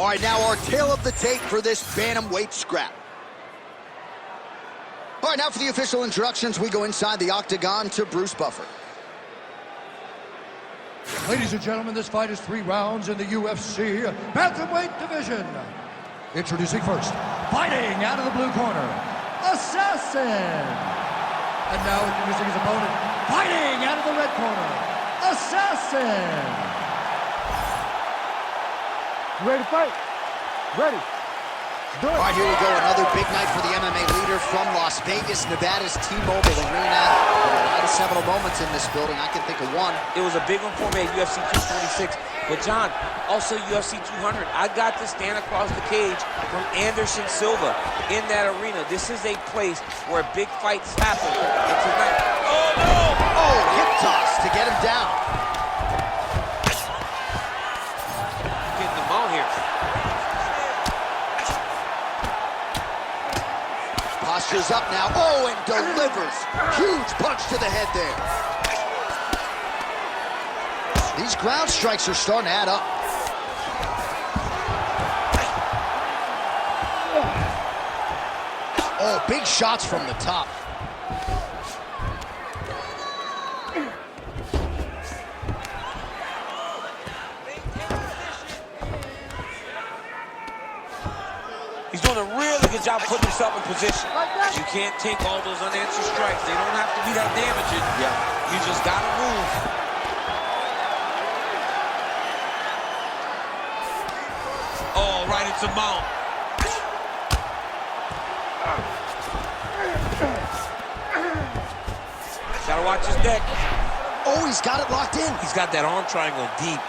All right, now our tale of the tape for this bantamweight scrap. All right, now for the official introductions, we go inside the octagon to Bruce Buffer. Ladies and gentlemen, this fight is 3 rounds in the UFC bantamweight division. Introducing first, fighting out of the blue corner, Assassin. And now introducing his opponent, fighting out of the red corner, Assassin. Ready to fight? Ready. All right, here we go. Another big night for the MMA leader from Las Vegas, Nevada's T-Mobile Arena. A lot of seminal moments in this building. I can think of one. It was a big one for me at UFC 226. But, John, also UFC 200. I got to stand across the cage from Anderson Silva in that arena. This is a place where big fights happen. And tonight, oh, no! Oh, hip toss to get him down. Getting them out here. Posture's up now. Oh, and delivers. Huge punch to the head there. These ground strikes are starting to add up. Oh, big shots from the top. He's doing a really good job putting himself in position. You can't take all those unanswered strikes. They don't have to be that damaging. Yeah. You just gotta move. Oh, right into mount. Gotta watch his neck. Oh, he's got it locked in. He's got that arm triangle deep.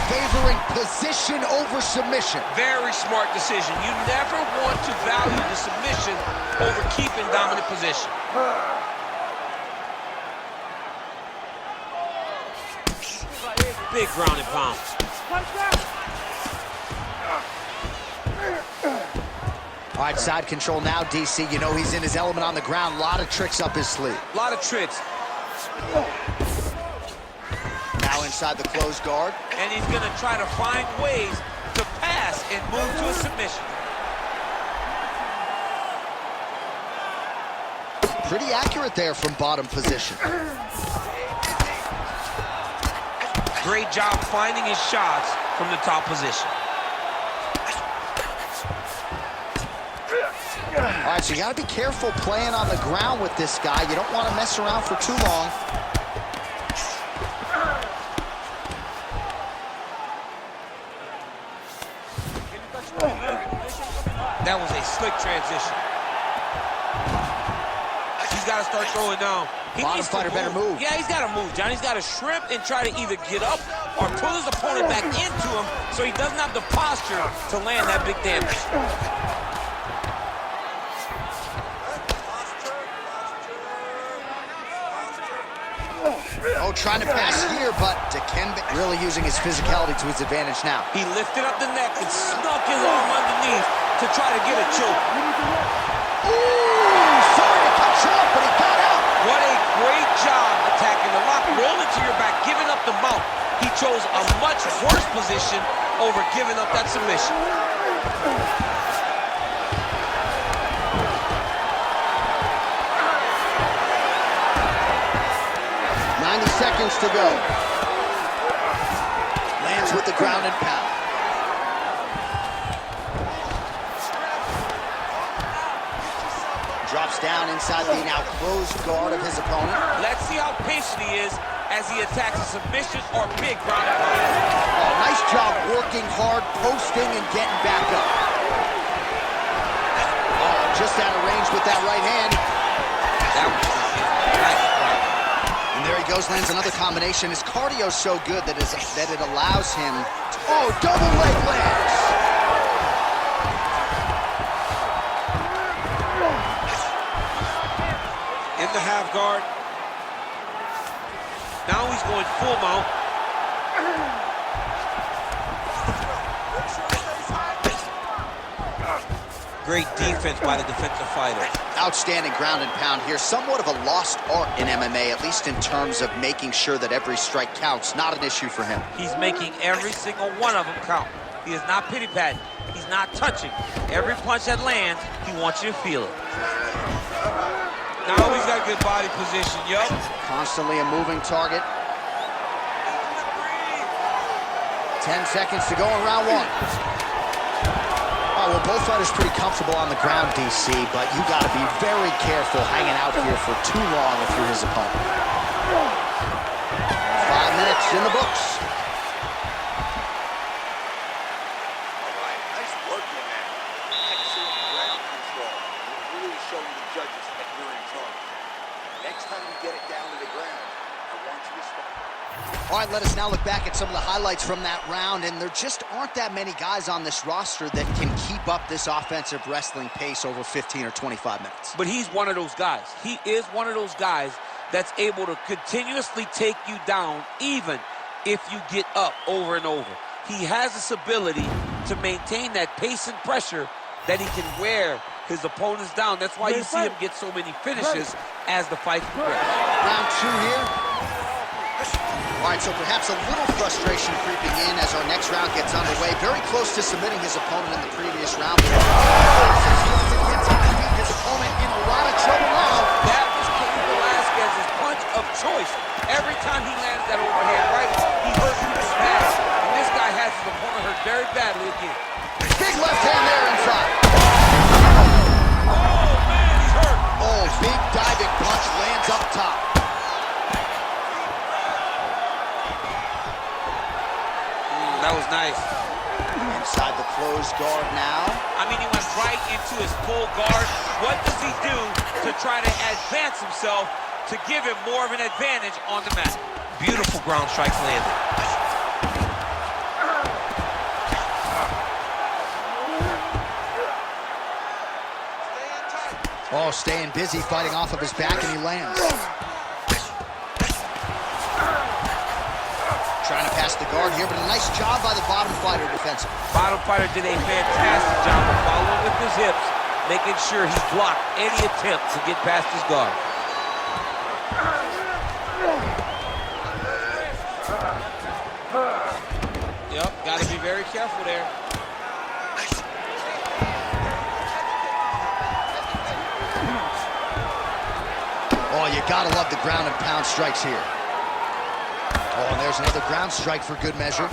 Favoring position over submission. Very smart decision. You never want to value the submission over keeping dominant position. Big ground and pound. All right, side control now, DC. You know he's in his element on the ground. A lot of tricks up his sleeve. A lot of tricks. Now inside the closed guard. And he's gonna try to find ways to pass and move to a submission. Pretty accurate there from bottom position. Great job finding his shots from the top position. All right, so you gotta be careful playing on the ground with this guy. You don't want to mess around for too long. That was a slick transition. He's got to start throwing down. Bottom fighter better move. Yeah, he's got to move, John. He's got to shrimp and try to either get up or pull his opponent back into him so he doesn't have the posture to land that big damage. Oh, trying to pass here, but Dikembe really using his physicality to his advantage now. He lifted up the neck and snuck his arm underneath to try to get a choke. Ooh, sorry to cut you off, but he got out. What a great job attacking the lock, rolling to your back, giving up the mount. He chose a much worse position over giving up that submission. 90 seconds to go. Lands with the ground and pound. Drops down inside the now closed guard of his opponent. Let's see how patient he is as he attacks a submission or big ground and pound. Oh, nice job working hard, posting, and getting back up. Oh, just out of range with that right hand. That was nice. And there he goes, lands another combination. His cardio's so good that it allows him to, oh, double leg lands. In the half guard. Now he's going full mount. Great defense by the defensive fighter. Outstanding ground and pound here. Somewhat of a lost art in MMA, at least in terms of making sure that every strike counts. Not an issue for him. He's making every single one of them count. He is not pity-patting. He's not touching. Every punch that lands, he wants you to feel it. Now he's got good body position, yup. Constantly a moving target. 10 seconds to go in round one. Oh, well, both fighters pretty comfortable on the ground, DC, but you got to be very careful hanging out here for too long if you're his opponent. 5 minutes in the books. All right, nice work, my man. Excellent ground control. You're really showing the judges that you're in charge. Next time you get it down to the ground, I want you to stop. All right, let us now look back at some of the highlights from that round, and there just aren't that many guys on this roster that can keep up this offensive wrestling pace over 15 or 25 minutes. But he's one of those guys. He is one of those guys that's able to continuously take you down even if you get up over and over. He has this ability to maintain that pace and pressure that he can wear his opponents down. That's why you see him get so many finishes as the fight progresses. Round two here. All right, so perhaps a little frustration creeping in as our next round gets underway. Very close to submitting his opponent in the previous round. His opponent in a lot of trouble now. That was Cain Velasquez's punch of choice. Every time he lands that overhand right, he hurts people bad. And this guy has his opponent hurt very badly again. Big left hand there inside. Oh, man, he's hurt. Oh, big diving punch lands up top. That was nice. Inside the closed guard now. I mean, he went right into his full guard. What does he do to try to advance himself to give him more of an advantage on the mat? Beautiful ground strikes landed. Oh, staying busy, fighting off of his back, and he lands. Trying to pass the guard here, but a nice job by the bottom fighter defensively. Bottom fighter did a fantastic job of following with his hips, making sure he blocked any attempt to get past his guard. Yep, got to be very careful there. Oh, you gotta love the ground and pound strikes here. Oh, and there's another ground strike for good measure.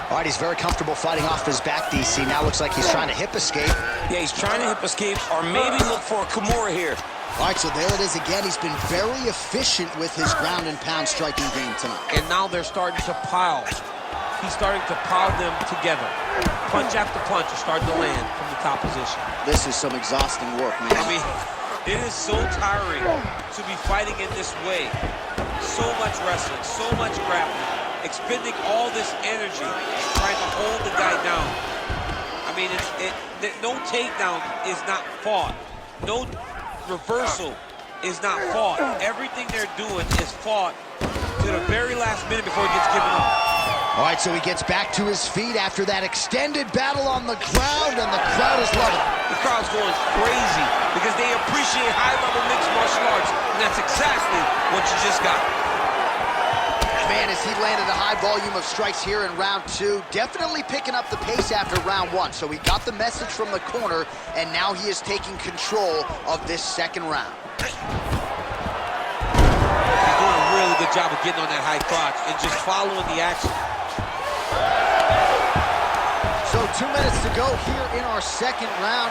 All right, he's very comfortable fighting off his back, DC. Now looks like he's trying to hip escape. Yeah, he's trying to hip escape or maybe look for a Kimura here. All right, so there it is again. He's been very efficient with his ground and pound striking game tonight. And now they're starting to pile. He's starting to pile them together. Punch after punch is starting to land from the top position. This is some exhausting work, man. I mean, it is so tiring to be fighting in this way. So much wrestling, so much grappling, expending all this energy trying to hold the guy down. I mean, no takedown is not fought. No reversal is not fought. Everything they're doing is fought to the very last minute before it gets given up. All right, so he gets back to his feet after that extended battle on the ground, and the crowd is loving it. The crowd's going crazy because they appreciate high-level mixed martial arts, and that's exactly what you just got. Man, as he landed a high volume of strikes here in round two, definitely picking up the pace after round one. So he got the message from the corner, and now he is taking control of this second round. He's doing a really good job of getting on that high crotch and just following the action. So 2 minutes to go here in our second round.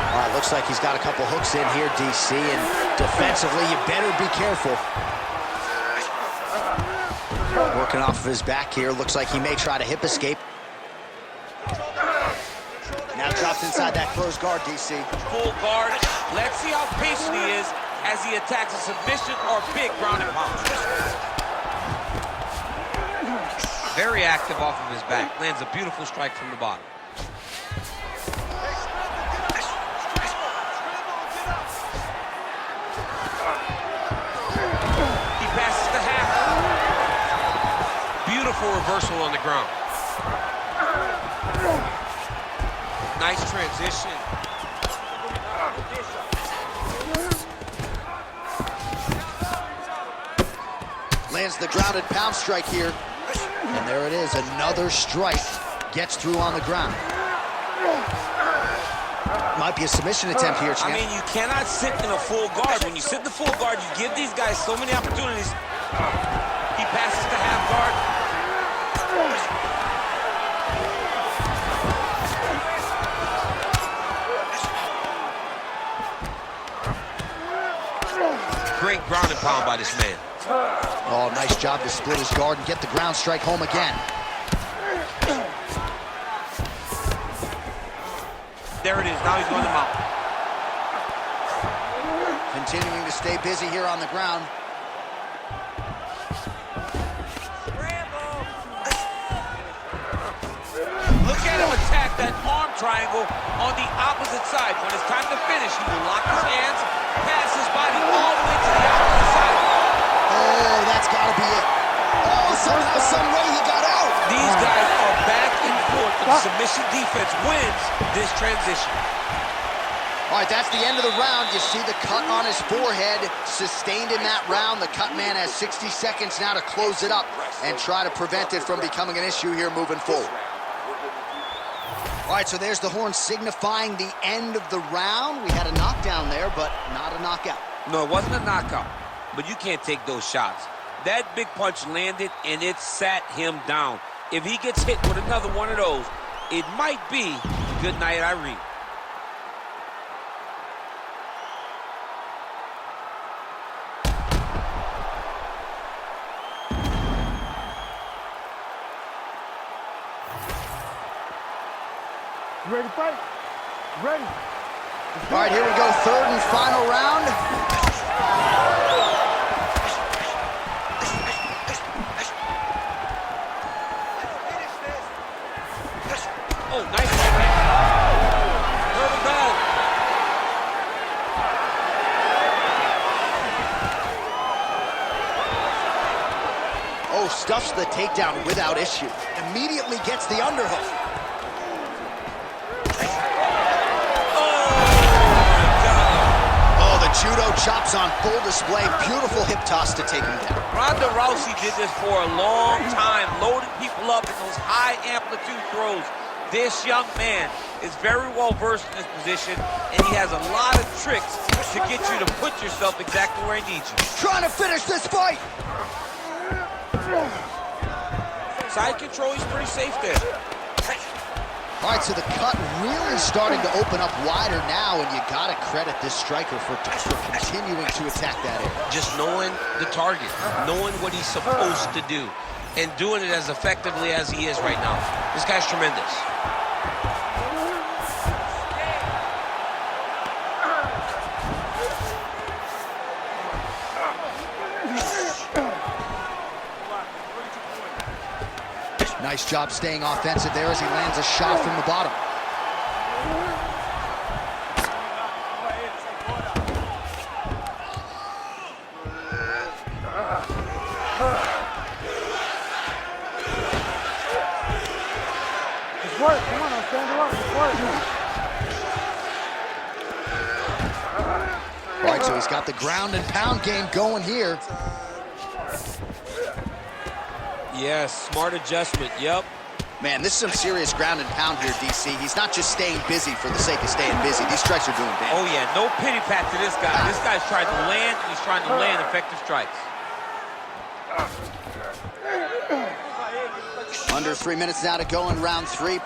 All right, looks like he's got a couple hooks in here, DC, and defensively, you better be careful. Working off of his back here. Looks like he may try to hip escape. Now drops inside that closed guard, DC. Full guard. Let's see how patient he is as he attacks a submission or big ground and pound. Very active off of his back. Lands a beautiful strike from the bottom. Beautiful reversal on the ground. Nice transition. Lands the grounded pound strike here. And there it is, another strike. Gets through on the ground. Might be a submission attempt here, champ. I mean, you cannot sit in a full guard. When you sit in the full guard, you give these guys so many opportunities. He passes to half guard. Great ground and pound by this man. Oh, nice job to split his guard and get the ground strike home again. There it is. Now he's going to mount. Continuing to stay busy here on the ground. Look at him attack that arm triangle on the opposite side. When it's time to finish, he will lock his hands, pass his body all the way to the opposite side. Oh, that's got to be it. Oh, somehow, some way he got out. These guys are back and forth. The submission defense wins this transition. All right, that's the end of the round. You see the cut on his forehead, sustained in that round. The cut man has 60 seconds now to close it up and try to prevent it from becoming an issue here moving forward. All right, so there's the horn signifying the end of the round. We had a knockdown there, but not a knockout. No, it wasn't a knockout, but you can't take those shots. That big punch landed, and it sat him down. If he gets hit with another one of those, it might be good night, Irene. You ready to fight? Ready. All right, here we go, third and final round. Oh, nice. Where we go? Oh, stuffs the takedown without issue. Immediately gets the underhook. Judo chops on full display. Beautiful hip toss to take him down. Ronda Rousey did this for a long time, loading people up in those high amplitude throws. This young man is very well versed in this position, and he has a lot of tricks to get you to put yourself exactly where he needs you. Trying to finish this fight. Side control, he's pretty safe there. All right, so the cut really starting to open up wider now, and you got to credit this striker for continuing to attack that area. Just knowing the target, knowing what he's supposed to do, and doing it as effectively as he is right now. This guy's tremendous. Nice job staying offensive there as he lands a shot from the bottom. Just work. Come on, I'll stand her up. Just work. All right, so he's got the ground and pound game going here. Yes, smart adjustment, yep. Man, this is some serious ground and pound here, DC. He's not just staying busy for the sake of staying busy. These strikes are doing damage. Oh, yeah, no pity pat to this guy. This guy's trying to land, and he's trying to land effective strikes. Under 3 minutes now to go in round 3.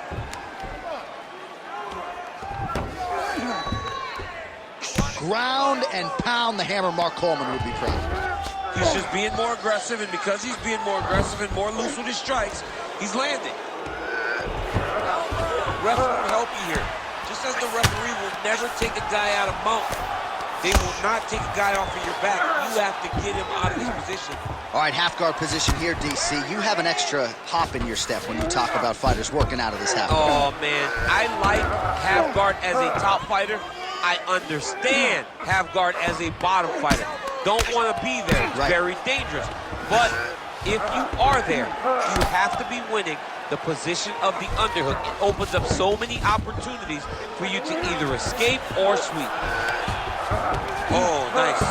Ground and pound, the hammer Mark Coleman would be proud. He's just being more aggressive, and because he's being more aggressive and more loose with his strikes, he's landing. Ref will help you here. Just as the referee will never take a guy out of mount, they will not take a guy off of your back. You have to get him out of this position. All right, half guard position here, DC. You have an extra hop in your step when you talk about fighters working out of this half guard. Oh, man, I like half guard as a top fighter. I understand half guard as a bottom fighter. Don't want to be there. It's very dangerous. But If you are there, you have to be winning the position of the underhook. It opens up so many opportunities for you to either escape or sweep. Oh, nice.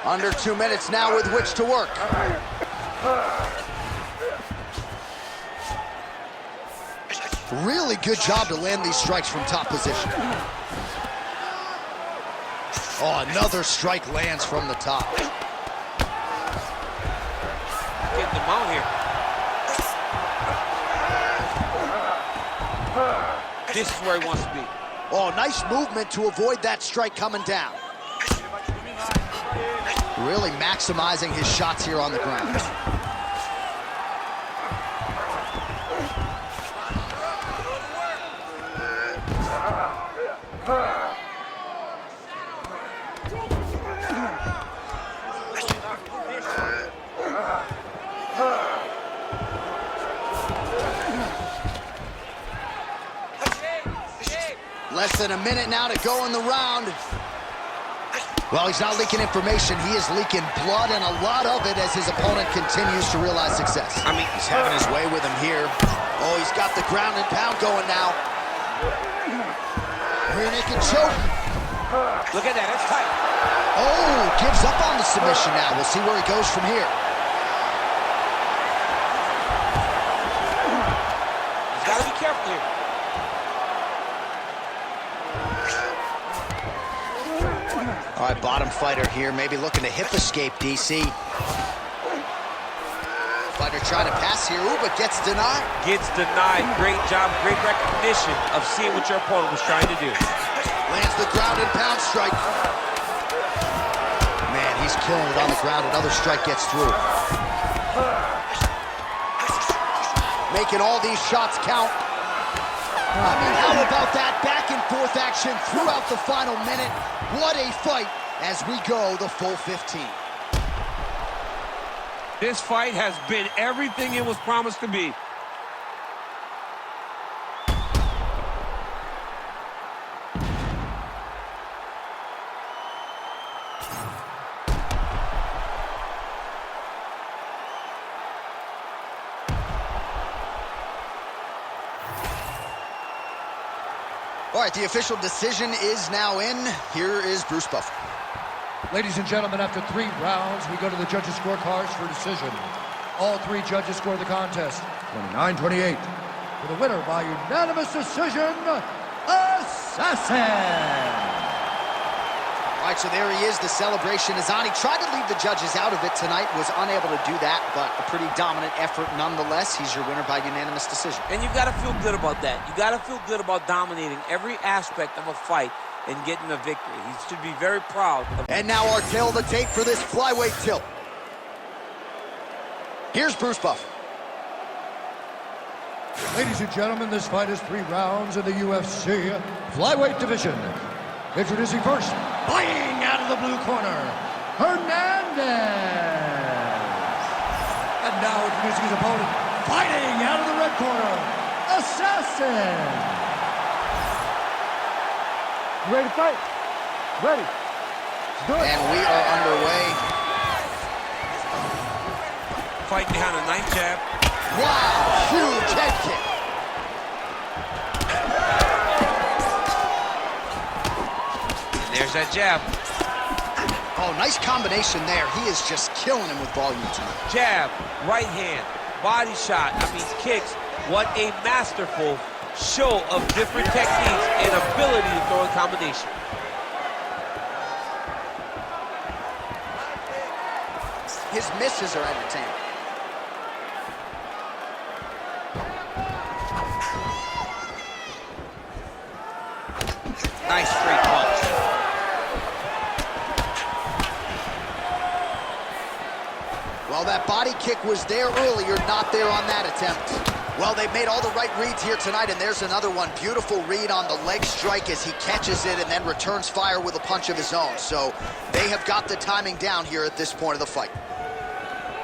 Under 2 minutes now with which to work. Really good job to land these strikes from top position. Oh, another strike lands from the top. Getting them out here. This is where he wants to be. Oh, nice movement to avoid that strike coming down. Really maximizing his shots here on the ground. Less than a minute now to go in the round. Well, he's not leaking information. He is leaking blood, and a lot of it as his opponent continues to realize success. I mean, He's having his way with him here. Oh, he's got the ground and pound going now. Rear naked choke. look at that, that's tight. Oh, gives up on the submission now. We'll see where he goes from here. He's got to be careful here. All right, bottom fighter here, maybe looking to hip escape, DC. Fighter trying to pass here, ooh, but gets denied. Gets denied. Great job, great recognition of seeing what your opponent was trying to do. Lands the ground and pound strike. Man, he's killing it on the ground. Another strike gets through. Making all these shots count. I mean, how about that back and forth action throughout the final minute? What a fight as we go the full 15. This fight has been everything it was promised to be. All right, the official decision is now in. Here is Bruce Buffer. Ladies and gentlemen, after 3 rounds, we go to the judges' scorecards for decision. All 3 judges score the contest 29-28. For the winner by unanimous decision, Assassin! All right, so there he is, the celebration is on. He tried to leave the judges out of it tonight, was unable to do that, but a pretty dominant effort nonetheless. He's your winner by unanimous decision. And you've got to feel good about that. You got to feel good about dominating every aspect of a fight and getting a victory. He should be very proud of. And now our tail of the tape for this flyweight tilt. Here's Bruce Buffer. Ladies and gentlemen, this fight is 3 rounds in the UFC flyweight division. Introducing first, fighting out of the blue corner, Hernandez. And now introducing his opponent, fighting out of the red corner, Assassin. You ready to fight? Ready. Let's do it. And we are underway. Fight behind a nice jab. Wow, huge head kick. There's that jab. Oh, nice combination there. He is just killing him with volume tonight. Jab, right hand, body shot, kicks. What a masterful show of different techniques and ability to throw in combination. His misses are entertaining. Nice straight punch. Well, that body kick was there earlier, not there on that attempt. Well, they've made all the right reads here tonight, and there's another one. Beautiful read on the leg strike as he catches it and then returns fire with a punch of his own. So they have got the timing down here at this point of the fight.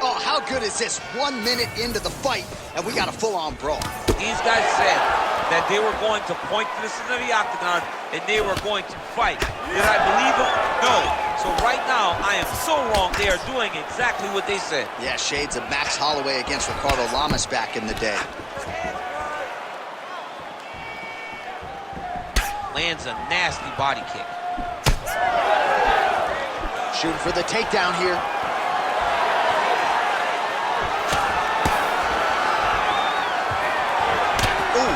Oh, how good is this? 1 minute into the fight, and we got a full-on brawl. These guys said that they were going to point to this into the octagon and they were going to fight. Did I believe them? No. So right now, I am so wrong. They are doing exactly what they said. Yeah, shades of Max Holloway against Ricardo Lamas back in the day. Lands a nasty body kick. Shooting for the takedown here. Ooh.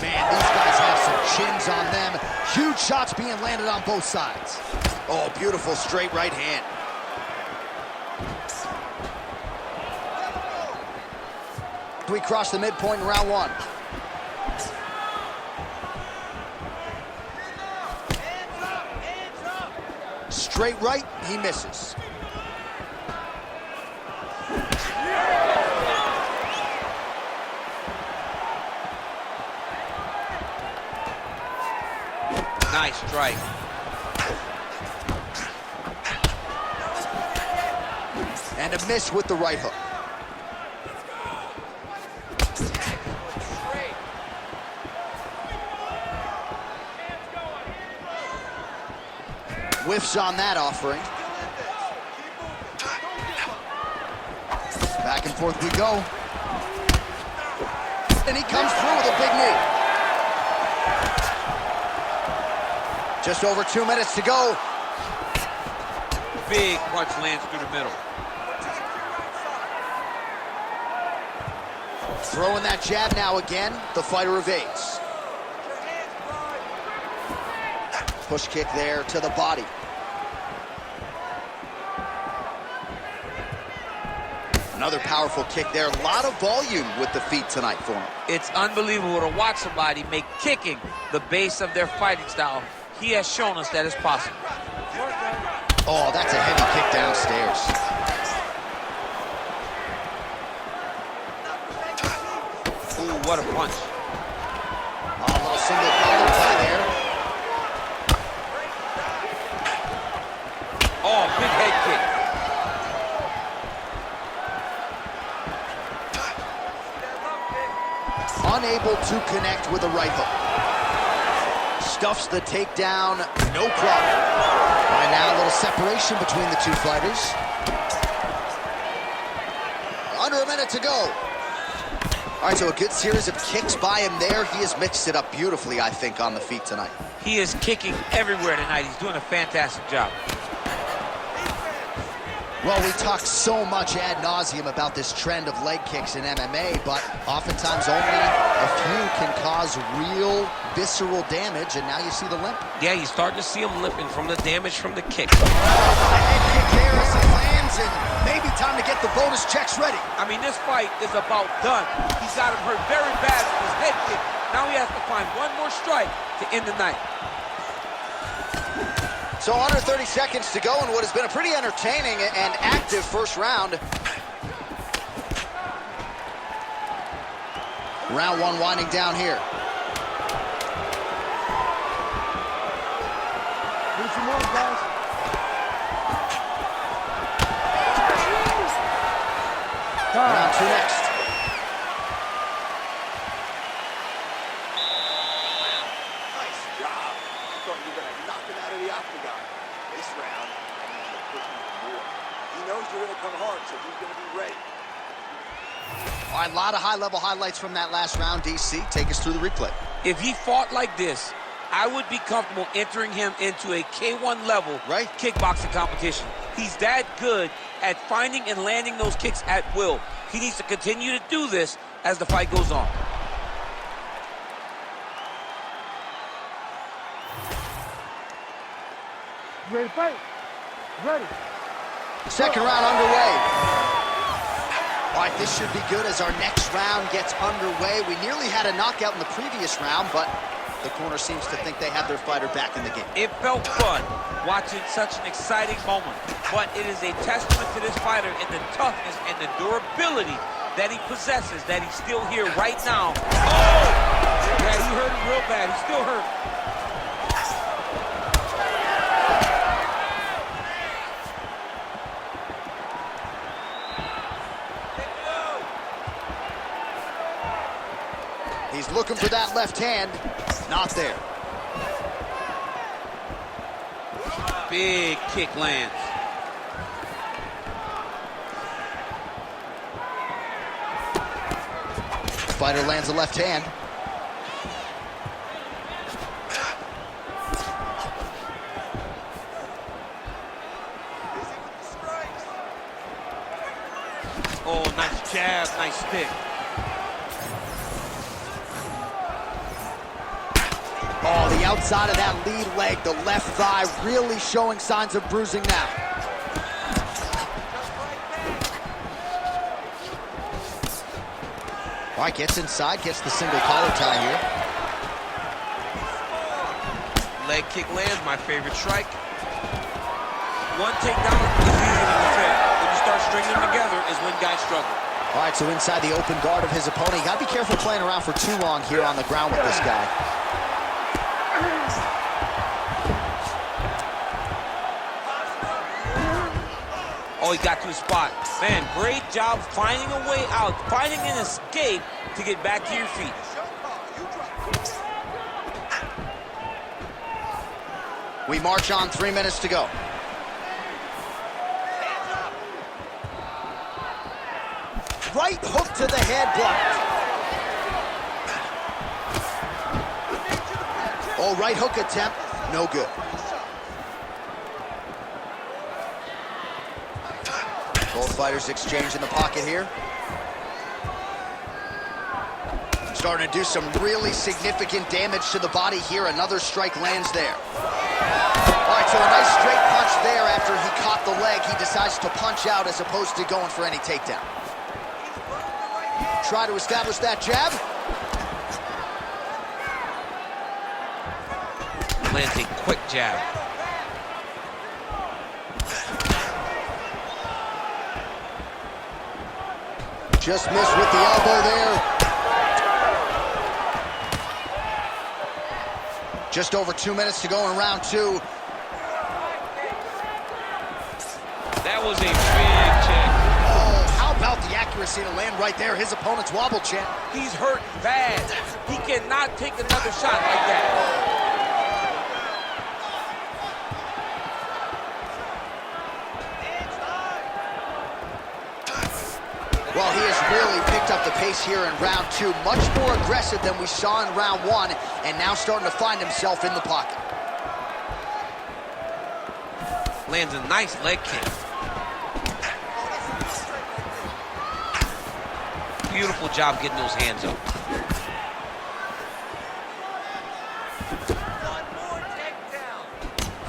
Man, these guys have some chins on them. Huge shots being landed on both sides. Oh, beautiful straight right hand. We cross the midpoint in round one. Straight right, he misses. Nice strike. And a miss with the right hook. Whiffs on that offering. Back and forth we go. And he comes through with a big knee. Just over 2 minutes to go. Big punch lands through the middle. Throwing that jab now again. The fighter evades. Push kick there to the body. Another powerful kick there. A lot of volume with the feet tonight for him. It's unbelievable to watch somebody make kicking the base of their fighting style. He has shown us that it's possible. Oh, that's a heavy kick downstairs. Ooh, what a punch. Oh, a little single collar tie there. Oh, big head kick. Unable to connect with a right hook. Stuffs the takedown, no problem. Right now, a little separation between the two fighters. Under a minute to go. All right, so a good series of kicks by him there. He has mixed it up beautifully, I think, on the feet tonight. He is kicking everywhere tonight. He's doing a fantastic job. Well, we talk so much ad nauseum about this trend of leg kicks in MMA, but oftentimes only a few can cause real visceral damage, and now you see the limp. Yeah, you start to see him limping from the damage from the kick. A head kick there as it lands, and maybe time to get the bonus checks ready. I mean, this fight is about done. He's got him hurt very bad with his head kick. Now he has to find one more strike to end the night. So under 30 seconds to go in what has been a pretty entertaining and active first round. Round one winding down here. Do some more, guys. Round two next. Nice job. I thought you were going to knock him out of the octagon. This round, I need you to push him more. He knows you're going to come hard, so he's going to be ready. All right, a lot of high-level highlights from that last round, DC. Take us through the replay. If he fought like this, I would be comfortable entering him into a K1 level kickboxing competition. He's that good at finding and landing those kicks at will. He needs to continue to do this as the fight goes on. You ready to fight? Ready. Second round underway. All right, this should be good as our next round gets underway. We nearly had a knockout in the previous round, but the corner seems to think they have their fighter back in the game. It felt fun watching such an exciting moment, but it is a testament to this fighter in the toughness and the durability that he possesses, that he's still here right now. Oh! Yeah, he hurt him real bad. He's still hurt. He's looking for that left hand. Not there. Big kick lands. Fighter lands a left hand. Oh, nice jab, nice stick. Oh, the outside of that lead leg, the left thigh, really showing signs of bruising now. All right, gets inside, gets the single collar tie here. Leg kick lands, my favorite strike. One takedown is easy to defend. When you start stringing them together is when guys struggle. All right, so inside the open guard of his opponent. You gotta be careful playing around for too long here on the ground with this guy. Oh, he got to his spot. Man, great job finding a way out, finding an escape to get back to your feet. We march on, 3 minutes to go. Right hook to the head, blocked. Oh, right hook attempt, no good. Both fighters exchange in the pocket here. Starting to do some really significant damage to the body here. Another strike lands there. All right, so a nice straight punch there after he caught the leg. He decides to punch out as opposed to going for any takedown. Try to establish that jab. Lands a quick jab. Just missed with the elbow there. Just over 2 minutes to go in round 2. That was a big check. Oh, how about the accuracy to land right there? His opponent's wobble, champ. He's hurt bad. He cannot take another shot like that. Well, he has really picked up the pace here in round 2. Much more aggressive than we saw in round 1, and now starting to find himself in the pocket. Lands a nice leg kick. Beautiful job getting those hands up.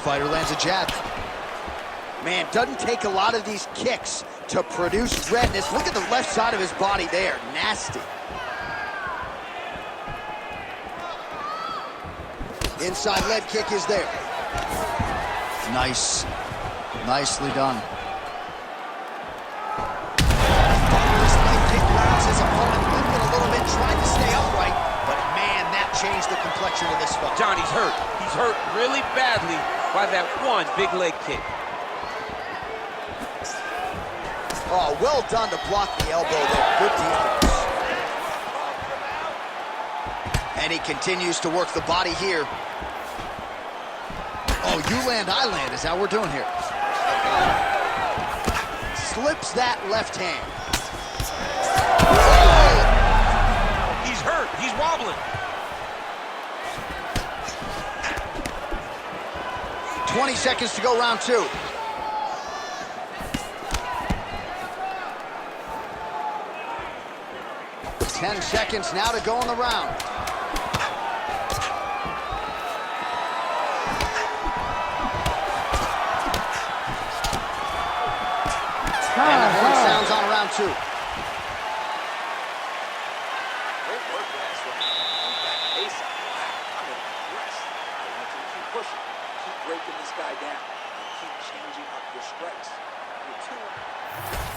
Fighter lands a jab. Man, doesn't take a lot of these kicks to produce redness. Look at the left side of his body there. Nasty. Inside leg kick is there. Nice. Nicely done. This leg kick lands his opponent limping a little bit, trying to stay upright. But man, that changed the complexion of this fight. John, he's hurt. He's hurt really badly by that one big leg kick. Oh, well done to block the elbow there. Good defense. And he continues to work the body here. Oh, you land, I land. Is that what we're doing here? Slips that left hand. Oh! He's hurt. He's wobbling. 20 seconds to go, round 2. Ten seconds now to go in the round. And the horn sounds on round 2. Great work last round. Keep that pace up. I'm impressed. I want you to keep pushing. Keep breaking this guy down. And keep changing up your strikes. You're 2.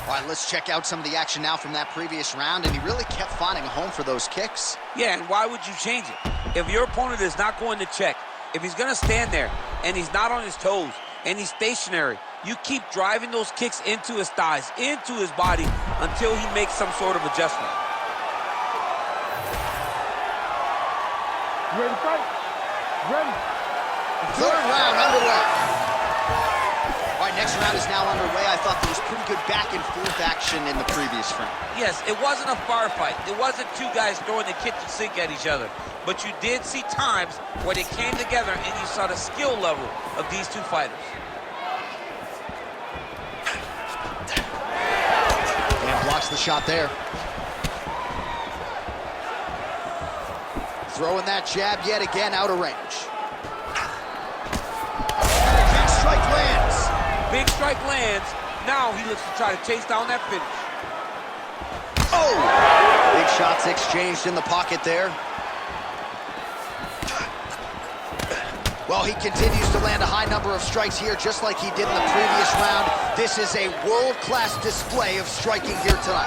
All right, let's check out some of the action now from that previous round, and he really kept finding a home for those kicks. Yeah, and why would you change it? If your opponent is not going to check, if he's going to stand there and he's not on his toes and he's stationary, you keep driving those kicks into his thighs, into his body, until he makes some sort of adjustment. You ready to fight? Ready. Third round underway. All right, next round is now underway. I thought there was pretty good back and forth action in the previous frame. Yes, it wasn't a firefight. It wasn't two guys throwing the kitchen sink at each other. But you did see times where they came together and you saw the skill level of these two fighters. And blocks the shot there. Throwing that jab yet again out of range. Big strike lands. Big strike lands. Now he looks to try to chase down that finish. Oh! Big shots exchanged in the pocket there. Well, he continues to land a high number of strikes here, just like he did in the previous round. This is a world-class display of striking here tonight.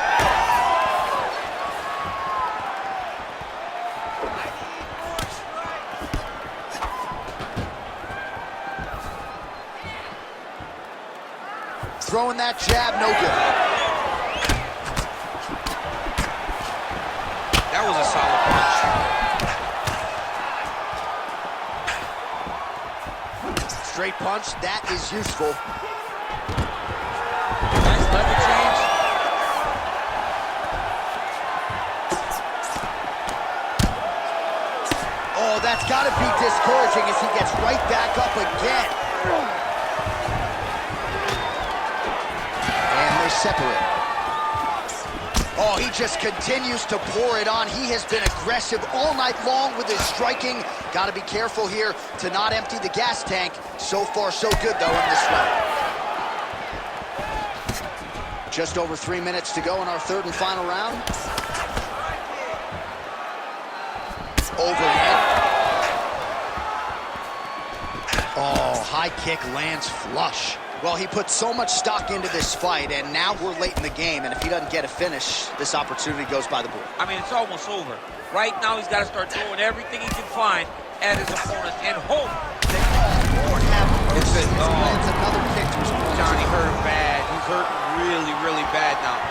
Throwing that jab, no good. That was a solid punch. Straight punch, that is useful. Nice level change. Oh, that's got to be discouraging as he gets right back up again. Separate. Oh, he just continues to pour it on. He has been aggressive all night long with his striking. Got to be careful here to not empty the gas tank. So far, so good, though, in this round. Just over 3 minutes to go in our third and final round. Overhead. Oh, high kick lands flush. Well, he put so much stock into this fight, and now we're late in the game, and if he doesn't get a finish, this opportunity goes by the board. I mean, it's almost over. Right now, he's got to start throwing everything he can find at his opponents and hope that Lord have mercy. it's Lands another kick to his opponent. Johnny hurt him bad. He's hurting really, really bad now.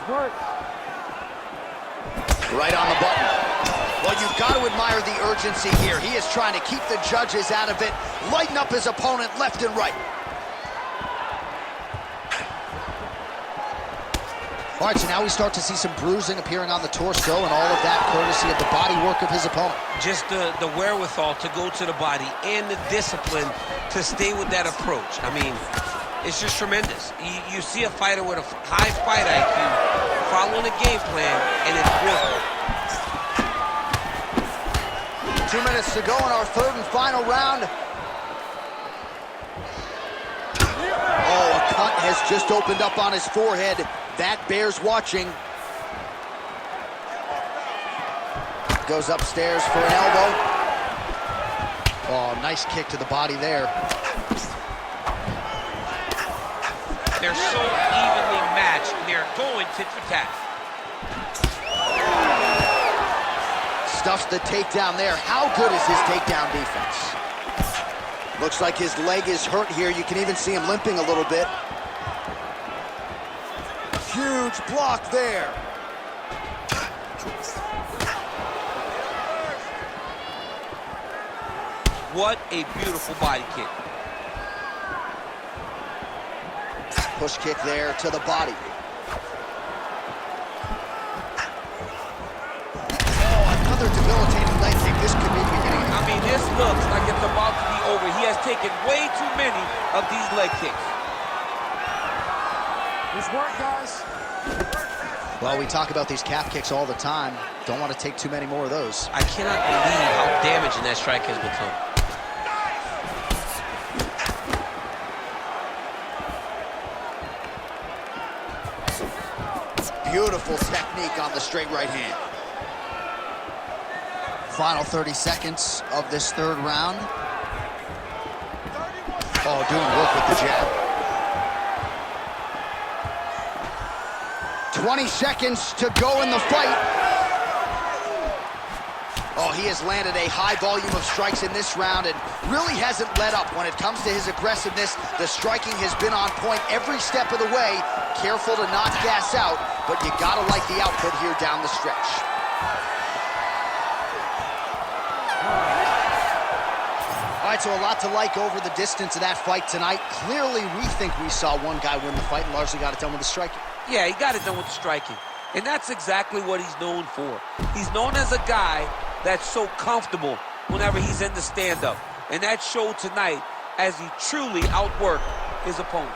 Work. Right on the button. Well, you've got to admire the urgency here. He is trying to keep the judges out of it, lighten up his opponent left and right. All right, so now we start to see some bruising appearing on the torso, and all of that courtesy of the body work of his opponent. Just the wherewithal to go to the body and the discipline to stay with that approach. I mean, it's just tremendous. You see a fighter with a high fight IQ following a game plan, and it's working. 2 minutes to go in our third and final round. Oh, a cut has just opened up on his forehead. That bears watching. Goes upstairs for an elbow. Oh, nice kick to the body there. They're so evenly matched, they're going tit for tat. Stuffs the takedown there. How good is his takedown defense? Looks like his leg is hurt here. You can even see him limping a little bit. Huge block there. What a beautiful body kick. Push kick there to the body. Another debilitating leg kick. This could be the beginning. I mean, this looks like it's about to be over. He has taken way too many of these leg kicks. Nice work, guys. Well, we talk about these calf kicks all the time. Don't want to take too many more of those. I cannot believe how damaging that strike has become. Beautiful technique on the straight right hand. Final 30 seconds of this third round. Oh, doing work with the jab. 20 seconds to go in the fight. Oh, he has landed a high volume of strikes in this round and really hasn't let up when it comes to his aggressiveness. The striking has been on point every step of the way. Careful to not gas out. but you gotta like the output here down the stretch. All right, so a lot to like over the distance of that fight tonight. Clearly, we think we saw one guy win the fight and largely got it done with the striking. Yeah, he got it done with the striking. And that's exactly what he's known for. He's known as a guy that's so comfortable whenever he's in the stand-up. And that showed tonight as he truly outworked his opponent.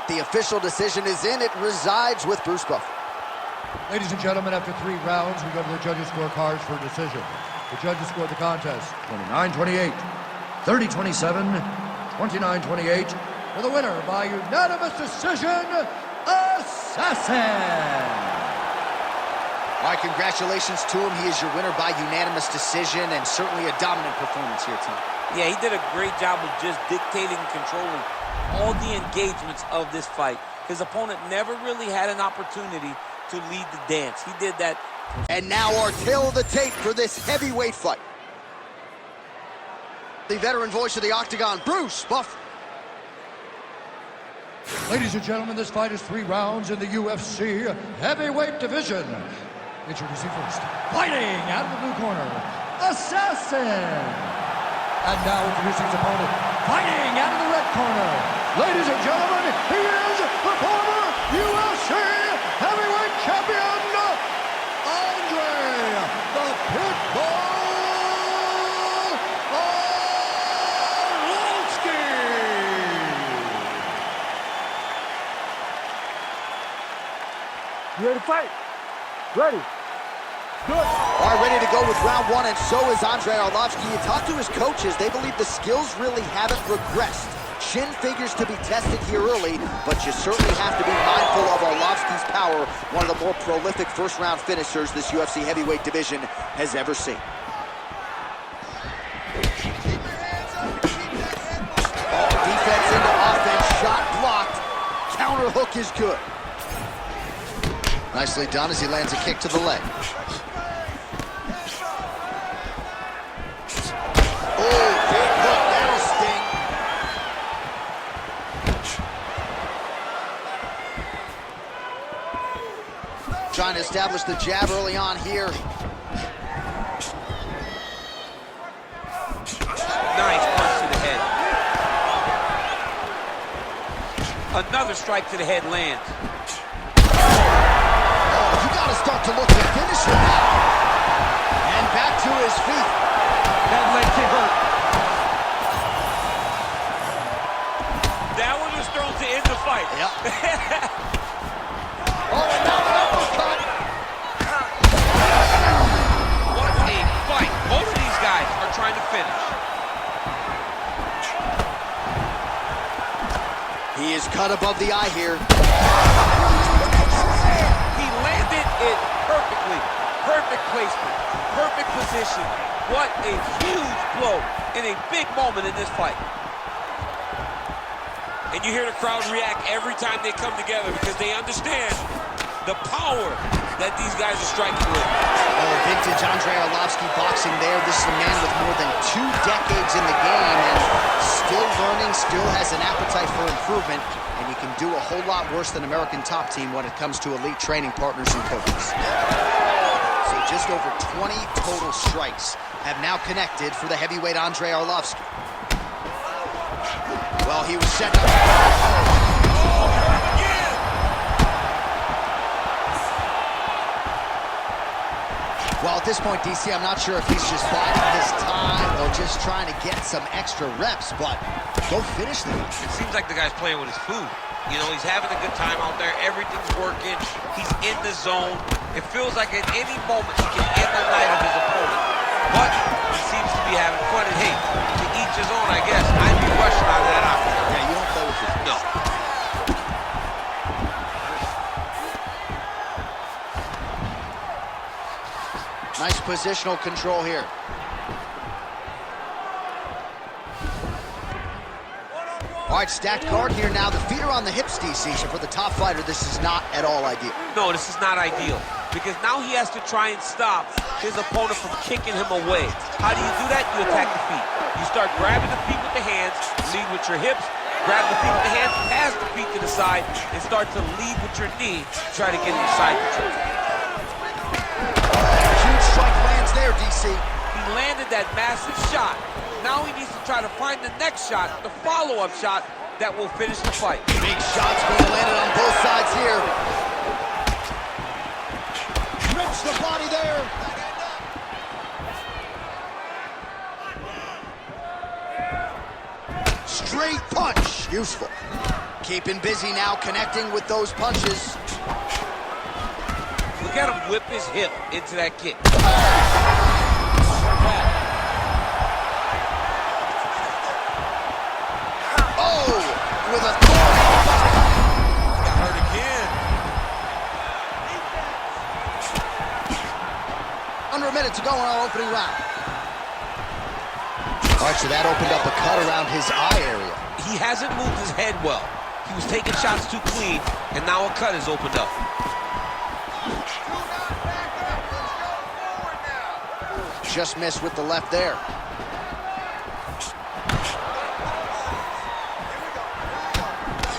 The official decision is in. It resides with Bruce Buffer. Ladies and gentlemen, after 3 rounds, we go to the judges' scorecards for a decision. The judges scored the contest 29-28, 30-27, 29-28. For the winner by unanimous decision, Assassin! All right, congratulations to him. He is your winner by unanimous decision and certainly a dominant performance here tonight. Yeah, he did a great job of just dictating and controlling all the engagements of this fight. His opponent never really had an opportunity to lead the dance. He did that. And now our tail of the tape for this heavyweight fight. The veteran voice of the Octagon, Bruce Buffer. Ladies and gentlemen, this fight is 3 rounds in the UFC heavyweight division. Introducing first, fighting out of the blue corner, Assassin. And now introducing his opponent, fighting out of the red corner. Ladies and gentlemen, he is the former UFC heavyweight champion, Andre the Pitbull Arlovski. You ready to fight? Ready. Good. All right, ready to go with round 1, and so is Andre Arlovski. You talk to his coaches, they believe the skills really haven't regressed. Chin figures to be tested here early, but you certainly have to be mindful of Arlovski's power, one of the more prolific first-round finishers this UFC heavyweight division has ever seen. Oh, defense into offense, shot blocked. Counter hook is good. Nicely done as he lands a kick to the leg. Oh, big hook, that'll sting. Trying to establish the jab early on here. Nice punch to the head. Another strike to the head lands. You gotta start to look to finish him now. And back to his feet. That leg kick hurt. That one was thrown to end the fight. Yep. Oh, and now an uppercut. What a fight. Both of these guys are trying to finish. He is cut above the eye here. He landed it perfectly. Perfect placement. Perfect position. What a huge blow in a big moment in this fight. And you hear the crowd react every time they come together because they understand the power that these guys are striking with. Oh, vintage Andre Arlovski boxing there. This is a man with more than 2 decades in the game and still learning, still has an appetite for improvement, and he can do a whole lot worse than American Top Team when it comes to elite training partners and coaches. So just over 20 total strikes have now connected for the heavyweight Andre Arlovski. Well, he was set up. Well, at this point, DC, I'm not sure if he's just biding his time or just trying to get some extra reps, but go finish them. It seems like the guy's playing with his food. You know, he's having a good time out there. Everything's working. He's in the zone. It feels like at any moment he can end the night of his opponent. But he seems to be having fun. And hey, to each his own, I guess. I'd be rushing out of that octagon. Yeah, you don't play with your food. No. Nice positional control here. All right, stacked guard here now. The feet are on the hips, DC. So for the top fighter, this is not at all ideal. No, this is not ideal. Because now he has to try and stop his opponent from kicking him away. How do you do that? You attack the feet. You start grabbing the feet with the hands, lead with your hips, Grab the feet with the hands, pass the feet to the side, and start to lead with your knee to try to get inside control. Huge strike lands there, DC. He landed that massive shot. Now he needs to try to find the next shot, the follow-up shot, that will finish the fight. Big shots being landed on both sides here. Rips the body there. Straight punch. Useful. Keeping busy now, connecting with those punches. Look at him whip his hip into that kick. Oh, with authority. Got hurt again. Under a minute to go in our opening round. All right, so that opened up a cut around his eye area. He hasn't moved his head well. He was taking shots too clean, and now a cut has opened up. Just missed with the left there.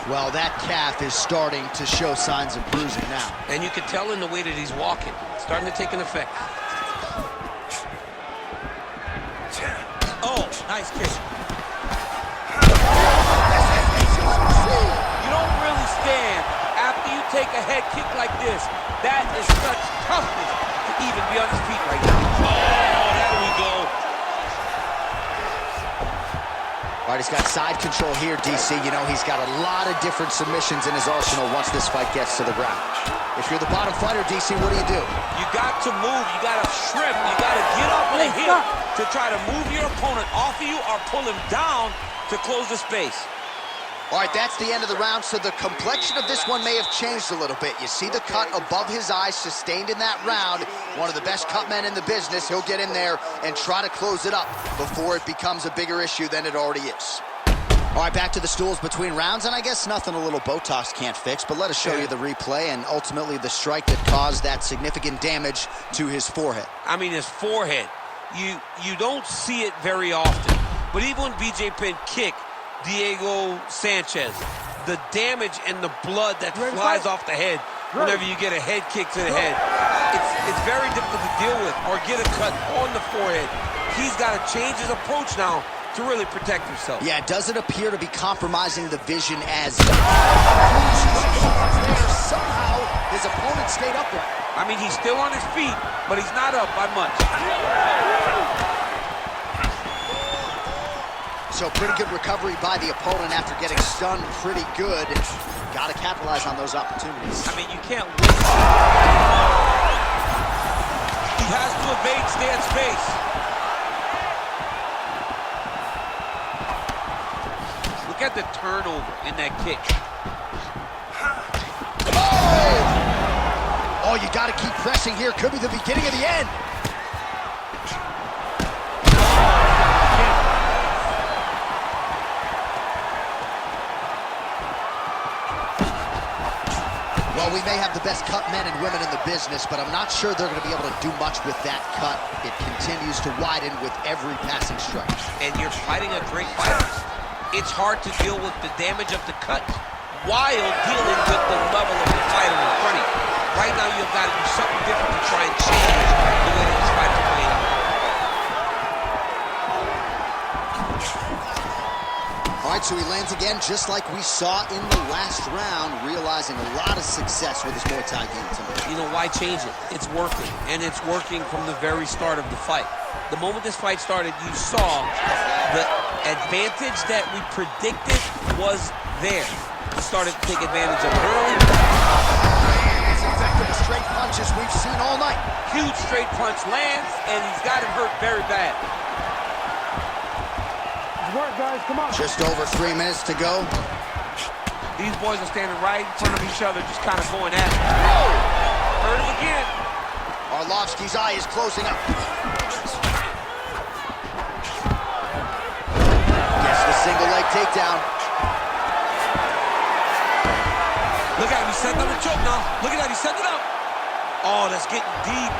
Well, that calf is starting to show signs of bruising now. And you can tell in the way that he's walking. It's starting to take an effect. Oh, nice kick. You don't really stand after you take a head kick like this. That is such toughness to even be on his feet right now. Oh, there we go. All right, he's got side control here, DC. You know, he's got a lot of different submissions in his arsenal once this fight gets to the ground. If you're the bottom fighter, DC, what do? You got to move. You got to shrimp. You got to get up on the hip to try to move your opponent off of you or pull him down to close the space. All right, that's the end of the round, so the complexion of this one may have changed a little bit. You see the cut above his eye sustained in that round. One of the best cut men in the business. He'll get in there and try to close it up before it becomes a bigger issue than it already is. All right, back to the stools between rounds, and I guess nothing a little Botox can't fix, but let us show you the replay and ultimately the strike that caused that significant damage to his forehead. I mean, his forehead. You don't see it very often, but even when BJ Penn kicked Diego Sanchez, the damage and the blood that flies off the head whenever you get a head kick to the head, it's very difficult to deal with or get a cut on the forehead. He's got to change his approach now to really protect himself. Yeah, it doesn't appear to be compromising the vision as somehow his opponent stayed upright. I mean, he's still on his feet, but he's not up by much. So pretty good recovery by the opponent after getting stunned pretty good. Got to capitalize on those opportunities. I mean, you can't win. He has to evade, stay in space. Look at the turnover in that kick. Oh, you got to keep pressing here. Could be the beginning of the end. Well, we may have the best cut men and women in the business, but I'm not sure they're going to be able to do much with that cut. It continues to widen with every passing strike. And you're fighting a great fighter. It's hard to deal with the damage of the cut while dealing with the level of the fighter in front of you. Right now, you've got to do something different to try and change the way that this fight is playing out. All right, so he lands again just like we saw in the last round, realizing a lot of success with his Muay Thai game tonight. You know, why change it? It's working, and it's working from the very start of the fight. The moment this fight started, you saw the advantage that we predicted was there. He started to take advantage of it early. As effective as straight punches we've seen all night. Huge straight punch lands, and he's got him hurt very bad. Work, guys, come on. Just over 3 minutes to go. These boys are standing right in front of each other, just kind of going at it. Hurt him again. Arlovsky's eye is closing up. Gets the single leg takedown. Look at him, he's setting up the choke now. Look at that, he's setting it up. Oh, that's getting deep.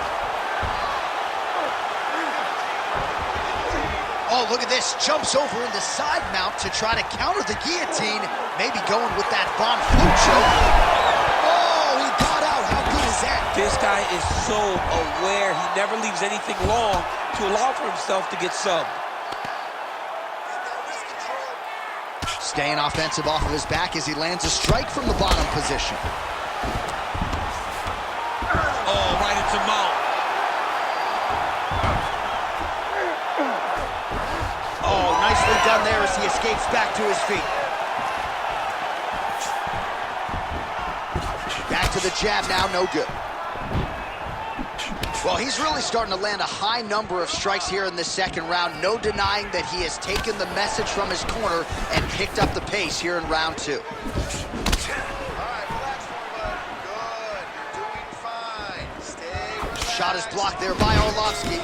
Oh, look at this. Jumps over in the side mount to try to counter the guillotine. Maybe going with that Von Flue choke. Oh, he got out. How good is that? This guy is so aware. He never leaves anything long to allow for himself to get subbed. Staying offensive off of his back as he lands a strike from the bottom position. Oh, right into mount. Oh, nicely done there as he escapes back to his feet. Back to the jab now, no good. Well, he's really starting to land a high number of strikes here in this second round. No denying that he has taken the message from his corner and picked up the pace here in round 2. All right, relax, good. You're doing fine. Stay relaxed. Shot is blocked there by Arlovsky.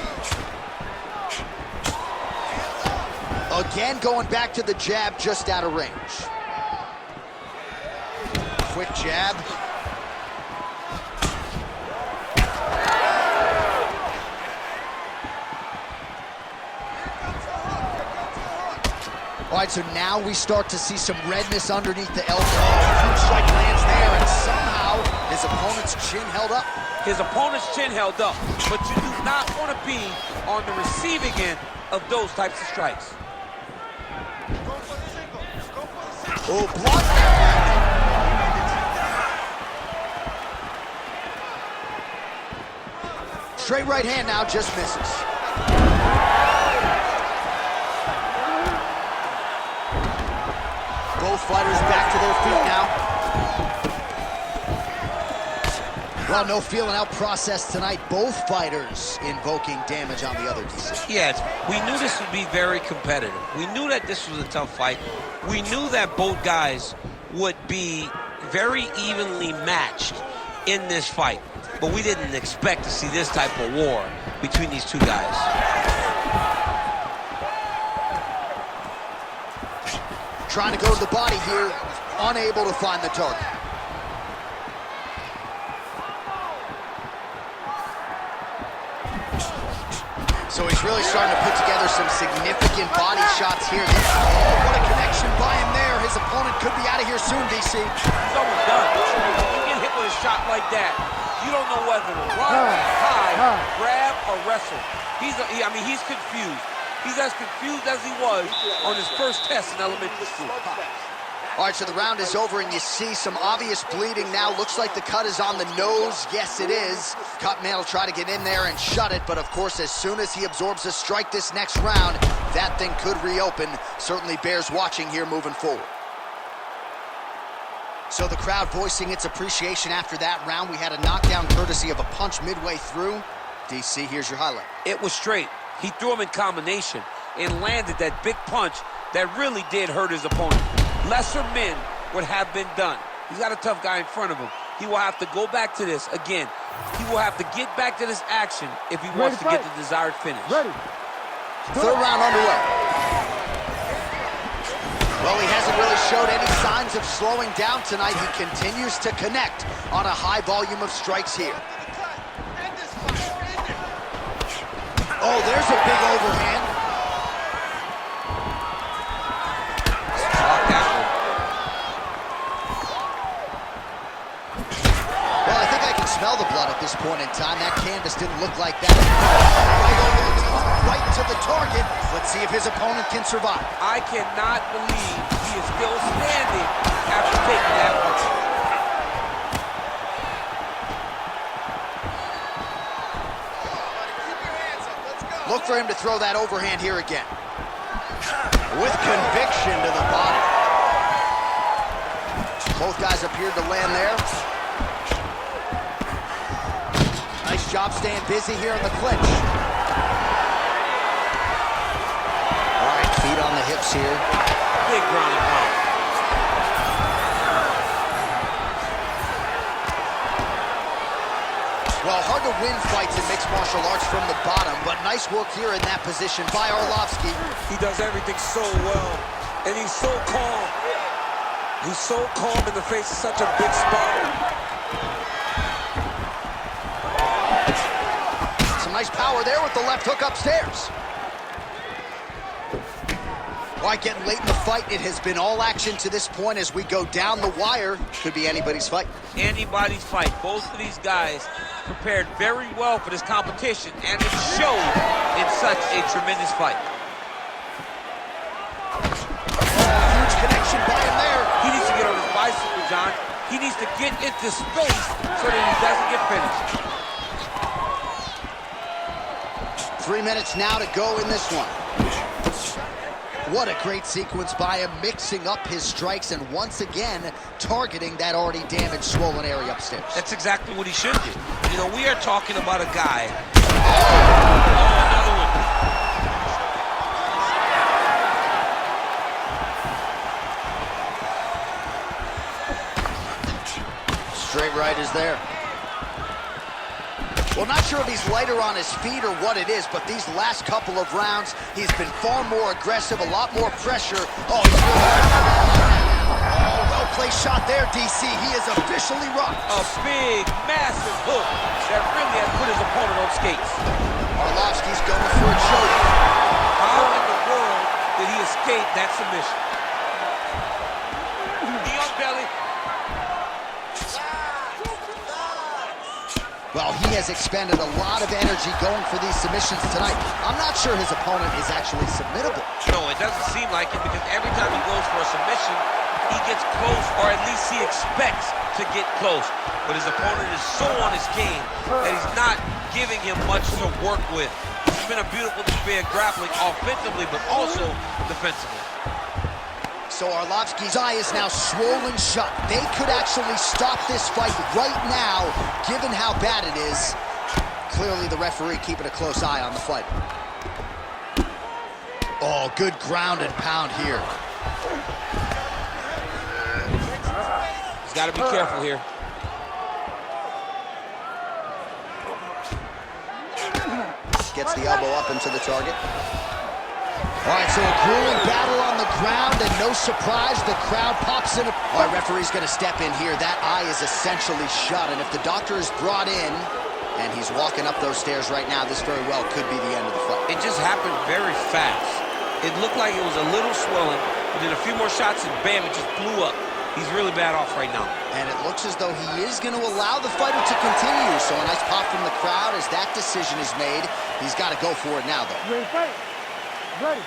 Again, going back to the jab, just out of range. Quick jab. All right, so now we start to see some redness underneath the elbow. Huge strike lands there, and somehow his opponent's chin held up. His opponent's chin held up, but you do not want to be on the receiving end of those types of strikes. Oh, blocked. Straight right hand now, just misses. Both fighters back to their feet now. Well, no feeling out process tonight. Both fighters invoking damage on the other DC. Yes, we knew this would be very competitive. We knew that this was a tough fight. We knew that both guys would be very evenly matched in this fight. But we didn't expect to see this type of war between these two guys. Trying to go to the body here, unable to find the target. So he's really starting to put together some significant body shots here. Oh, what a connection by him there. His opponent could be out of here soon, DC. He's almost done. You get hit with a shot like that, you don't know whether to run, hide, grab, or wrestle. He's confused. He's as confused as he was on his first test in elementary school. All right, so the round is over, and you see some obvious bleeding now. Looks like the cut is on the nose. Yes, it is. Cutman will try to get in there and shut it, but of course, as soon as he absorbs a strike this next round, that thing could reopen. Certainly bears watching here moving forward. So the crowd voicing its appreciation after that round. We had a knockdown courtesy of a punch midway through. DC, here's your highlight. It was straight. He threw him in combination and landed that big punch that really did hurt his opponent. Lesser men would have been done. He's got a tough guy in front of him. He will have to go back to this again. He will have to get back to this action if he wants to get the desired finish. Ready. Third round underway. Well, he hasn't really showed any signs of slowing down tonight. He continues to connect on a high volume of strikes here. Oh, there's a big overhand. Well, I think I can smell the blood at this point in time. That canvas didn't look like that. Right over the top, right to the target. Let's see if his opponent can survive. I cannot believe he is still standing after taking that punch. Look for him to throw that overhand here again. With conviction to the body. Both guys appeared to land there. Nice job staying busy here in the clinch. All right, feet on the hips here. Big ground and pound. Well, hard to win fights in mixed martial arts from the bottom, but nice work here in that position by Arlovsky. He does everything so well, and he's so calm. He's so calm in the face of such a big spot. Some nice power there with the left hook upstairs. All right, getting late in the fight. It has been all action to this point as we go down the wire. Could be anybody's fight. Anybody's fight. Both of these guys prepared very well for this competition, and it showed in such a tremendous fight. Huge connection by him there. He needs to get on his bicycle, John. He needs to get into space so that he doesn't get finished. 3 minutes now to go in this one. What a great sequence by him, mixing up his strikes and once again targeting that already damaged, swollen area upstairs. That's exactly what he should do. You know, we are talking about a guy. Another one. Straight right is there. Well, not sure if he's lighter on his feet or what it is, but these last couple of rounds, he's been far more aggressive, a lot more pressure. Oh, he's really... well-placed shot there, DC. He is officially rocked. A big, massive hook that really has put his opponent on skates. Arlovsky's going for a choke. How in the world did he escape that submission? Knee on belly. Well, he has expended a lot of energy going for these submissions tonight. I'm not sure his opponent is actually submittable. No, it doesn't seem like it, because every time he goes for a submission, he gets close, or at least he expects to get close. But his opponent is so on his game that he's not giving him much to work with. It's been a beautiful display of grappling offensively, but also defensively. So Arlovsky's eye is now swollen shut. They could actually stop this fight right now, given how bad it is. Clearly the referee keeping a close eye on the fight. Oh, good ground and pound here. He's got to be careful here. Gets the elbow up into the target. All right, so a grueling battle on the ground, and no surprise, the crowd pops in. All right, referee's going to step in here. That eye is essentially shut, and if the doctor is brought in, and he's walking up those stairs right now, this very well could be the end of the fight. It just happened very fast. It looked like it was a little swelling, but then a few more shots, and bam, it just blew up. He's really bad off right now. And it looks as though he is going to allow the fighter to continue. So a nice pop from the crowd as that decision is made. He's got to go for it now, though. Ready to fight? Ready.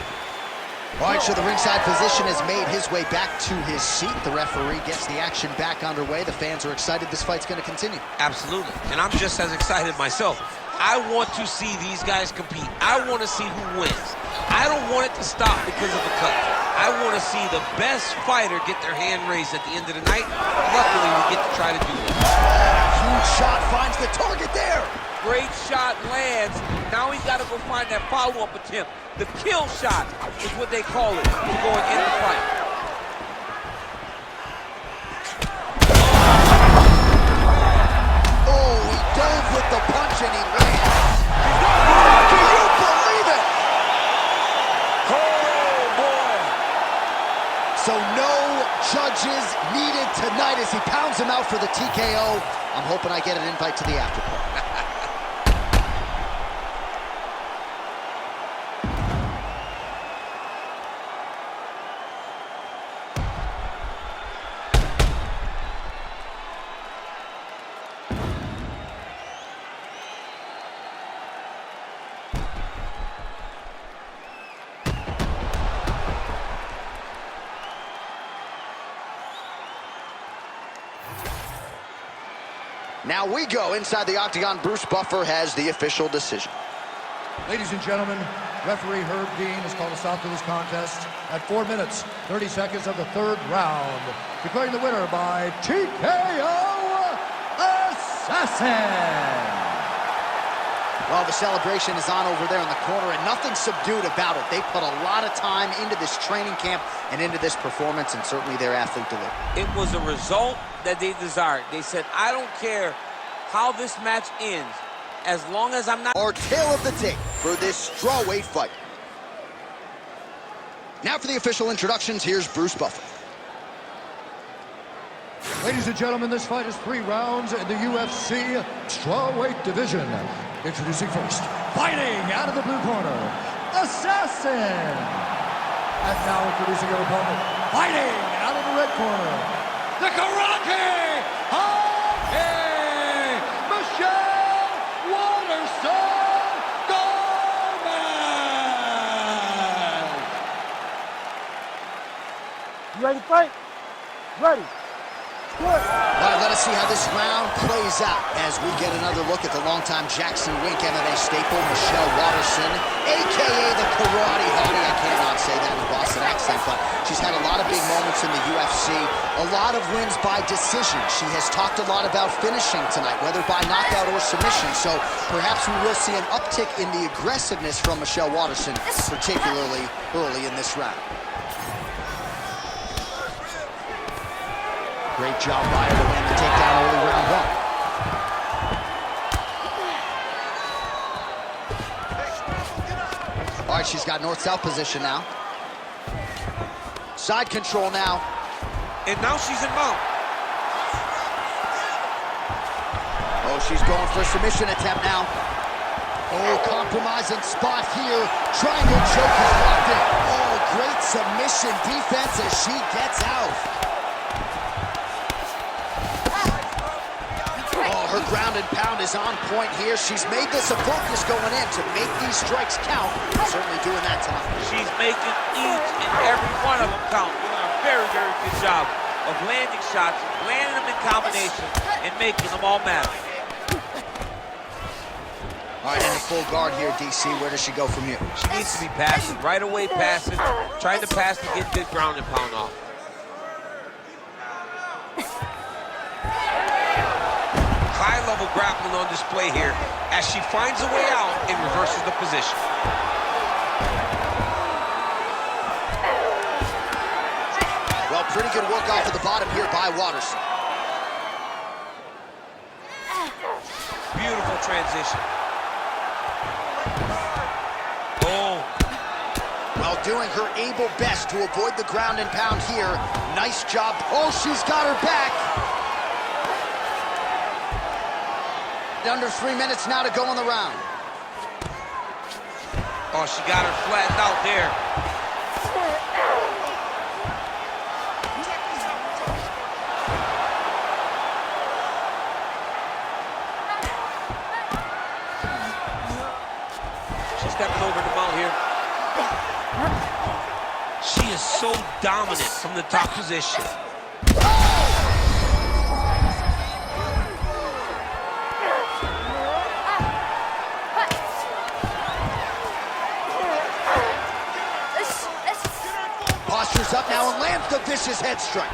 All right, so the ringside physician has made his way back to his seat. The referee gets the action back underway. The fans are excited this fight's going to continue. Absolutely, and I'm just as excited myself. I want to see these guys compete. I want to see who wins. I don't want it to stop because of a cut. I want to see the best fighter get their hand raised at the end of the night. Luckily, we get to try to do that. Huge shot finds the target there. Great shot lands. Now he's got to go find that follow-up attempt. The kill shot is what they call it to go and end the fight. Oh, he dove with the punch and he lands. Can you believe it? Oh, boy. So no judges needed tonight as he pounds him out for the TKO. I'm hoping I get an invite to the after party. Now we go inside the octagon. Bruce Buffer has the official decision. Ladies and gentlemen, referee Herb Dean has called a stop to this contest at 4 minutes, 30 seconds of the third round, declaring the winner by TKO Assassin. Well, the celebration is on over there in the corner, and nothing subdued about it. They put a lot of time into this training camp and into this performance, and certainly their athlete delivered. It was a result that they desired. They said, I don't care how this match ends, as long as I'm not... Our tail of the tape for this strawweight fight. Now for the official introductions, here's Bruce Buffer. Ladies and gentlemen, this fight is 3 rounds in the UFC strawweight division. Introducing first, fighting out of the blue corner, Assassin. And now introducing your opponent, fighting out of the red corner, the Karate Hockey, Michelle Waterson Gomez! You ready to fight? Ready. Good. All right, let us see how this round plays out as we get another look at the longtime Jackson Wink MMA staple, Michelle Waterson, a.k.a. the Karate Hottie. I cannot say that in a Boston accent, but she's had a lot of big moments in the UFC, a lot of wins by decision. She has talked a lot about finishing tonight, whether by knockout or submission, so perhaps we will see an uptick in the aggressiveness from Michelle Waterson, particularly early in this round. Great job by her to land the takedown early round one. All right, she's got north-south position now. Side control now. And now she's in mount. Oh, she's going for a submission attempt now. Oh, compromising spot here. Triangle choke is locked in. Oh, great submission defense as she gets out. Her ground and pound is on point here. She's made this a focus going in to make these strikes count. Certainly doing that tonight. She's making each and every one of them count. Doing a very, very good job of landing shots, landing them in combination, and making them all matter. All right, in the full guard here, DC. Where does she go from here? She needs to be passing, right away passing, trying to pass to get good ground and pound off. High-level grappling on display here as she finds a way out and reverses the position. Well, pretty good work off of the bottom here by Waterson. Beautiful transition. Oh. Well, doing her able best to avoid the ground and pound here. Nice job. Oh, she's got her back. Under 3 minutes now to go in the round. Oh, she got her flattened out there. She's stepping over the mount here. She is so dominant from the top position. Postures up now and lands the vicious head strike.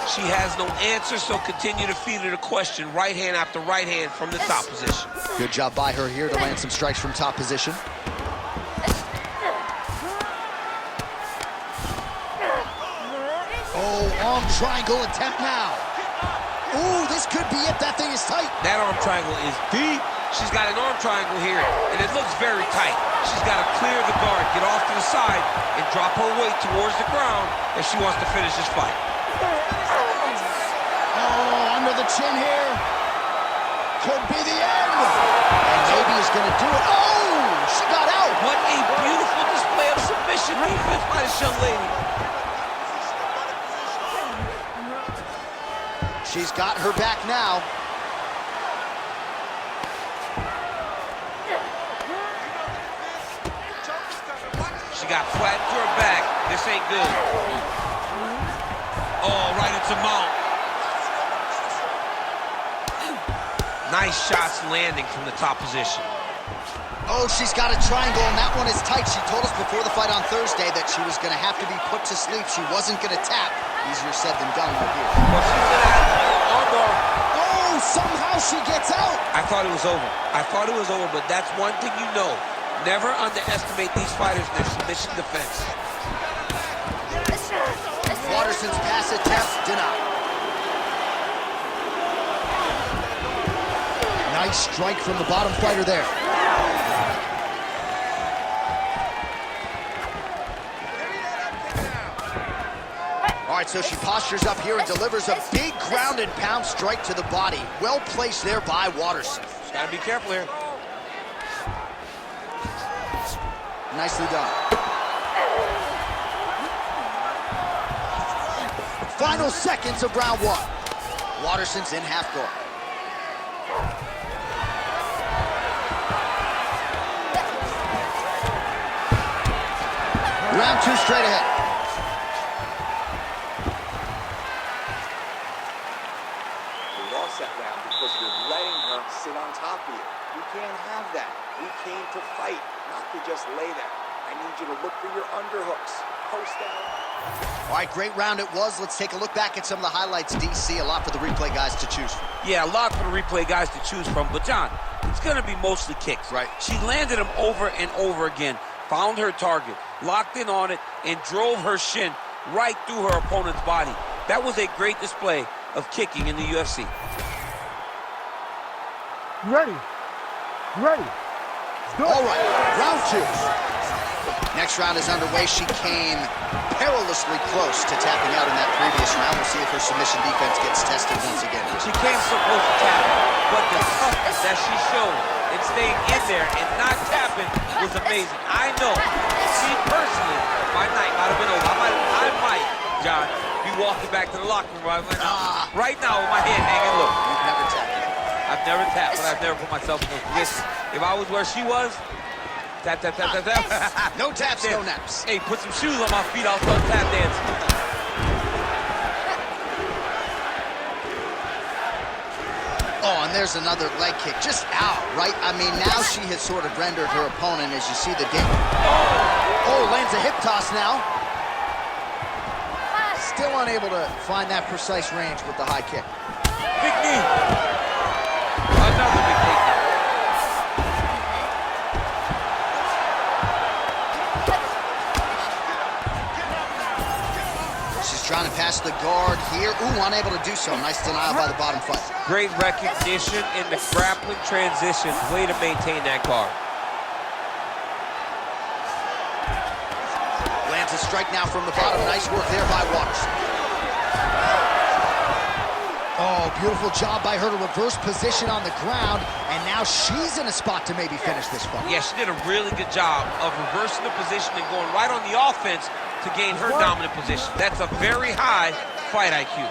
She has no answer, so continue to feed her the question, right hand after right hand from the top position. Good job by her here to land some strikes from top position. Oh, arm triangle attempt now. Ooh, this could be it. That thing is tight. That arm triangle is deep. She's got an arm triangle here, and it looks very tight. She's got to clear the guard, get off to the side, and drop her weight towards the ground if she wants to finish this fight. Oh, under the chin here. Could be the end. And maybe is going to do it. Oh, she got out. What a beautiful display of submission defense by this young lady. She's got her back now. She got flattened to her back. This ain't good. Oh, right into mount. Nice shots landing from the top position. Oh, she's got a triangle, and that one is tight. She told us before the fight on Thursday that she was going to have to be put to sleep. She wasn't going to tap. Easier said than done right here. Well, she's going to have an armbar. Oh, somehow she gets out. I thought it was over. I thought it was over, but that's one thing you know. Never underestimate these fighters in their submission defense. Waterson's pass attempt denied. Nice strike from the bottom fighter there. All right, so she postures up here and delivers a big ground and pound strike to the body. Well placed there by Waterson. Just gotta be careful here. Nicely done. Final seconds of round one. Waterson's in half guard. Round two straight ahead. You lost that round because you're letting her sit on top of you. You can't have that. We came to fight, not to just lay there. I need you to look for your underhooks. Post down. All right, great round it was. Let's take a look back at some of the highlights, DC. A lot for the replay guys to choose from. Yeah, a lot for the replay guys to choose from. But, John, it's going to be mostly kicks. Right. She landed them over and over again, found her target, locked in on it, and drove her shin right through her opponent's body. That was a great display of kicking in the UFC. You ready? You ready? All right, round two. Next round is underway. She came perilously close to tapping out in that previous round. We'll see if her submission defense gets tested once again. She came so close to tapping, but the toughness that she showed in staying in there and not tapping was amazing. I know, me personally, my night might have been over. I might, John, be walking back to the locker room. Right now with my head hanging low. You've never tapped. I've never tapped, but I've never put myself in those positions. If I was where she was, tap, tap, tap, tap, tap. No taps, no naps. Hey, put some shoes on my feet, I'll start tap dancing. Oh, and there's another leg kick, just out, right? I mean, now she has sort of rendered her opponent, as you see the game. Oh, lands a hip toss now. Still unable to find that precise range with the high kick. Big knee. Another big knee. She's trying to pass the guard here. Ooh, unable to do so. Nice denial by the bottom fighter. Great recognition in the grappling transition. Way to maintain that guard. Lands a strike now from the bottom. Nice work there by Waterson. Oh, beautiful job by her to reverse position on the ground, and now she's in a spot to maybe finish this fight. Yeah, she did a really good job of reversing the position and going right on the offense to gain her dominant position. That's a very high fight IQ.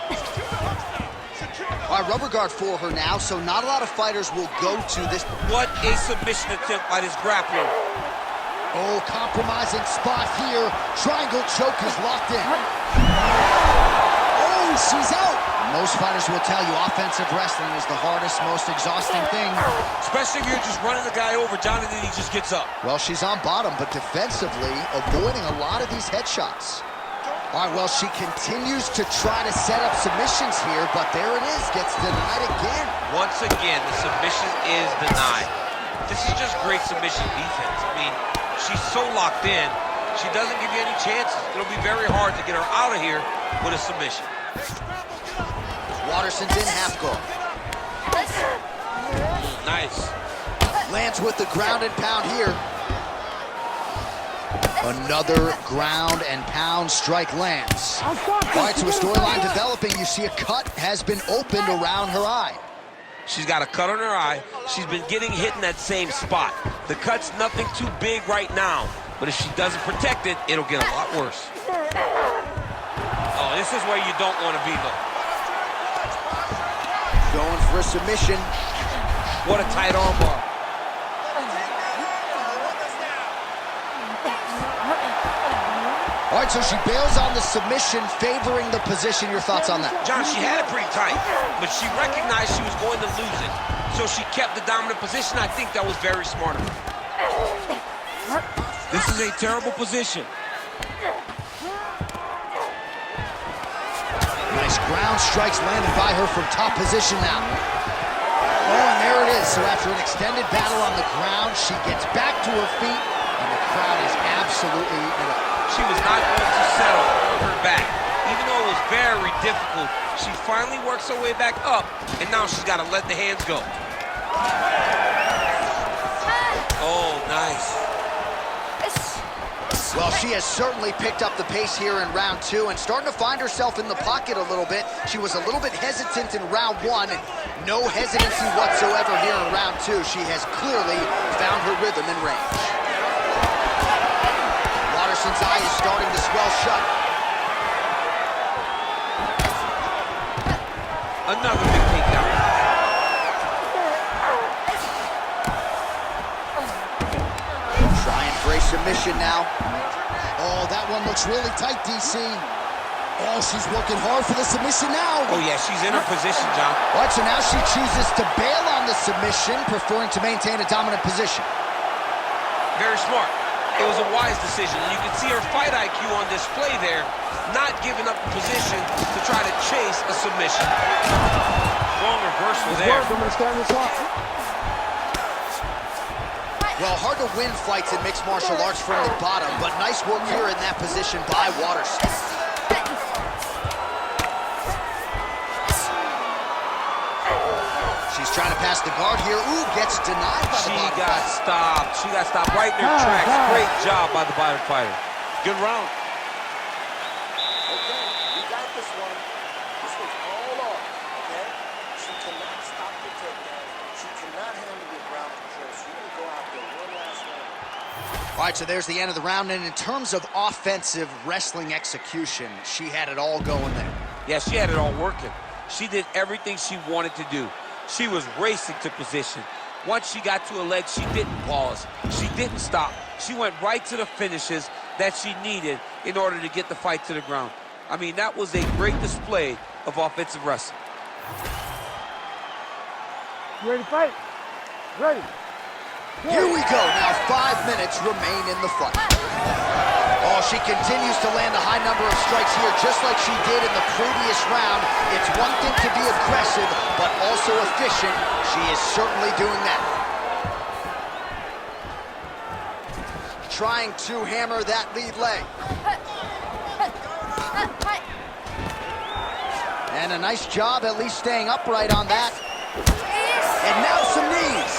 All right, rubber guard for her now, so not a lot of fighters will go to this. What a submission attempt by this grappler. Oh, compromising spot here. Triangle choke is locked in. Oh, she's out. Most fighters will tell you offensive wrestling is the hardest, most exhausting thing. Especially if you're just running the guy over, John, and then he just gets up. Well, she's on bottom, but defensively avoiding a lot of these headshots. All right, well, she continues to try to set up submissions here, but there it is, gets denied again. Once again, the submission is denied. This is just great submission defense. I mean, she's so locked in, she doesn't give you any chances. It'll be very hard to get her out of here with a submission. Waterson's in half guard. Nice. Lands with the ground and pound here. Another ground and pound strike lands. All right, so a storyline developing. You see a cut has been opened around her eye. She's got a cut on her eye. She's been getting hit in that same spot. The cut's nothing too big right now, but if she doesn't protect it, it'll get a lot worse. Oh, this is where you don't want to be, though. Going for a submission. What a tight armbar. All right, so she bails on the submission, favoring the position. Your thoughts on that? John, she had it pretty tight, but she recognized she was going to lose it, so she kept the dominant position. I think that was very smart of her. This is a terrible position. Nice ground strikes landed by her from top position now. Oh, and there it is. So after an extended battle on the ground, she gets back to her feet, and the crowd is absolutely eating it up. She was not going to settle for her back. Even though it was very difficult, she finally works her way back up, and now she's got to let the hands go. Oh, nice. Well, she has certainly picked up the pace here in round 2 and starting to find herself in the pocket a little bit. She was a little bit hesitant in round 1. No hesitancy whatsoever here in round 2. She has clearly found her rhythm and range. Waterson's eye is starting to swell shut. Another big takedown. Trying for a submission now. Oh, that one looks really tight, DC. Oh, she's working hard for the submission now. Oh, yeah, she's in her position, John. All right, so now she chooses to bail on the submission, preferring to maintain a dominant position. Very smart. It was a wise decision. You can see her fight IQ on display there, not giving up the position to try to chase a submission. Strong reversal there. I'm gonna stand this off. Well, hard to win fights in mixed martial arts from the bottom, but nice work here in that position by Waterson. She's trying to pass the guard here. Ooh, gets denied by the bottom fighter. She got stopped right in her tracks. Great job by the bottom fighter. Good round. Okay, you got this one. This was all off, okay? She cannot stop the takedown. She cannot handle the ground control. She's going to go out there one last round. All right, so there's the end of the round, and in terms of offensive wrestling execution, she had it all going there. Yeah, she had it all working. She did everything she wanted to do. She was racing to position. Once she got to her leg, she didn't pause. She didn't stop. She went right to the finishes that she needed in order to get the fight to the ground. I mean, that was a great display of offensive wrestling. You ready to fight? Ready. Here we go. Now 5 minutes remain in the fight. Oh, she continues to land a high number of strikes here, just like she did in the previous round. It's one thing to be aggressive, but also efficient. She is certainly doing that. Trying to hammer that lead leg. And a nice job at least staying upright on that. And now some knees.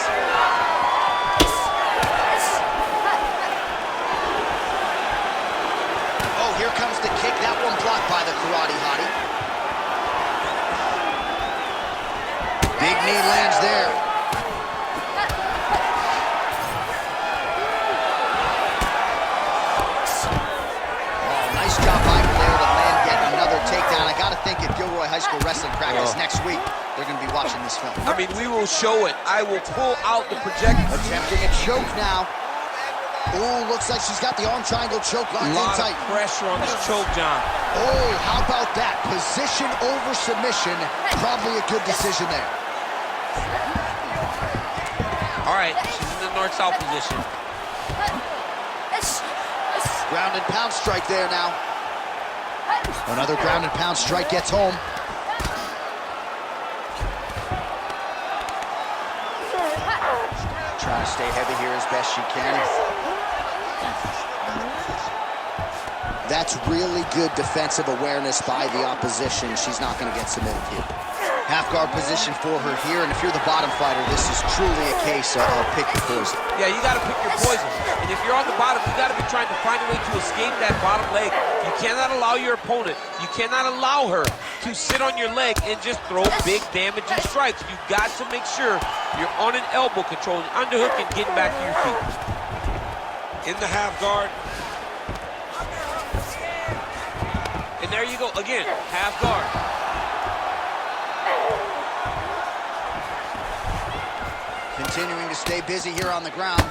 Oh, here comes the kick. That one blocked by the karate hottie. Big knee lands there. Oh, nice job by her there to land yet another takedown. I gotta think at Gilroy High School wrestling practice next week, they're gonna be watching this film. I mean, we will show it. I will pull out the projector. Attempting a choke now. Ooh, looks like she's got the arm triangle choke locked in tight. A lot of pressure on this choke, John. Oh, how about that? Position over submission. Probably a good decision there. All right, she's in the north-south position. Ground and pound strike there now. Another ground and pound strike gets home. Trying to stay heavy here as best she can. That's really good defensive awareness by the opposition. She's not going to get submitted here. Half guard position for her here, and if you're the bottom fighter, this is truly a case of pick your poison. Yeah, you got to pick your poison. And if you're on the bottom, you got to be trying to find a way to escape that bottom leg. You cannot allow your opponent, you cannot allow her to sit on your leg and just throw big damaging strikes. You've got to make sure you're on an elbow control, underhook, and getting back to your feet. In the half guard. And there you go, again, half guard. Continuing to stay busy here on the ground.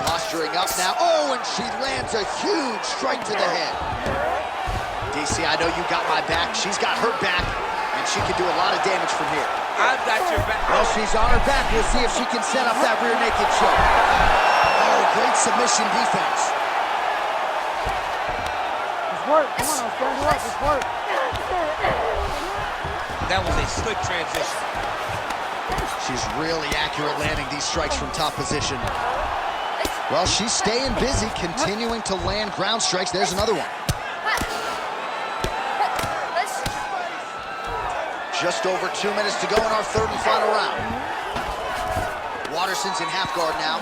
Posturing up now. Oh, and she lands a huge strike to the head. DC, I know you got my back. She's got her back, and she can do a lot of damage from here. I've got your back. Well, she's on her back. We'll see if she can set up that rear naked choke. Oh, great submission defense. It's work. Come on, I'll stand you up. It's work. That was a slick transition. She's really accurate landing these strikes from top position. Well, she's staying busy, continuing to land ground strikes. There's another one. Just over 2 minutes to go in our third and final round. Waterson's in half guard now.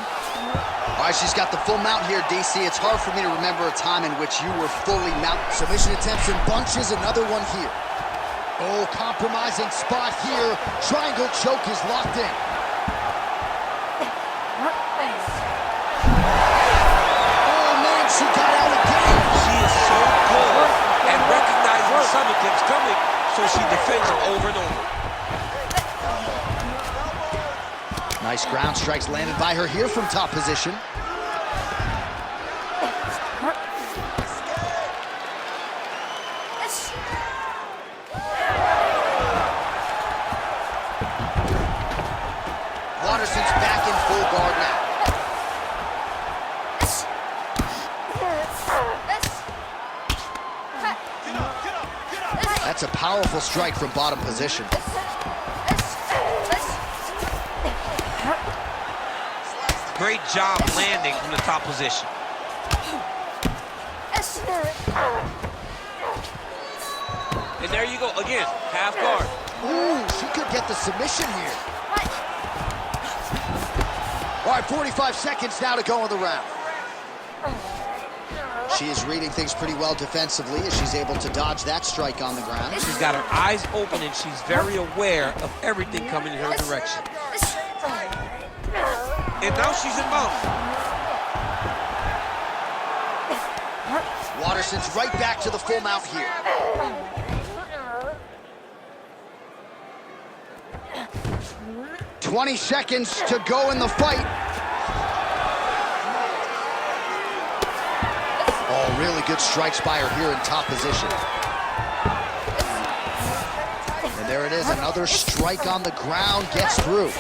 All right, she's got the full mount here, DC. It's hard for me to remember a time in which you were fully mounted. Submission attempts in bunches, another one here. Oh, compromising spot here. Triangle choke is locked in. Oh, man, she got out again. She is so good at recognizing sub attempts coming, so she defends them over and over. Nice ground strikes landed by her here from top position. Waterson's back in full guard now. That's a powerful strike from bottom position. Great job landing from the top position. And there you go, again, half guard. Ooh, she could get the submission here. All right, 45 seconds now to go in the round. She is reading things pretty well defensively as she's able to dodge that strike on the ground. She's got her eyes open and she's very aware of everything coming in her direction. And now she's in mount. Waterson's right back to the full mount here. "20 seconds to go in the fight." Oh, really good strikes by her here in top position. And there it is, another strike on the ground gets through.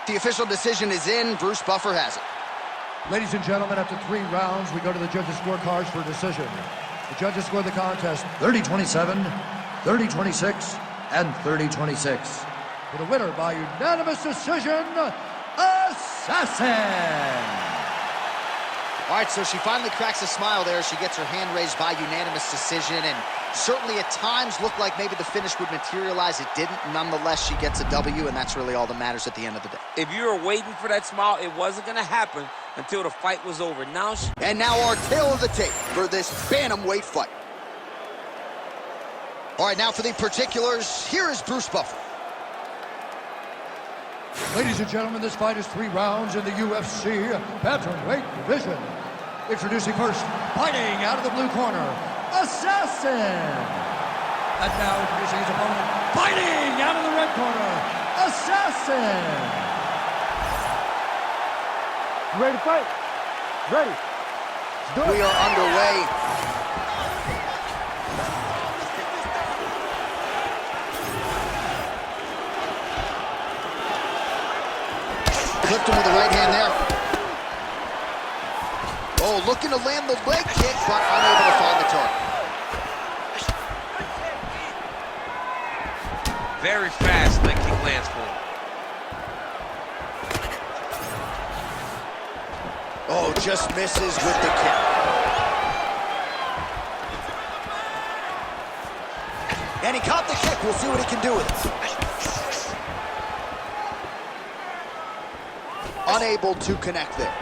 The official decision is in. Bruce Buffer has it. Ladies and gentlemen, after 3 rounds, we go to the judges' scorecards for a decision. The judges score the contest 30-27, 30-26, and 30-26. For the winner by unanimous decision, Assassin! All right, so she finally cracks a smile there. She gets her hand raised by unanimous decision, and certainly at times looked like maybe the finish would materialize. It didn't. Nonetheless, she gets a W, and that's really all that matters at the end of the day. If you were waiting for that smile, it wasn't going to happen until the fight was over. Now she... And now our tail of the tape for this bantamweight fight. All right, now for the particulars, here is Bruce Buffer. Ladies and gentlemen, this fight is 3 rounds in the UFC bantamweight division. Introducing first, fighting out of the blue corner, Assassin! And now introducing his opponent, fighting out of the red corner, Assassin! You ready to fight? Ready. Let's do it. We are underway. Clipped him with the right hand there. Oh, looking to land the leg kick, but unable to find the target. Very fast leg kick lands for him. Oh, just misses with the kick. And he caught the kick. We'll see what he can do with it. Unable to connect there.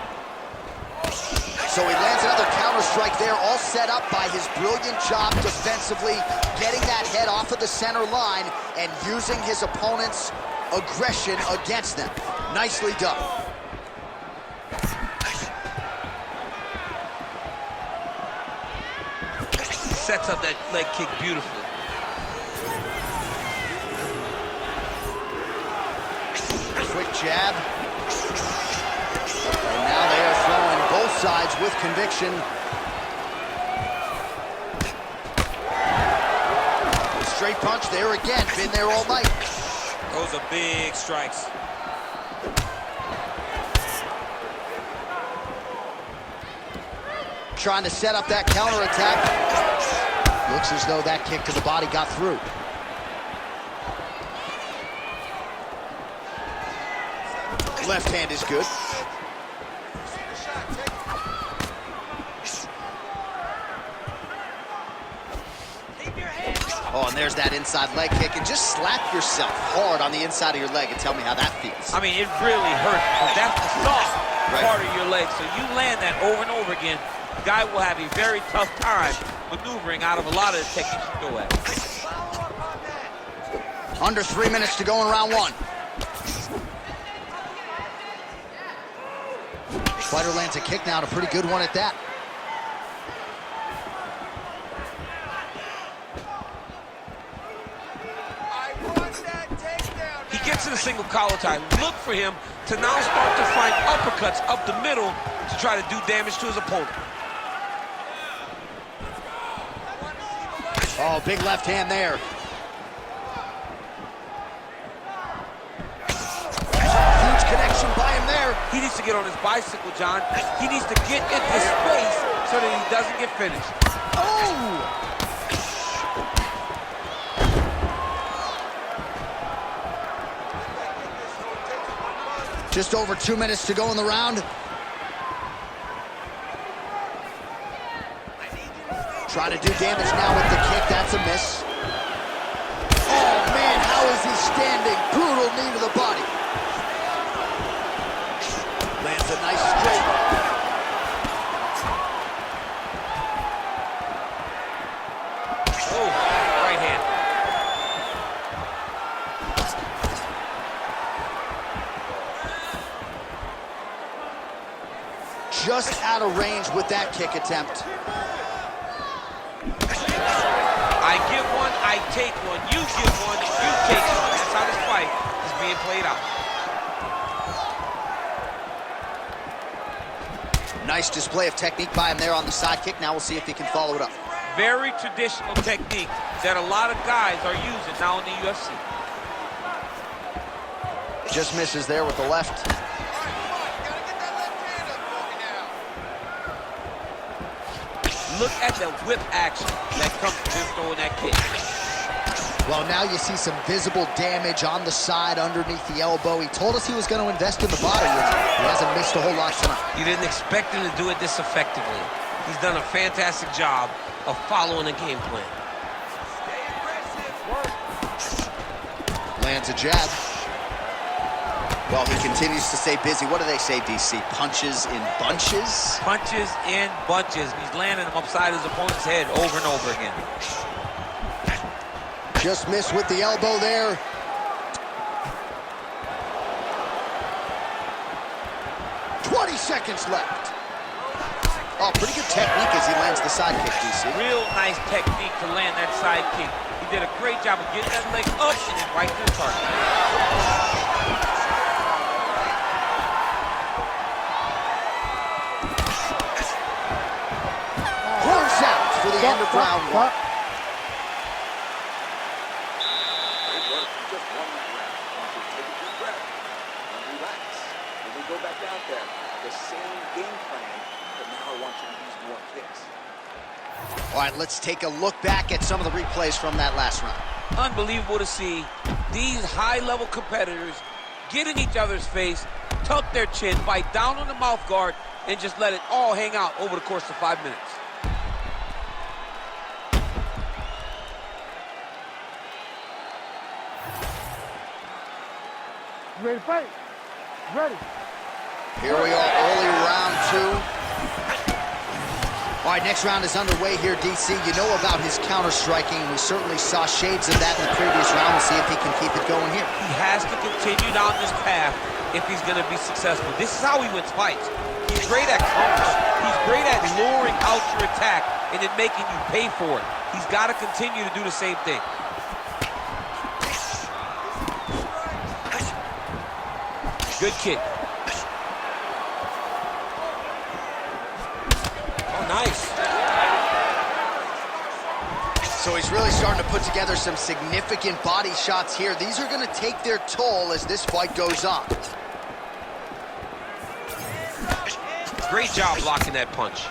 So he lands another counter strike there, all set up by his brilliant job defensively, getting that head off of the center line and using his opponent's aggression against them. Nicely done. Sets up that leg kick beautifully. Quick jab. And now they are throwing both sides with conviction. Straight punch there again. Been there all night. Those are big strikes. trying to set up that counterattack. Looks as though that kick to the body got through. Left hand is good. Oh, and there's that inside leg kick. And just slap yourself hard on the inside of your leg and tell me how that feels. I mean, it really hurts, but that's the soft part of your leg. So you land that over and over again, the guy will have a very tough time maneuvering out of a lot of the techniques you go at. Under 3 minutes to go in round one. Fighter lands a kick now, and a pretty good one at that. He gets in a single collar tie. Look for him to now start to find uppercuts up the middle to try to do damage to his opponent. Oh, big left hand there. Huge connection by him there. He needs to get on his bicycle, John. He needs to get into space so that he doesn't get finished. Oh! Just over 2 minutes to go in the round. Trying to do damage now with the kick. That's a miss. Oh, man, how is he standing? Brutal knee to the body. Lands a nice straight. Oh, right hand. Just out of range with that kick attempt. I give one, I take one. You give one, you take one. That's how this fight is being played out. Nice display of technique by him there on the side kick. Now we'll see if he can follow it up. Very traditional technique that a lot of guys are using now in the UFC. Just misses there with the left. Look at the whip action that comes from him throwing that kick. Well, now you see some visible damage on the side underneath the elbow. He told us he was going to invest in the body, and he hasn't missed a whole lot tonight. You didn't expect him to do it this effectively. He's done a fantastic job of following the game plan. Lands a jab. Well, he continues to stay busy. What do they say, DC? Punches in bunches? Punches in bunches. He's landing them upside his opponent's head over and over again. Just missed with the elbow there. Seconds left. Oh, pretty good technique as he lands the side kick, DC. Real nice technique to land that side kick. He did a great job of getting that leg up and then right to the target. Horns out for the end of round one. Just won that round. Take a deep breath and relax. When we go back out there, the same game plan, but now I want you to use more kicks. All right, let's take a look back at some of the replays from that last round. Unbelievable to see these high-level competitors get in each other's face, tuck their chin, bite down on the mouth guard, and just let it all hang out over the course of 5 minutes. You ready to fight? Ready. Here we are, early round two. All right, next round is underway here, DC. You know about his counter-striking. We certainly saw shades of that in the previous round. We'll see if he can keep it going here. He has to continue down this path if he's going to be successful. This is how he wins fights. He's great at counters. He's great at luring out your attack and then making you pay for it. He's got to continue to do the same thing. Good kick. Oh, nice. So he's really starting to put together some significant body shots here. These are going to take their toll as this fight goes on. Great job blocking that punch.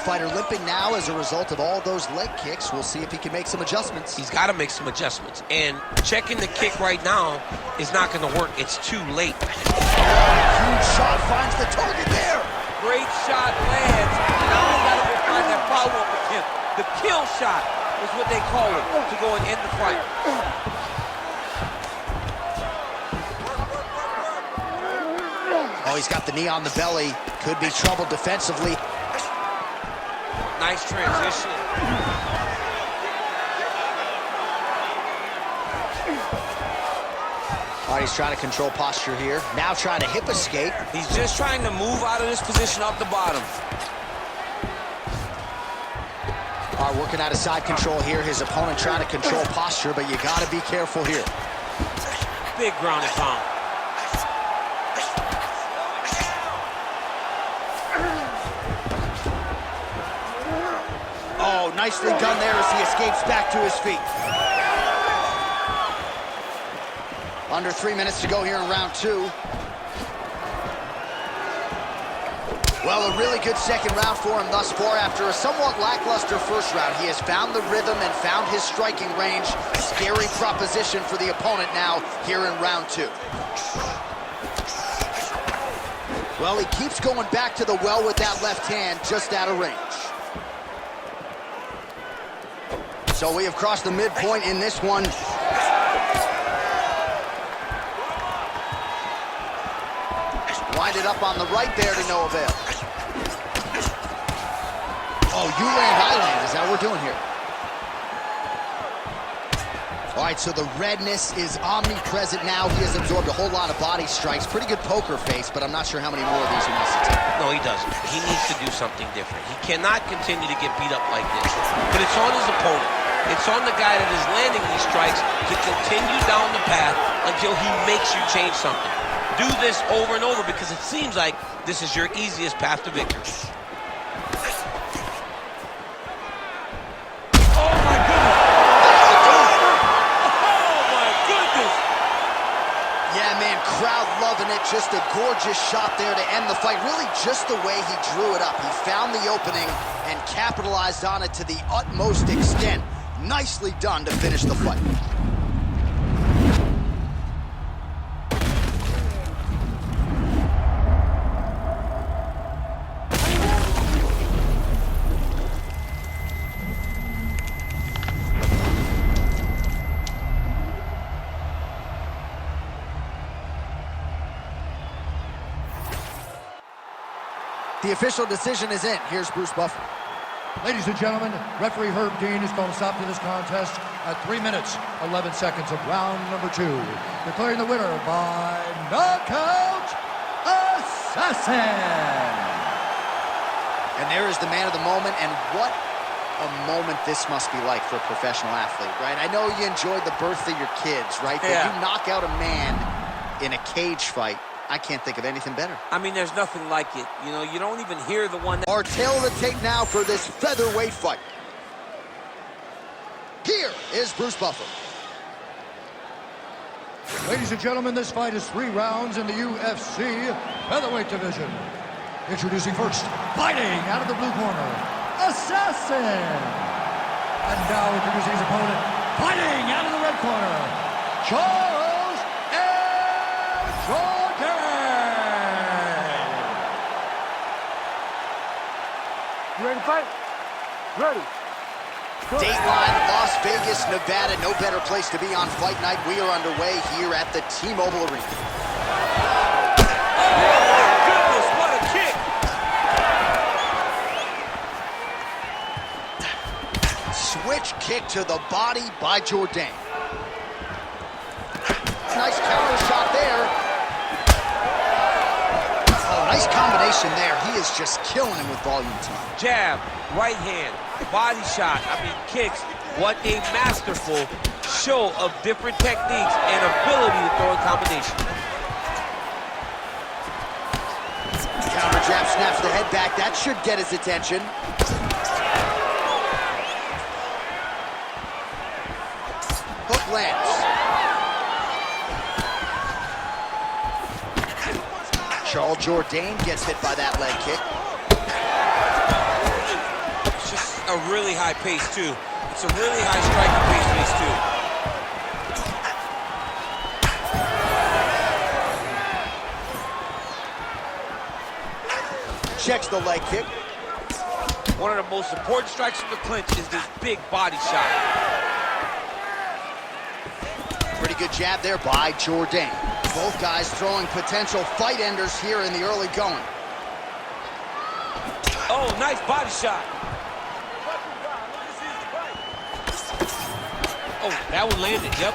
fighter limping now as a result of all those leg kicks. We'll see if he can make some adjustments. He's got to make some adjustments. And checking the kick right now is not going to work. It's too late. Huge shot finds the target there. Great shot lands. Now he's got to go find that follow-up attempt. The kill shot is what they call it, to go and end the fight. Oh, he's got the knee on the belly. Could be trouble defensively. Nice transition. All right, he's trying to control posture here. Now trying to hip escape. He's just trying to move out of this position off the bottom. All right, working out of side control here. His opponent trying to control posture, but you got to be careful here. Big ground and pound. Oh, nicely done there as he escapes back to his feet. Under 3 minutes to go here in round 2. Well, a really good second round for him thus far. After a somewhat lackluster first round, he has found the rhythm and found his striking range. Scary proposition for the opponent now here in round 2. Well, he keeps going back to the well with that left hand, just out of range. So we have crossed the midpoint in this one. Wind it up on the right there to no avail. Oh, you land, I land. Is that what we're doing here? All right, so the redness is omnipresent now. He has absorbed a whole lot of body strikes. Pretty good poker face, but I'm not sure how many more of these he wants to take. No, he doesn't. He needs to do something different. He cannot continue to get beat up like this. But it's on his opponent. It's on the guy that is landing these strikes to continue down the path until he makes you change something. Do this over and over because it seems like this is your easiest path to victory. Oh, my goodness. Oh, my goodness. Yeah, man, crowd loving it. Just a gorgeous shot there to end the fight. Really just the way he drew it up. He found the opening and capitalized on it to the utmost extent. Nicely done to finish the fight. The official decision is in. Here's Bruce Buffer. Ladies and gentlemen, referee Herb Dean is going to stop to this contest at 3 minutes, 11 seconds of round number 2. Declaring the winner by knockout assassin. And there is the man of the moment, and what a moment this must be like for a professional athlete, right? I know you enjoyed the birth of your kids, right? Yeah. But you knock out a man in a cage fight. I can't think of anything better. I mean, there's nothing like it. You know, you don't even hear the one that... Our tail of the tape now for this featherweight fight. Here is Bruce Buffer. Ladies and gentlemen, this fight is 3 rounds in the UFC featherweight division. Introducing first, fighting out of the blue corner, Assassin. And now introducing his opponent, fighting out of the red corner, Charles Jordan. You ready to fight? Ready. Dateline, Las Vegas, Nevada. No better place to be on fight night. We are underway here at the T-Mobile Arena. Goodness, what a kick! Switch kick to the body by Jordan. Nice counter shot there. Oh, nice combination there. He is just killing him with volume tonight. Jab, right hand, body shot, kicks. What a masterful show of different techniques and ability to throw in combination. Counter jab snaps the head back. That should get his attention. Hook lands. Charles Jordan gets hit by that leg kick. a really high pace, too. It's a really high striking pace, too. Checks the leg kick. One of the most important strikes from the clinch is this big body shot. Pretty good jab there by Jourdain. Both guys throwing potential fight enders here in the early going. Oh, nice body shot. Oh, that one landed, yep.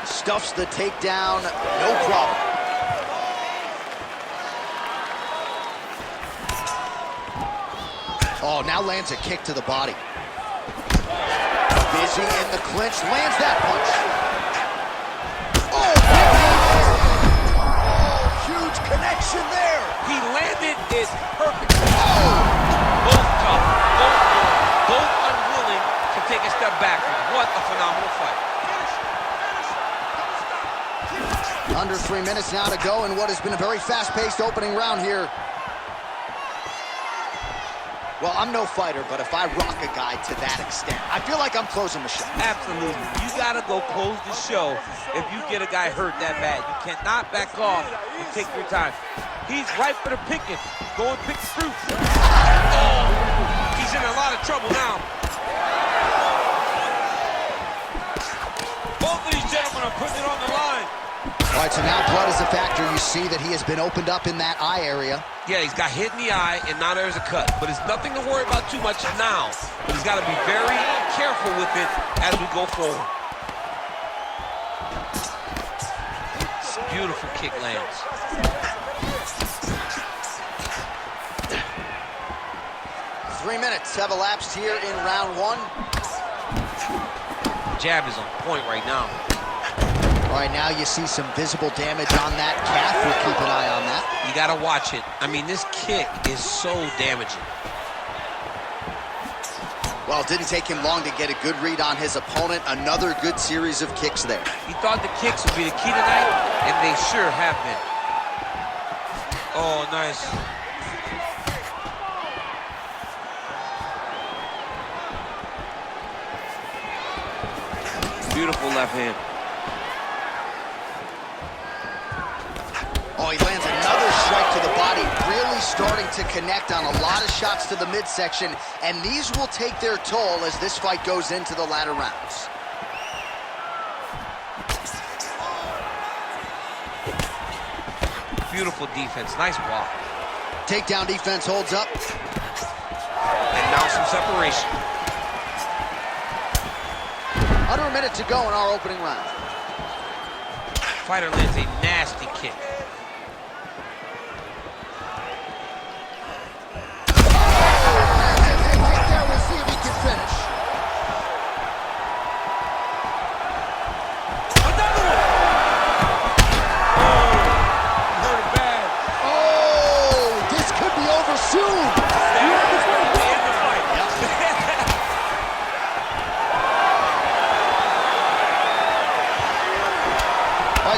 Stuffs the takedown, no problem. Oh, now lands a kick to the body. Busy in the clinch, lands that punch. Oh, big knee there. Oh, huge connection there. He landed it perfectly. Oh. Both tough, both good, both unwilling to take a step back. What a phenomenal fight. Under 3 minutes now to go in what has been a very fast-paced opening round here. Well, I'm no fighter, but if I rock a guy to that extent, I feel like I'm closing the show. Absolutely. You gotta go close the show if you get a guy hurt that bad. You cannot back off and take your time. He's ripe for the picking. Go and pick the fruit. Oh, he's in a lot of trouble now. Both of these gentlemen are putting it on the line. All right, so now blood is a factor. You see that he has been opened up in that eye area. Yeah, he's got hit in the eye, and now there's a cut. But it's nothing to worry about too much now. He's got to be very careful with it as we go forward. Beautiful kick lands. Three minutes have elapsed here in round one. Jab is on point right now. All right, now you see some visible damage on that calf. We'll keep an eye on that. You got to watch it. I mean, this kick is so damaging. Well, it didn't take him long to get a good read on his opponent. Another good series of kicks there. He thought the kicks would be the key tonight, and they sure have been. Oh, nice. Beautiful left hand. Oh, he lands another strike to the body, really starting to connect on a lot of shots to the midsection, and these will take their toll as this fight goes into the latter rounds. Beautiful defense, nice block. Takedown defense holds up. And now some separation. Under a minute to go in our opening round. Fighter lands a nasty kick.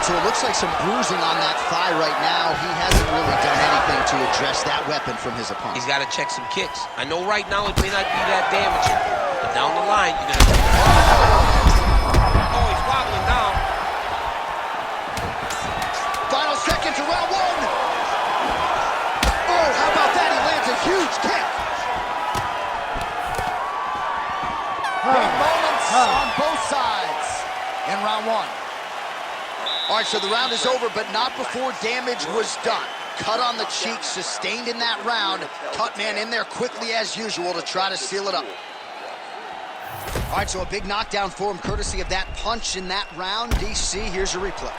So it looks like some bruising on that thigh right now. He hasn't really done anything to address that weapon from his opponent. He's got to check some kicks. I know right now it may not be that damaging, but down the line, you're going to... Oh, he's wobbling now. Final seconds of round one. Oh, how about that? He lands a huge kick. Big moments on both sides in round one. All right, so the round is over, but not before damage was done. Cut on the cheek, sustained in that round. Cut man in there quickly as usual to try to seal it up. All right, so a big knockdown for him, courtesy of that punch in that round. DC, here's your replay.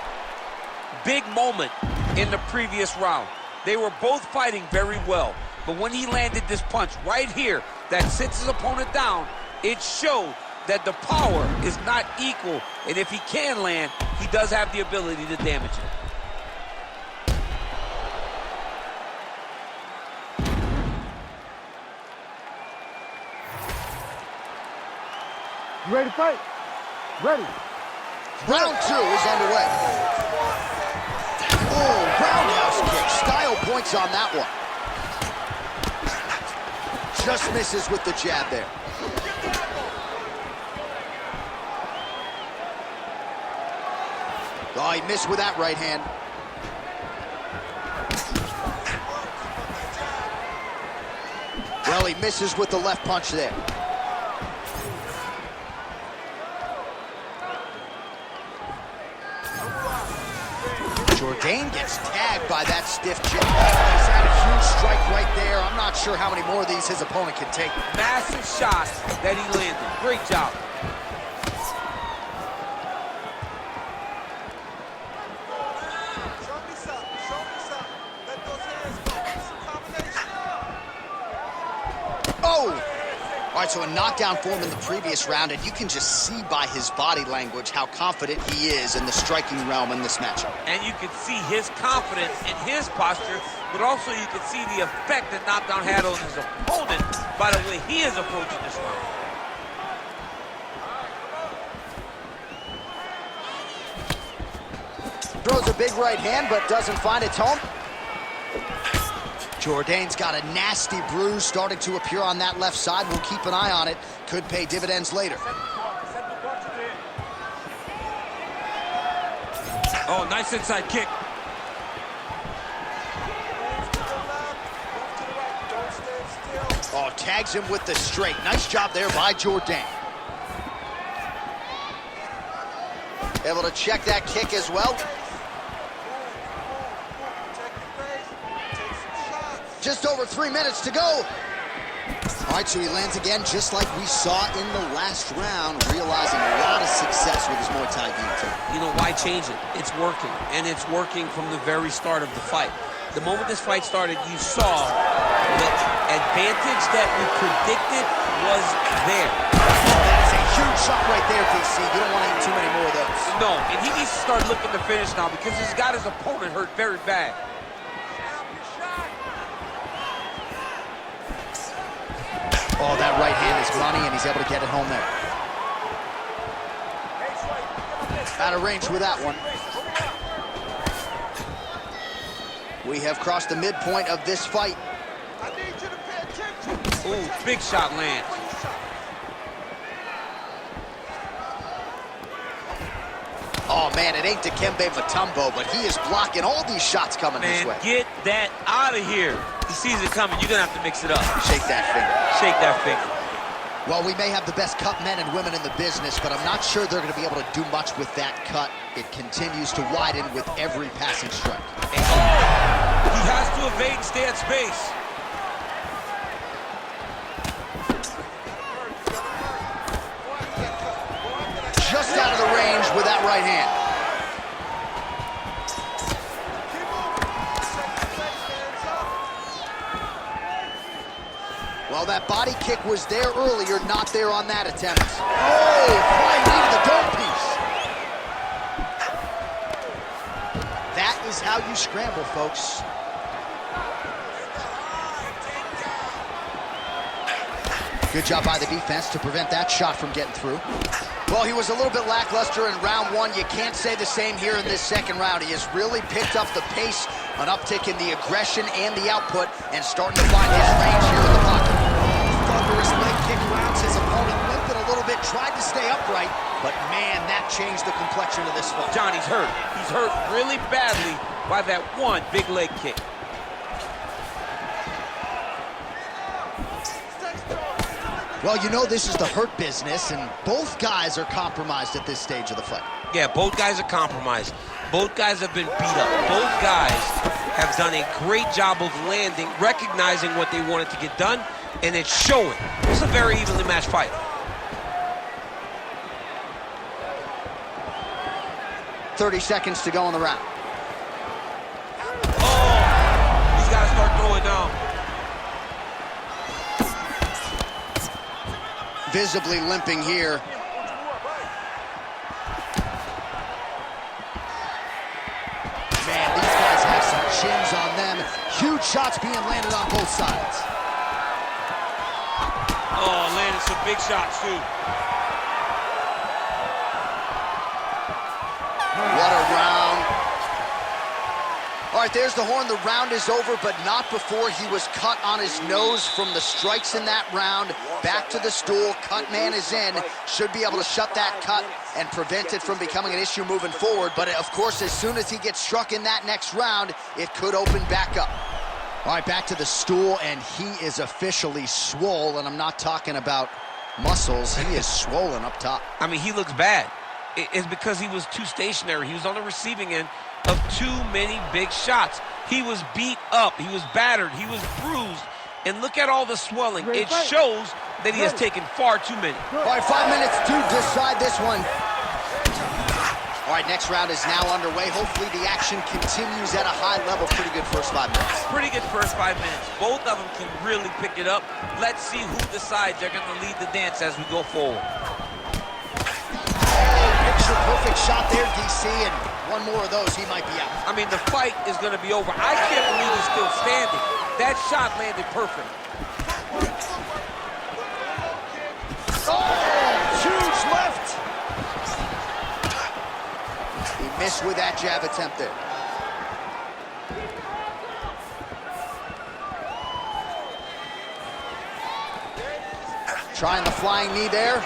Big moment in the previous round. They were both fighting very well, but when he landed this punch right here that sits his opponent down, it showed that the power is not equal, and if he can land, he does have the ability to damage it. You ready to fight? Ready. Round two is underway. Oh, roundhouse kick. Style points on that one. just misses with the jab there. Oh, he missed with that right hand. Well, he misses with the left punch there. Jourdain gets tagged by that stiff jab. He's had a huge strike right there. I'm not sure how many more of these his opponent can take. Massive shot that he landed. Great job. Oh! All right, so a knockdown for him in the previous round, and you can just see by his body language how confident he is in the striking realm in this matchup. And you can see his confidence in his posture, but also you can see the effect that knockdown had on his opponent by the way he is approaching this round. Throws a big right hand, but doesn't find its home. Jourdain's got a nasty bruise starting to appear on that left side. We'll keep an eye on it. Could pay dividends later. Oh, nice inside kick. Oh, tags him with the straight. Nice job there by Jourdain. Able to check that kick as well. Just over 3 minutes to go. All right, so he lands again just like we saw in the last round, realizing a lot of success with his Muay Thai guillotine. You know, why change it? It's working, and it's working from the very start of the fight. The moment this fight started, you saw the advantage that we predicted was there. That is a huge shot right there, DC. You don't want to eat too many more of those. No, and he needs to start looking to finish now because he's got his opponent hurt very bad. Oh, that right hand is money, and he's able to get it home there. Out of range with that one. We have crossed the midpoint of this fight. Ooh, big shot lands. Oh, man, it ain't Dikembe Mutombo, but he is blocking all these shots coming his way. Get that out of here. He sees it coming. You're going to have to mix it up. Shake that finger. Shake that finger. Well, we may have the best cut men and women in the business, but I'm not sure they're going to be able to do much with that cut. It continues to widen with every passing strike. He has to evade and stay at space. Just out of the range with that right hand. Well, that body kick was there earlier, not there on that attempt. Oh, flying knee to the dome piece. That is how you scramble, folks. Good job by the defense to prevent that shot from getting through. Well, he was a little bit lackluster in round one. You can't say the same here in this second round. He has really picked up the pace, an uptick in the aggression and the output, and starting to find his range here in the pocket. Thunderous leg kick rounds his opponent, limping a little bit, tried to stay upright, but man, that changed the complexion of this fight. John, he's hurt. He's hurt really badly by that one big leg kick. Well, you know this is the hurt business, and both guys are compromised at this stage of the fight. Yeah, both guys are compromised. Both guys have been beat up. Both guys have done a great job of landing, recognizing what they wanted to get done, and it's showing. It's a very evenly matched fight. .30 seconds to go in the round. Oh, he's got to start throwing now. Visibly limping here. Man, these guys have some chins on them. Huge shots being landed on both sides. Oh, landed some big shots, too. What a round. All right, there's the horn. The round is over, but not before he was cut on his nose from the strikes in that round. Back to the stool. Cut man is in. Should be able to shut that cut and prevent it from becoming an issue moving forward. But, of course, as soon as he gets struck in that next round, it could open back up. All right, back to the stool, and he is officially swole, and I'm not talking about muscles. He is swollen up top. I mean, he looks bad. It's because he was too stationary. He was on the receiving end of too many big shots. He was beat up. He was battered. He was bruised. And look at all the swelling. It shows that he has taken far too many. All right, 5 minutes to decide this one. All right, next round is now underway. Hopefully the action continues at a high level. Pretty good first 5 minutes. Pretty good first 5 minutes. Both of them can really pick it up. Let's see who decides they're going to lead the dance as we go forward. Perfect shot there, DC, and one more of those, he might be out. I mean, the fight is going to be over. I can't believe he's still standing. That shot landed perfect. Oh, huge left. He missed with that jab attempt there. Trying the flying knee there.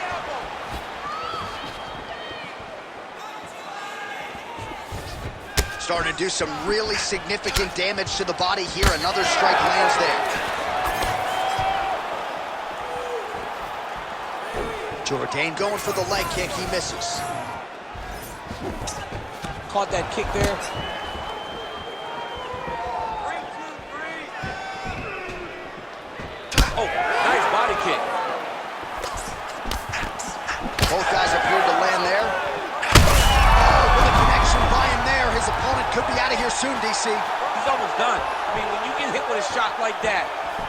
Starting to do some really significant damage to the body here. Another strike lands there. Jourdain going for the leg kick. He misses. Caught that kick there. Oh, nice body kick. Both guys appeared to land there. His opponent could be out of here soon, DC. He's almost done. I mean, when you get hit with a shot like that,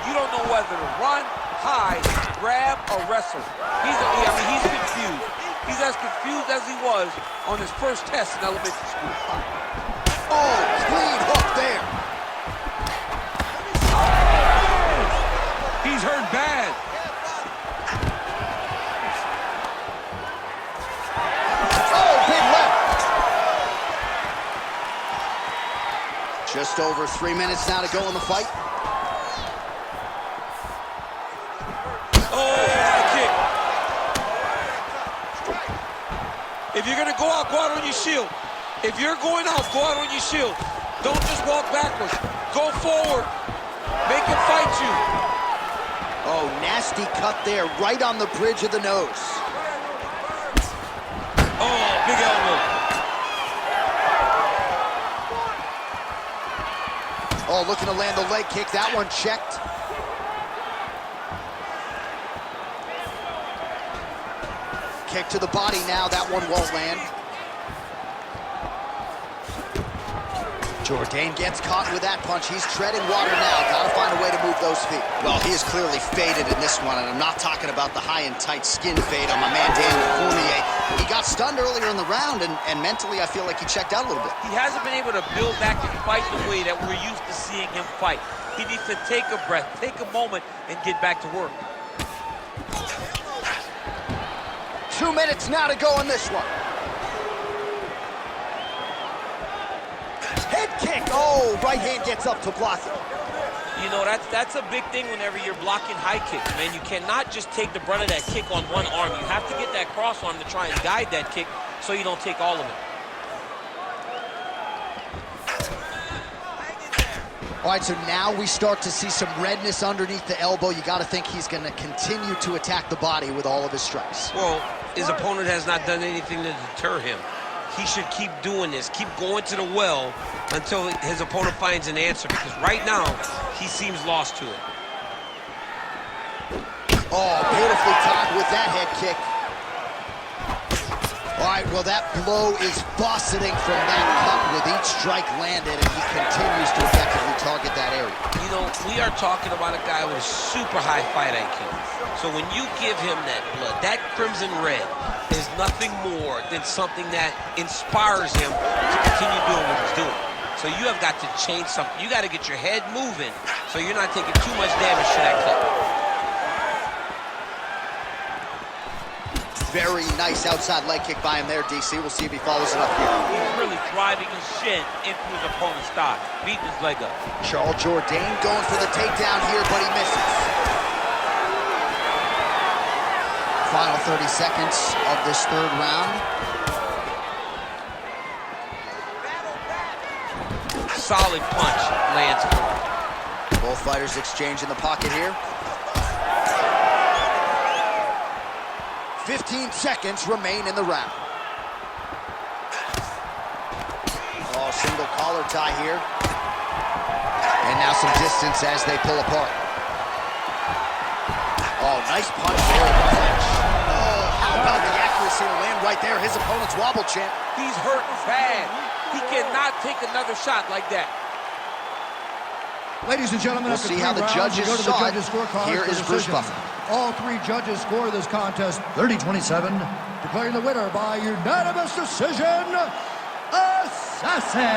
you don't know whether to run, hide, grab, or wrestle. He's confused. He's as confused as he was on his first test in elementary school. Oh, clean hook there. He's hurt bad. Just over 3 minutes now to go in the fight. Oh, high kick. If you're going to go out on your shield. If you're going out, go out on your shield. Don't just walk backwards. Go forward. Make him fight you. Oh, nasty cut there, right on the bridge of the nose. Oh, big elbow. Oh, looking to land the leg kick. That one checked. Kick to the body now. That one won't land. Jourdain gets caught with that punch. He's treading water now. Gotta find a way to move those feet. Well, he is clearly faded in this one, and I'm not talking about the high and tight skin fade on my man Daniel Cormier. He got stunned earlier in the round, and mentally I feel like he checked out a little bit. He hasn't been able to build back and fight the way that we're used to seeing him fight. He needs to take a breath, take a moment, and get back to work. 2 minutes now to go in this one. Head kick. Oh, right hand gets up to block it. You know, that's a big thing whenever you're blocking high kicks, man. You cannot just take the brunt of that kick on one arm. You have to get that cross arm to try and guide that kick so you don't take all of it. All right, so now we start to see some redness underneath the elbow. You got to think he's going to continue to attack the body with all of his strikes. Well, his opponent has not done anything to deter him. He should keep doing this, keep going to the well until his opponent finds an answer, because right now, he seems lost to it. Oh, beautifully timed with that head kick. All right, well, that blow is buffeting from that cut with each strike landed, and he continues to effectively target that area. You know, we are talking about a guy with a super high fight IQ. So when you give him that blood, that crimson red is nothing more than something that inspires him to continue doing what he's doing. So you have got to change something. You got to get your head moving so you're not taking too much damage to that cut. Very nice outside leg kick by him there, DC. We'll see if he follows it up here. He's really driving his shin into his opponent's thigh, beating his leg up. Charles Jourdain going for the takedown here, but he misses. Final 30 seconds of this third round. Solid punch lands for him. Both fighters exchange in the pocket here. 15 seconds remain in the round. Oh, single collar tie here. And now some distance as they pull apart. Oh, nice punch there in the clinch. Oh, how about the accuracy to land right there? His opponent's wobble, champ. He's hurt bad. He cannot take another shot like that. Ladies and gentlemen, We'll after see 3 how the rounds, judges we go to the saw it. judges' scorecards Here for is Bruce decision. Buffer. All 3 judges score this contest 30-27, declaring the winner by unanimous decision, Assassin.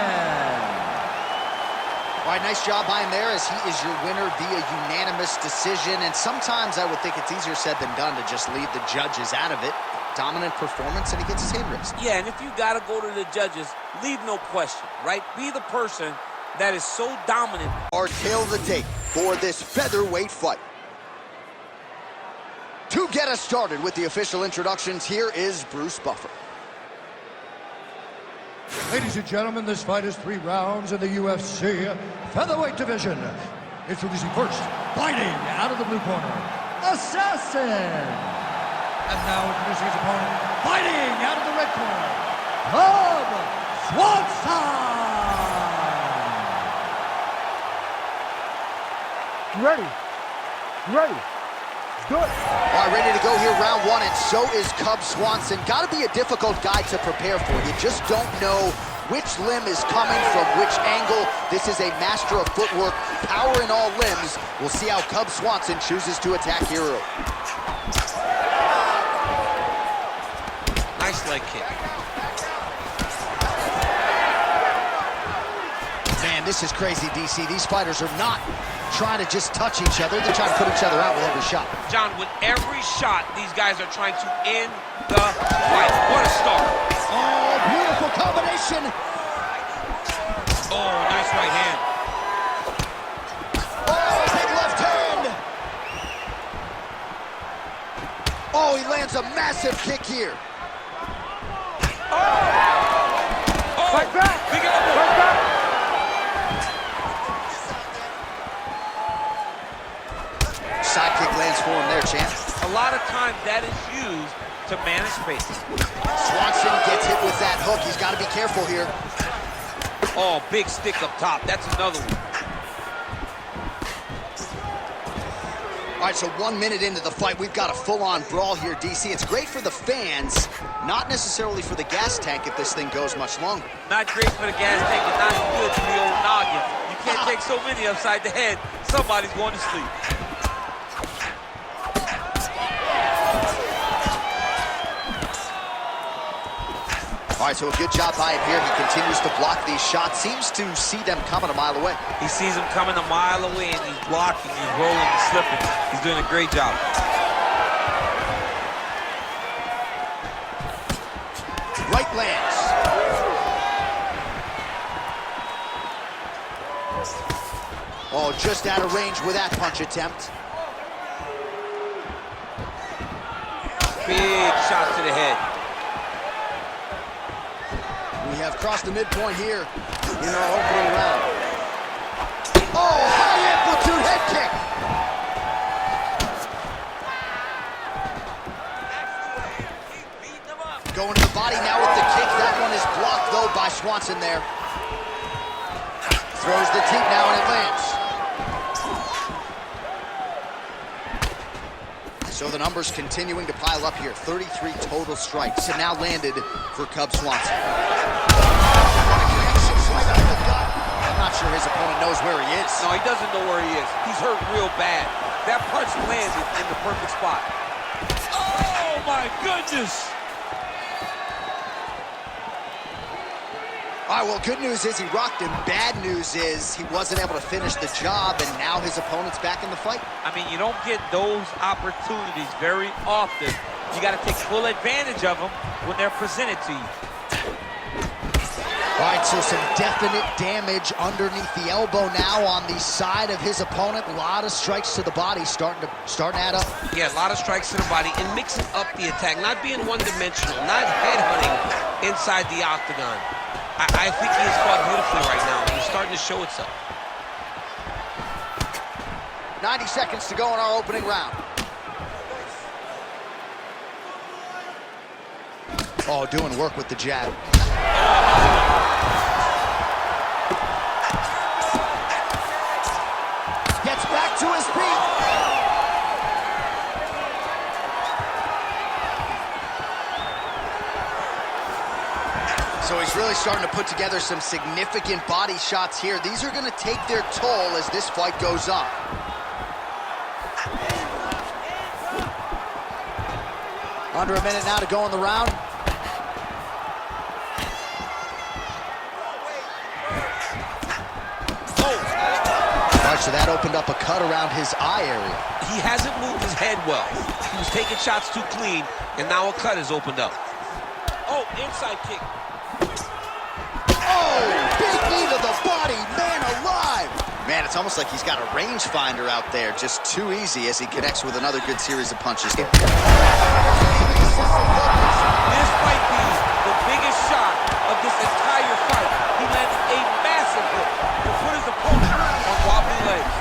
All right, nice job by him there as he is your winner via unanimous decision. And sometimes I would think it's easier said than done to just leave the judges out of it. Dominant performance, and he gets his hand raised. Yeah, and if you got to go to the judges, leave no question, right? Be the person that is so dominant. Our tail of the tape for this featherweight fight. To get us started with the official introductions, here is Bruce Buffer. Ladies and gentlemen, this fight is 3 rounds in the UFC featherweight division. Introducing first, fighting out of the blue corner, Assassin. And now introducing his opponent, fighting out of the red corner, Cub Swanson. You ready? You ready? Good. All right, ready to go here, round 1, and so is Cub Swanson. Got to be a difficult guy to prepare for. You just don't know which limb is coming from which angle. This is a master of footwork, power in all limbs. We'll see how Cub Swanson chooses to attack here early. Nice leg kick. Man, this is crazy, DC. These fighters are not trying to just touch each other. They're trying to put each other out with every shot. John, with every shot, these guys are trying to end the fight. What a start. Oh, beautiful combination. Oh, nice right hand. Oh, big left hand. Oh, he lands a massive kick here. Oh, Fight back. big elbow. Fight back. Side kick lands for him there, champ. A lot of times that is used to manage space. Swanson gets hit with that hook. He's got to be careful here. Oh, big stick up top. That's another one. All right, so 1 minute into the fight, we've got a full-on brawl here, DC. It's great for the fans, not necessarily for the gas tank if this thing goes much longer. Not great for the gas tank and not good for the old noggin. You can't take so many upside the head. Somebody's going to sleep. All right, so a good job by him here. He continues to block these shots. Seems to see them coming a mile away. He sees them coming a mile away, and he's blocking, he's rolling, he's slipping. He's doing a great job. Right lands. Oh, just out of range with that punch attempt. Big shot to the head. We have crossed the midpoint here in our opening round. Oh, high amplitude head kick. Going to the body now with the kick. That one is blocked, though, by Swanson there. Throws the teep now, and it lands. So the numbers continuing to pile up here. 33 total strikes, and now landed for Cub Swanson. I'm not sure his opponent knows where he is. No, he doesn't know where he is. He's hurt real bad. That punch landed in the perfect spot. Oh, my goodness. All right, well, good news is he rocked him. Bad news is he wasn't able to finish the job, and now his opponent's back in the fight. I mean, you don't get those opportunities very often You got to take full advantage of them when they're presented to you. All right, so some definite damage underneath the elbow now on the side of his opponent. A lot of strikes to the body starting to add up. Yeah, a lot of strikes to the body and mixing up the attack, not being one-dimensional, not headhunting inside the octagon. I think he is fought beautifully right now, and he's starting to show itself. 90 seconds to go in our opening round. Oh, doing work with the jab. Gets back to his feet. So he's really starting to put together some significant body shots here. These are going to take their toll as this fight goes on. Under a minute now to go in the round. So that opened up a cut around his eye area. He hasn't moved his head well. He was taking shots too clean, and now a cut has opened up. Oh, inside kick. Oh, big knee to the body, man alive. Man, it's almost like he's got a rangefinder out there, just too easy as he connects with another good series of punches. This might be the biggest shot of this entire fight. He landed a massive hook to put his opponent on wobbly legs.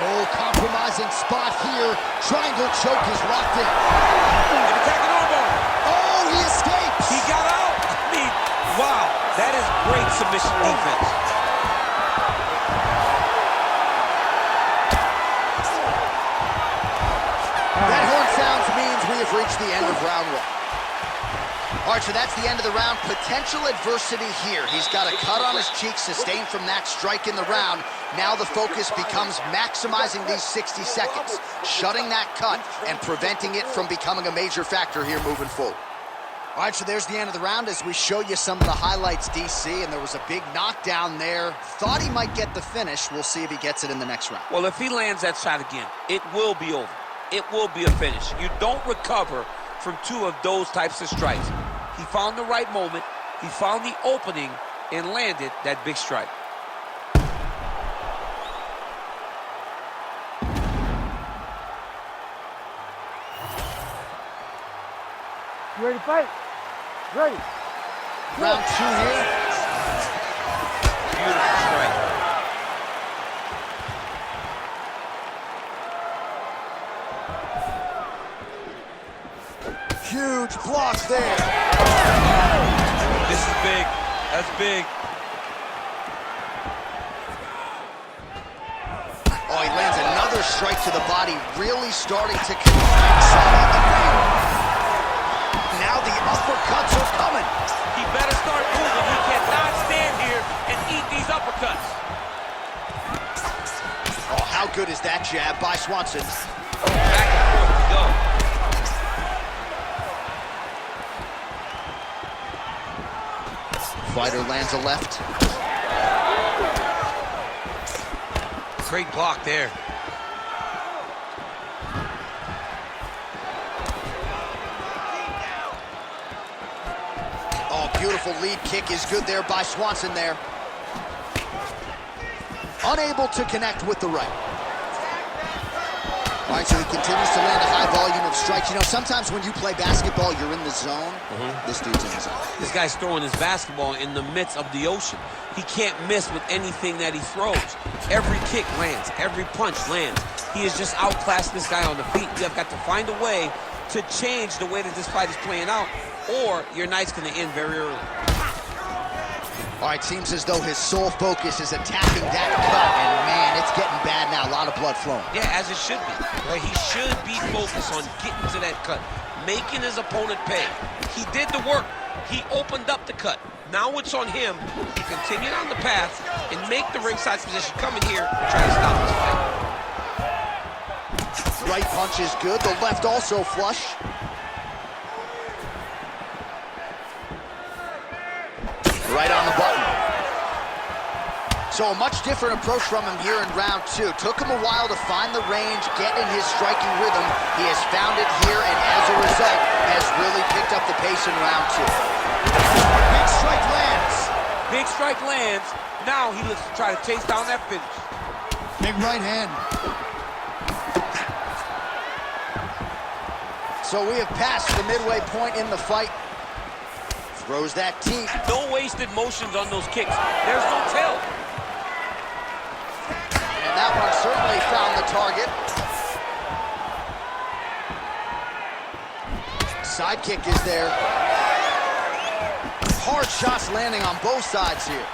Oh, compromising spot here. Triangle choke is locked in. And attacking armbar. Oh, he escapes. He got out. I mean, wow, that is great submission defense. That horn sounds means we have reached the end of round one. All right, so that's the end of the round. Potential adversity here. He's got a cut on his cheek sustained from that strike in the round. Now the focus becomes maximizing these 60 seconds, shutting that cut and preventing it from becoming a major factor here moving forward. All right, so there's the end of the round as we show you some of the highlights, DC, and there was a big knockdown there. Thought he might get the finish. We'll see if he gets it in the next round. Well, if he lands that shot again, it will be over. It will be a finish. You don't recover from two of those types of strikes. He found the right moment, he found the opening, and landed that big strike. You ready to fight? Ready. Round two here. Beautiful strike. Huge block there. This is big. That's big. Oh, he lands another strike to the body, really starting to connect some of the weight. Now the uppercuts are coming. He better start moving. He cannot stand here and eat these uppercuts. Oh, how good is that jab by Swanson? Back and forth we go. Fighter lands a left. Great block there. Oh, beautiful lead kick is good there by Swanson there. Unable to connect with the right. All right, so he continues to land a high volume of strikes. You know, sometimes when you play basketball, you're in the zone. This dude's in the zone. This guy's throwing his basketball in the midst of the ocean. He can't miss with anything that he throws. Every kick lands. Every punch lands. He is just outclassing this guy on the feet. You have got to find a way to change the way that this fight is playing out, or your night's going to end very early. All right, seems as though his sole focus is attacking that cut, and man, it's getting bad now. A lot of blood flowing. Yeah, as it should be. Right? He should be focused on getting to that cut, making his opponent pay. He did the work. He opened up the cut. Now it's on him to continue on the path and make the ringside position coming here and try to stop this fight. Right punch is good. The left also flush. Right on the button. So a much different approach from him here in round 2. Took him a while to find the range, get in his striking rhythm. He has found it here, and as a result, has really picked up the pace in round 2. Big strike lands. Big strike lands. Now he looks to try to chase down that finish. Big right hand. So we have passed the midway point in the fight. Throws that teep. No wasted motions on those kicks. There's no tell. And that one certainly found the target. Side kick is there. Hard shots landing on both sides here.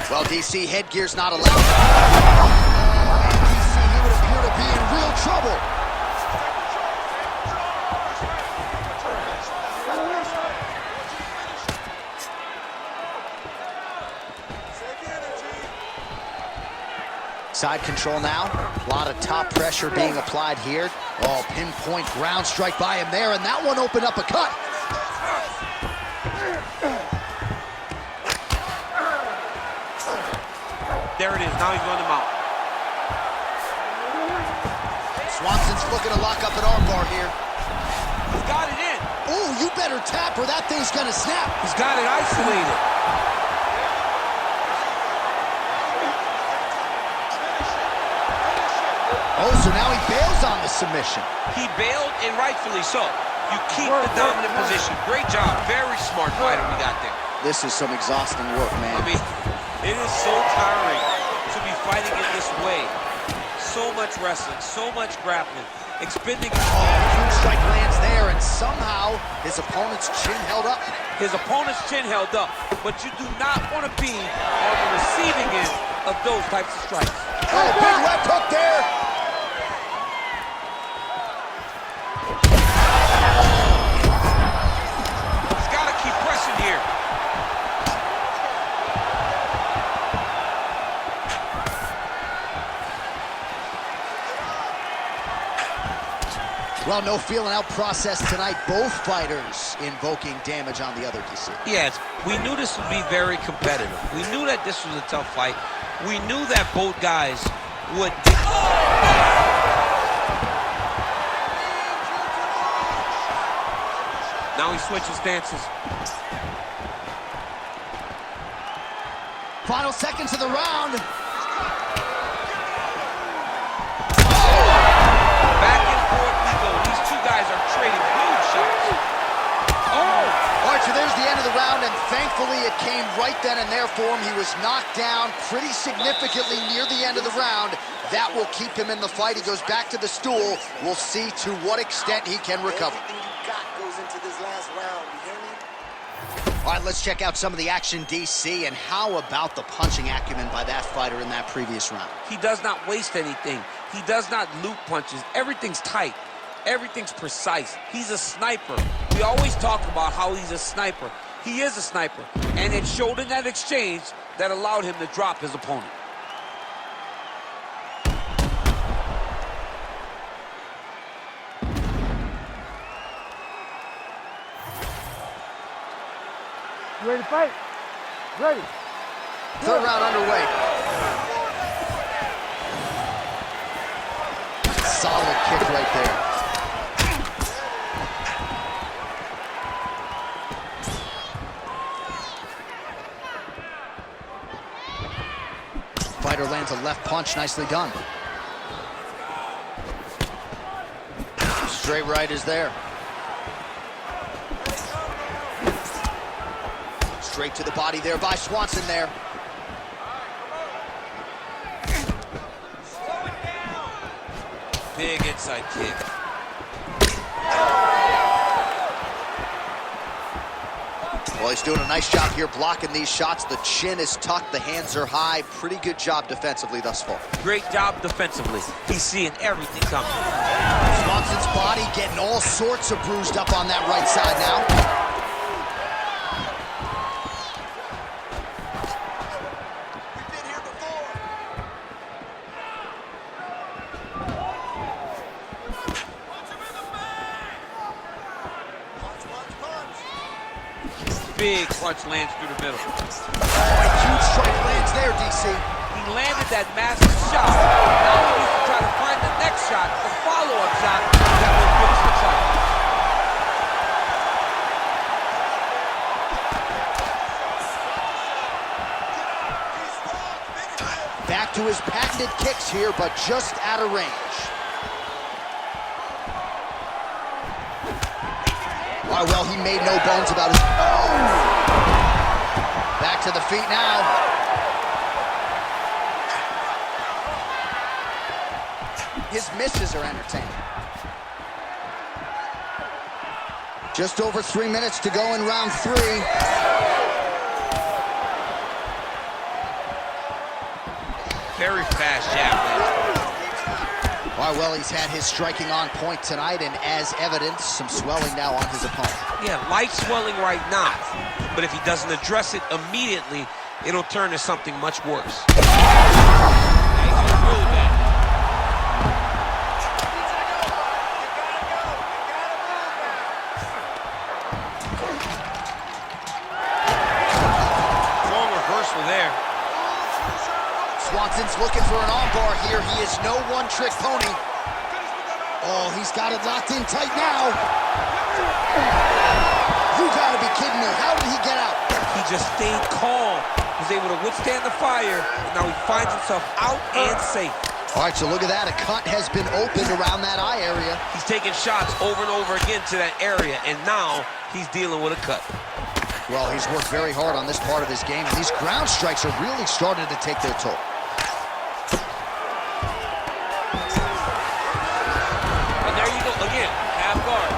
Well, DC, headgear's not allowed. And DC, he would appear to be in real trouble. Side control now. A lot of top pressure being applied here. Oh, pinpoint ground strike by him there, and that one opened up a cut. There it is. Now he's on the mount. Swanson's looking to lock up an armbar here. He's got it in. Oh, you better tap or that thing's gonna snap. He's got it isolated. Oh, so now he bails on the submission. He bailed, and rightfully so. You keep the dominant position. Great job. Very smart fighter we got there. This is some exhausting work, man. I mean, It is so tiring to be fighting in this way. So much wrestling, so much grappling, expending. Huge strike lands there, and somehow his opponent's chin held up. His opponent's chin held up, but you do not want to be on the receiving end of those types of strikes. Oh, big left hook there. he's got to keep pressing here. Well, no feeling out process tonight. Both fighters invoking damage on the other, DC. Yes, we knew this would be very competitive. We knew that this was a tough fight. We knew that both guys would. Now he switches stances. Final seconds of the round. Back and forth we go. These two guys are trading huge shots. All right, so there's the end of the round, and thankfully it came right then and there for him. He was knocked down pretty significantly near the end of the round. That will keep him in the fight. He goes back to the stool. We'll see to what extent he can recover. Everything you got goes into this last round, you hear me? All right, let's check out some of the action, DC, and how about the punching acumen by that fighter in that previous round? He does not waste anything. He does not loop punches. Everything's tight. Everything's precise. He's a sniper. We always talk about how he's a sniper. He is a sniper, and it showed in that exchange that allowed him to drop his opponent. You ready to fight? Ready. Third round underway. Solid kick right there. Fighter lands a left punch, nicely done. Straight right is there. Straight to the body there by Swanson there. Big inside kick. Well, he's doing a nice job here blocking these shots. The chin is tucked, the hands are high. Pretty good job defensively thus far. Great job defensively. He's seeing everything coming. Swanson's body getting all sorts of bruised up on that right side now. We've been here before. Punch him in the back. Punch, punch, punch. Big big punch lands through the middle. Huge strike lands there, DC. He landed that massive shot. Now he needs to try to find the next shot, the follow-up shot that will finish the fight. Back to his patented kicks here, but just out of range. Oh, well, he made no bones about his... Oh! Back to the feet now. His misses are entertaining. Just over 3 minutes to go in round 3. Very fast jab lands. Oh, well, he's had his striking on point tonight, and as evidence, some swelling now on his opponent. Yeah, light swelling right now. But if he doesn't address it immediately, it'll turn to something much worse. Strong reversal there. Swanson's looking for an armbar here. He is no one-trick pony. Oh, he's got it locked in tight now. You gotta be kidding me. How did he get out? He just stayed calm, was able to withstand the fire, and now he finds himself out and safe. All right, so look at that. A cut has been opened around that eye area. He's taking shots over and over again to that area, and now he's dealing with a cut. Well, he's worked very hard on this part of his game, and these ground strikes are really starting to take their toll. And there you go, again, half guard.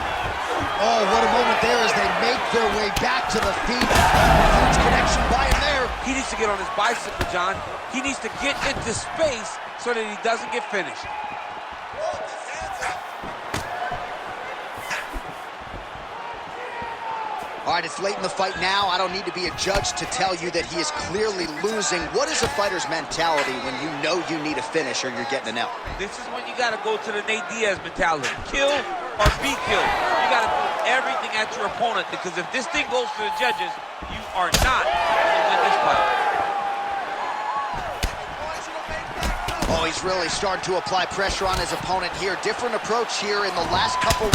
Oh, what a moment there as they make their way back to the feet. Huge connection by him there. He needs to get on his bicycle, John. He needs to get into space so that he doesn't get finished. All right, it's late in the fight now. I don't need to be a judge to tell you that he is clearly losing. What is a fighter's mentality when you know you need a finish or you're getting an L? This is when you got to go to the Nate Diaz mentality. Kill or be killed. You got to do everything at your opponent, because if this thing goes to the judges, you are not going to win this fight. Oh, he's really starting to apply pressure on his opponent here. Different approach here in the last couple.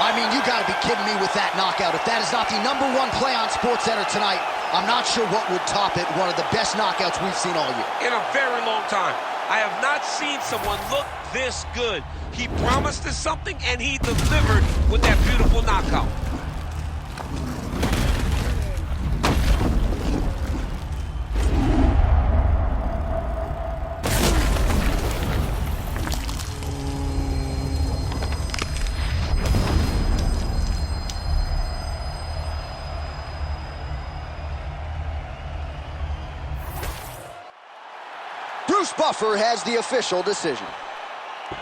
I mean, you gotta be kidding me with that knockout. If that is not the #1 play on SportsCenter tonight, I'm not sure what would top it. One of the best knockouts we've seen all year. In a very long time. I have not seen someone look this good. He promised us something, and he delivered with that beautiful knockout. Bruce Buffer has the official decision.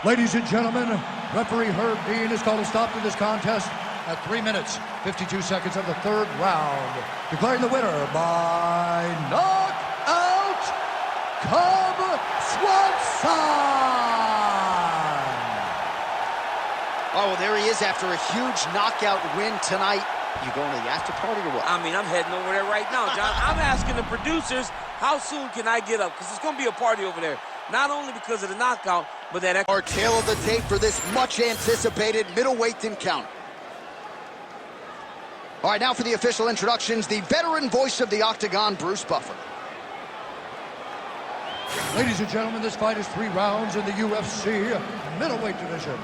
Ladies and gentlemen, referee Herb Dean has called a stop to this contest at 3 minutes, 52 seconds of the 3rd round, declaring the winner by knockout, Cub Swanson! Oh, well, there he is after a huge knockout win tonight. You going to the after party or what? I mean, I'm heading over there right now, John. I'm asking the producers, how soon can I get up? Because it's going to be a party over there. Not only because of the knockout, but that... Our tail of the tape for this much-anticipated middleweight encounter. All right, now for the official introductions, the veteran voice of the Octagon, Bruce Buffer. Ladies and gentlemen, this fight is 3 rounds in the UFC middleweight division.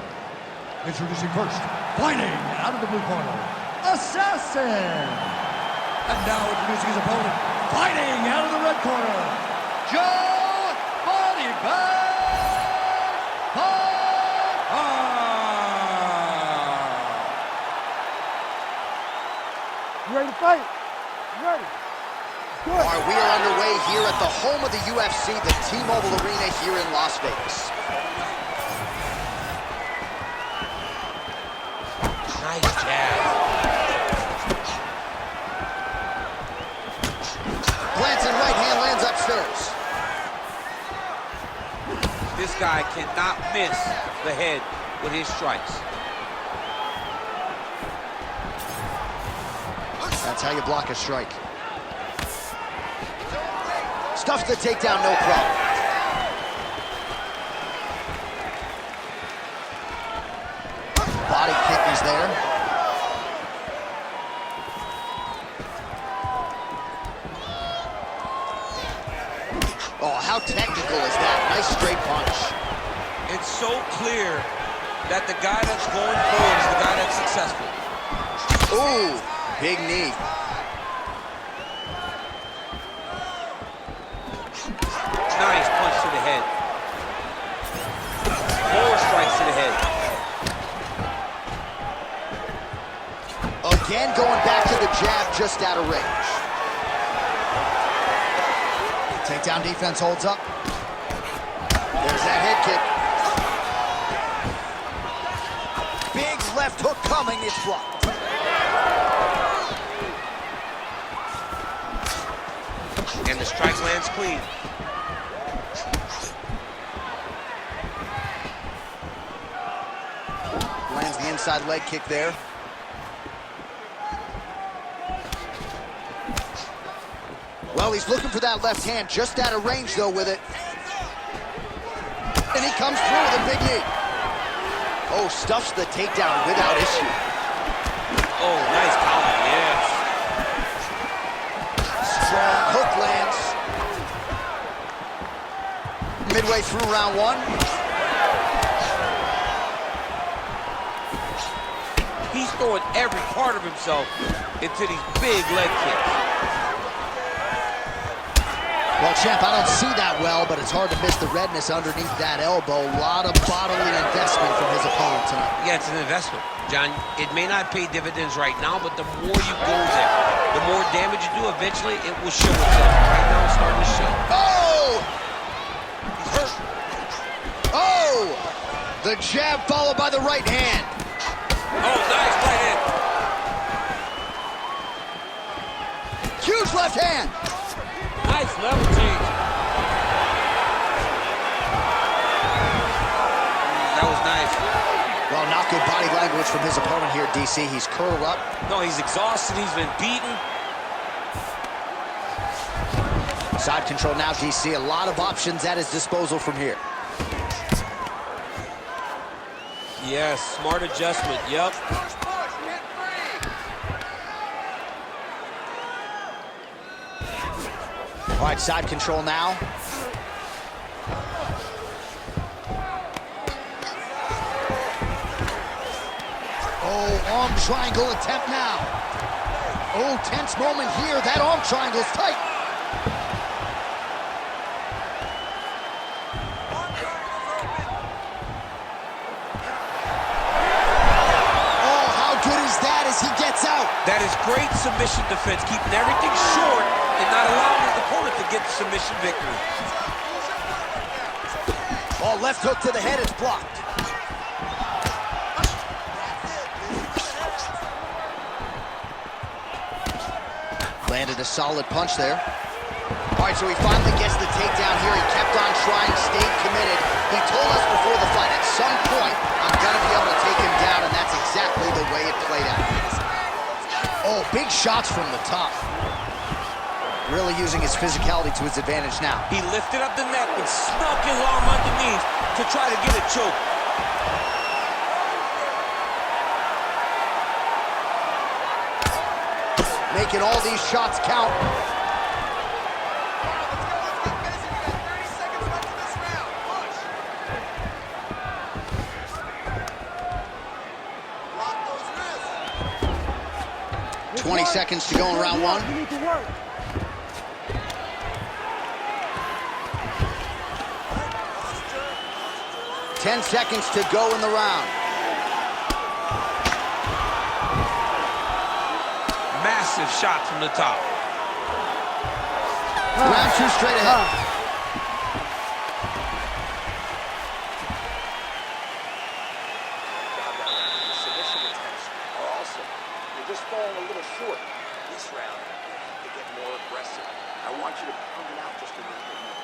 Introducing first, fighting out of the blue corner, Assassin! And now introducing his opponent, fighting out of the red corner, Joe Body Bag Parker! You ready to fight? You ready? All right, we are underway here at the home of the UFC, the T-Mobile Arena here in Las Vegas. Nice jab. Glancing right hand lands upstairs. This guy cannot miss the head with his strikes. That's how you block a strike. Stuffs the takedown, no problem. Body kick is there. Oh, how technical is that? Nice straight punch. It's so clear that the guy that's going forward is the guy that's successful. Ooh, big knee. Nice punch to the head. 4 strikes to the head. Again, going back to the jab, just out of range. Takedown defense holds up. There's that head kick. Big left hook coming, it's blocked. And the strike lands clean. Lands the inside leg kick there. Well, he's looking for that left hand, just out of range, though, with it. And he comes through with a big knee. Oh, stuffs the takedown without issue. Oh, nice counter, yes. Strong hook lands. Midway through round 1. He's throwing every part of himself into these big leg kicks. Well, champ, I don't see that well, but it's hard to miss the redness underneath that elbow. A lot of bodily investment from his opponent tonight. Yeah, it's an investment, John. It may not pay dividends right now, but the more you go there, the more damage you do, eventually it will show itself. Right now, it's starting to show. Oh! He's hurt. Oh! The jab followed by the right hand. Oh, nice right hand. Huge left hand. Nice level change. That was nice. Well, not good body language from his opponent here, DC. He's curled up. No, he's exhausted. He's been beaten. Side control now, DC. A lot of options at his disposal from here. Yes, smart adjustment. Yep. All right, side control now. Oh, arm triangle attempt now. Oh, tense moment here. That arm triangle's tight. Oh, how good is that as he gets out? That is great submission defense, keeping everything short and not allowing his opponent to get the submission victory. Oh, left hook to the head, it's blocked. Landed a solid punch there. All right, so he finally gets the takedown here. He kept on trying, stayed committed. He told us before the fight, at some point, I'm gonna be able to take him down, and that's exactly the way it played out. Oh, big shots from the top. Really using his physicality to his advantage now. He lifted up the neck and snuck his arm underneath to try to get a choke. Making all these shots count. Good 20 work. seconds to go in round 1. You need to work. Ten seconds to go in the round. Massive shot from the top. Round 2 straight ahead. The submission attempts are awesome. You're just falling a little short. This round, you have to get more aggressive. I want you to pound it out just a little bit more.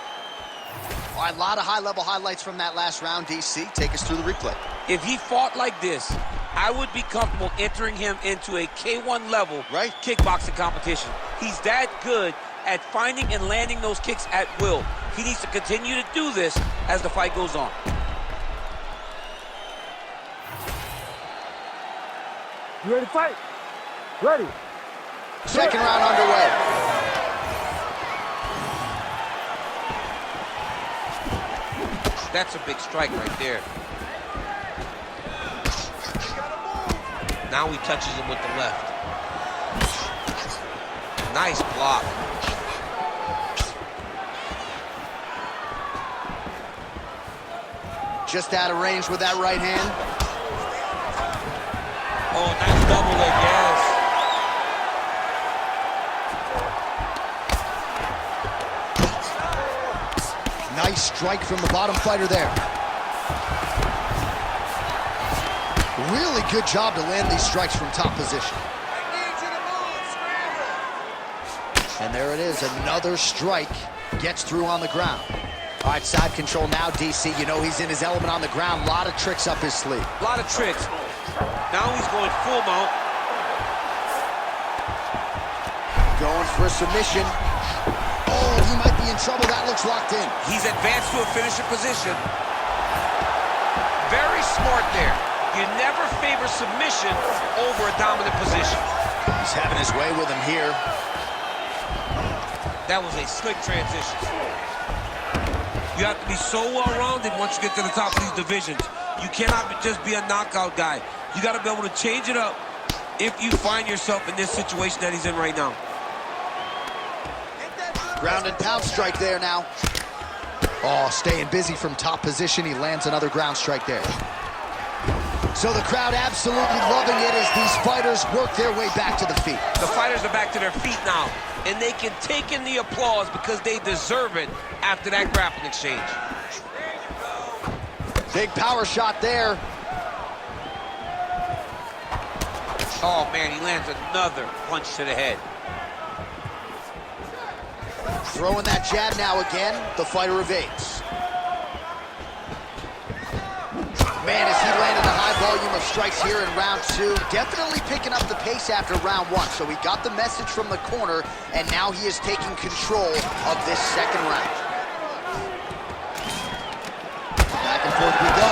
All right, a lot of high-level highlights from that last round, DC. Take us through the replay. If he fought like this, I would be comfortable entering him into a K1 level kickboxing competition. He's that good at finding and landing those kicks at will. He needs to continue to do this as the fight goes on. You ready to fight? Ready. Second round underway. That's a big strike right there. Now he touches him with the left. Nice block. Just out of range with that right hand. Oh, nice double leg, yes. Nice strike from the bottom fighter there. Really good job to land these strikes from top position. And there it is, another strike gets through on the ground. All right, side control now, DC. You know he's in his element on the ground. A lot of tricks up his sleeve. A lot of tricks. Now he's going full mount. Going for a submission. Oh, he might be in trouble. That looks locked in. He's advanced to a finisher position. Very smart there. You never favor submission over a dominant position. He's having his way with him here. That was a slick transition. You have to be so well-rounded once you get to the top of these divisions. You cannot just be a knockout guy. You got to be able to change it up if you find yourself in this situation that he's in right now. Ground and pound strike there now. Oh, staying busy from top position. He lands another ground strike there. So the crowd absolutely loving it as these fighters work their way back to the feet. The fighters are back to their feet now, and they can take in the applause because they deserve it after that grappling exchange. Big power shot there. Oh, man, he lands another punch to the head. Throwing that jab now again. The fighter evades. Man, as he landed a high volume of strikes here in round two, definitely picking up the pace after round one. So he got the message from the corner, and now he is taking control of this second round. Back and forth we go.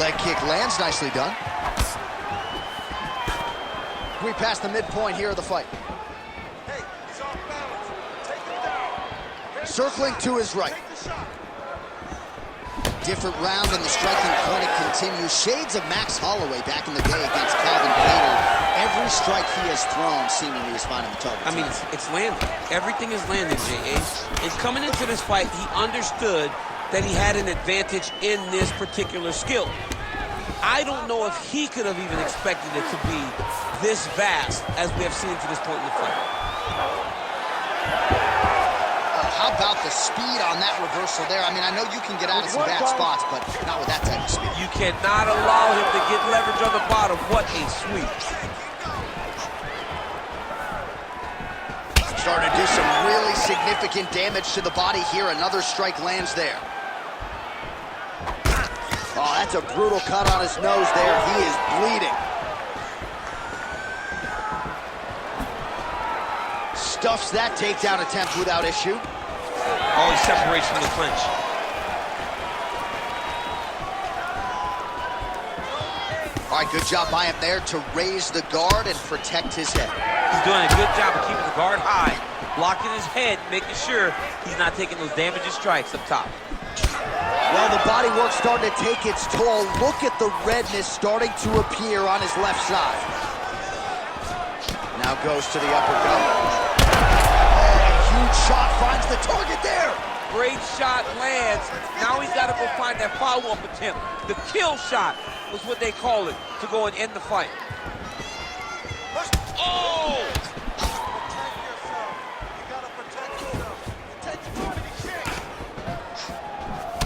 Leg kick lands, nicely done. We passed the midpoint here of the fight. Hey, he's off balance. Take him down. Circling to his right. Different round and the striking clinic continues. Shades of Max Holloway back in the day against Calvin Kattar. Every strike he has thrown seemingly is finding the target. I mean, it's landing. Everything is landing, J.A. And coming into this fight, he understood that he had an advantage in this particular skill. I don't know if he could have even expected it to be this vast as we have seen to this point in the fight. How about the speed on that reversal there? I mean, I know you can get out of some bad spots, but not with that type of speed. You cannot allow him to get leverage on the bottom. What a sweep. Starting to do some really significant damage to the body here. Another strike lands there. Oh, that's a brutal cut on his nose there. He is bleeding. Stuffs that takedown attempt without issue. Oh, he separates from the clinch. All right, good job by him there to raise the guard and protect his head. He's doing a good job of keeping the guard high, blocking his head, making sure he's not taking those damaging strikes up top. Well, the body work starting to take its toll. Look at the redness starting to appear on his left side. Now goes to the uppercut. Huge shot finds the target there. Great shot lands. Now he's got to go find that follow-up attempt. The kill shot was what they call it to go and end the fight. Oh!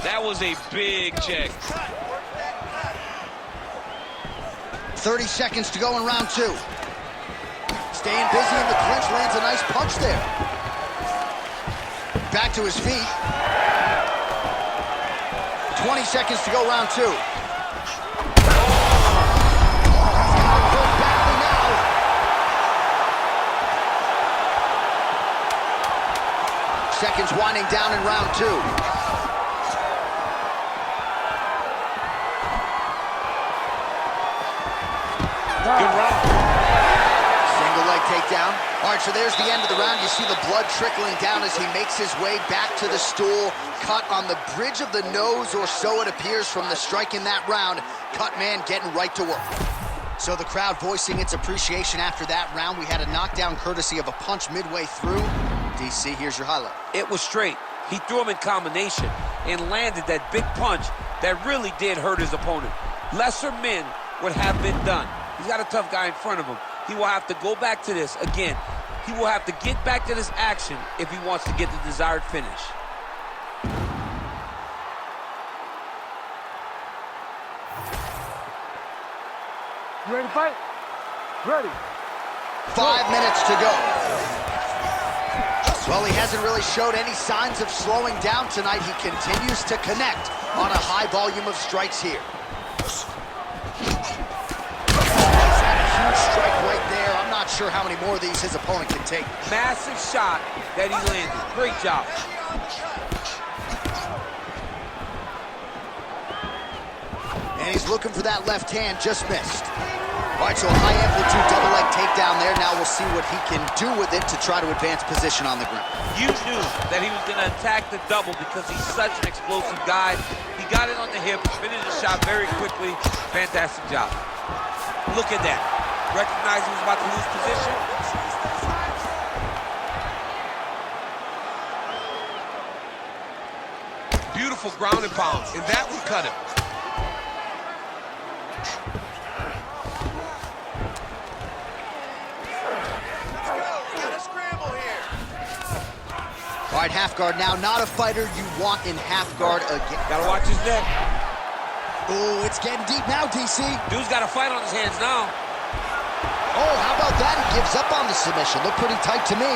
That was a big check. 30 seconds to go in round two. Staying busy in the clinch, lands a nice punch there. Back to his feet. 20 seconds to go, round 2. Seconds winding down in round 2. Good round. Single leg takedown. All right, so there's the end of the round. You see the blood trickling down as he makes his way back to the stool. Cut on the bridge of the nose, or so it appears from the strike in that round. Cut man getting right to work. So the crowd voicing its appreciation after that round. We had a knockdown courtesy of a punch midway through. DC, here's your highlight. It was straight. He threw him in combination and landed that big punch that really did hurt his opponent. Lesser men would have been done. He's got a tough guy in front of him. He will have to go back to this. Again, he will have to get back to this action if he wants to get the desired finish. You ready to fight? Ready. 5 minutes to go. Well, he hasn't really showed any signs of slowing down tonight. He continues to connect on a high volume of strikes here. Huge strike right there. I'm not sure how many more of these his opponent can take. Massive shot that he landed. Great job. And he's looking for that left hand, just missed. All right, so a high amplitude double leg takedown there. Now we'll see what he can do with it to try to advance position on the ground. You knew that he was going to attack the double because he's such an explosive guy. He got it on the hip, finished the shot very quickly. Fantastic job. Look at that. Recognized he was about to lose position. Beautiful ground and pound, and that would cut him. All right, half guard now. Not a fighter you want in half guard again. Gotta watch his neck. Oh, it's getting deep now, DC. Dude's got a fight on his hands now. Oh, how about that? He gives up on the submission. Looked pretty tight to me.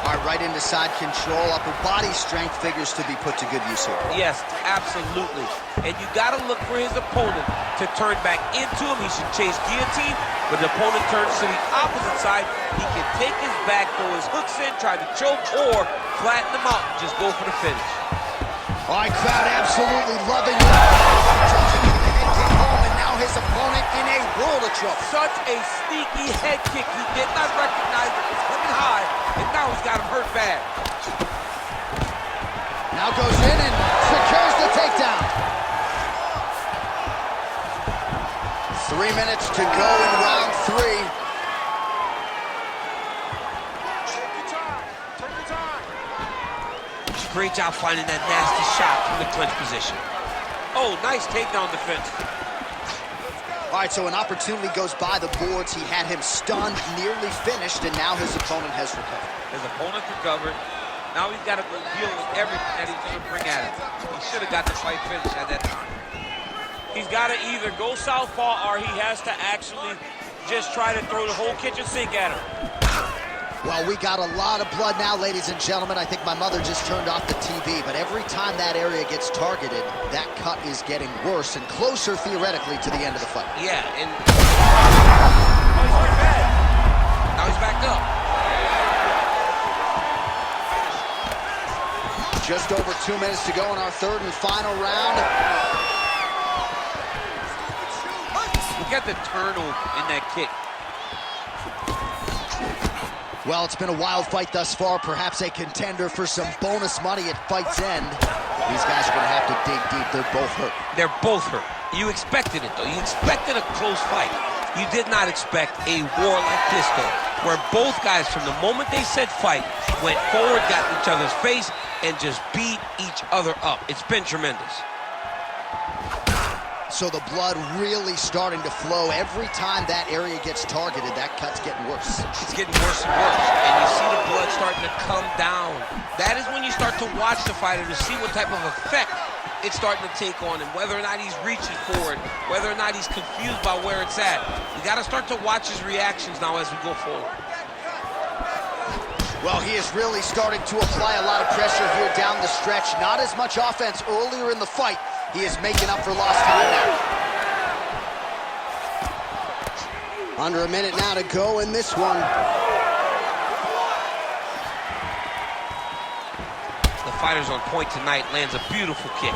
All right, right into side control. Upper body strength figures to be put to good use here. Yes, absolutely. And you gotta look for his opponent to turn back into him. He should chase guillotine. When the opponent turns to the opposite side, he can take his back, throw his hooks in, try to choke, or flatten him out and just go for the finish. All right, crowd absolutely loving it. Taking the head kick home, and now his opponent in a world of trouble. Such a sneaky head kick. He did not recognize it was coming high, and now he's got him hurt bad. Now goes in and secures the takedown. 3 minutes to go in round 3. Take your time. Take your time. Great job finding that nasty shot from the clinch position. Oh, nice takedown defense. All right, so an opportunity goes by the boards. He had him stunned, nearly finished, and now his opponent has recovered. His opponent recovered. Now he's got to go deal with everything that he's going to bring at him. He should have got the fight finished at that time. He's got to either go southpaw or he has to actually just try to throw the whole kitchen sink at him. Well, we got a lot of blood now, ladies and gentlemen. I think my mother just turned off the TV, but every time that area gets targeted, that cut is getting worse and closer, theoretically, to the end of the fight. Yeah, and... Oh, he's pretty bad. Now he's backed up. Just over 2 minutes to go in our third and final round. Look at the turnover in that kick. Well, it's been a wild fight thus far, perhaps a contender for some bonus money at fight's end. These guys are going to have to dig deep. They're both hurt. They're both hurt. You expected it, though. You expected a close fight. You did not expect a war like this, though, where both guys, from the moment they said fight, went forward, got in each other's face, and just beat each other up. It's been tremendous. So the blood really starting to flow. Every time that area gets targeted, that cut's getting worse. It's getting worse and worse, and you see the blood starting to come down. That is when you start to watch the fighter to see what type of effect it's starting to take on him, whether or not he's reaching for it, whether or not he's confused by where it's at. You got to start to watch his reactions now as we go forward. Well, he is really starting to apply a lot of pressure here down the stretch. Not as much offense earlier in the fight. He is making up for lost time now. Under a minute now to go in this one. The fighter's on point tonight, lands a beautiful kick.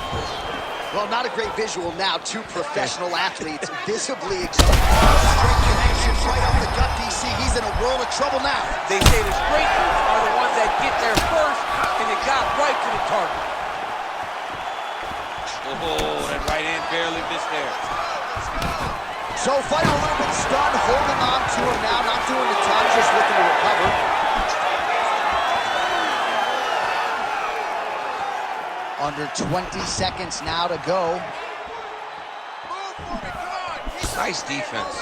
Well, not a great visual now. Two professional athletes visibly exhausted. Straight connections right up the gut, DC. He's in a world of trouble now. They say the straighteners are the ones that get there first, and it got right to the target. Oh, that right hand barely missed there. So fighter a little bit stunned, holding on to him now, not doing a ton, just looking to recover. Under 20 seconds now to go. Nice defense.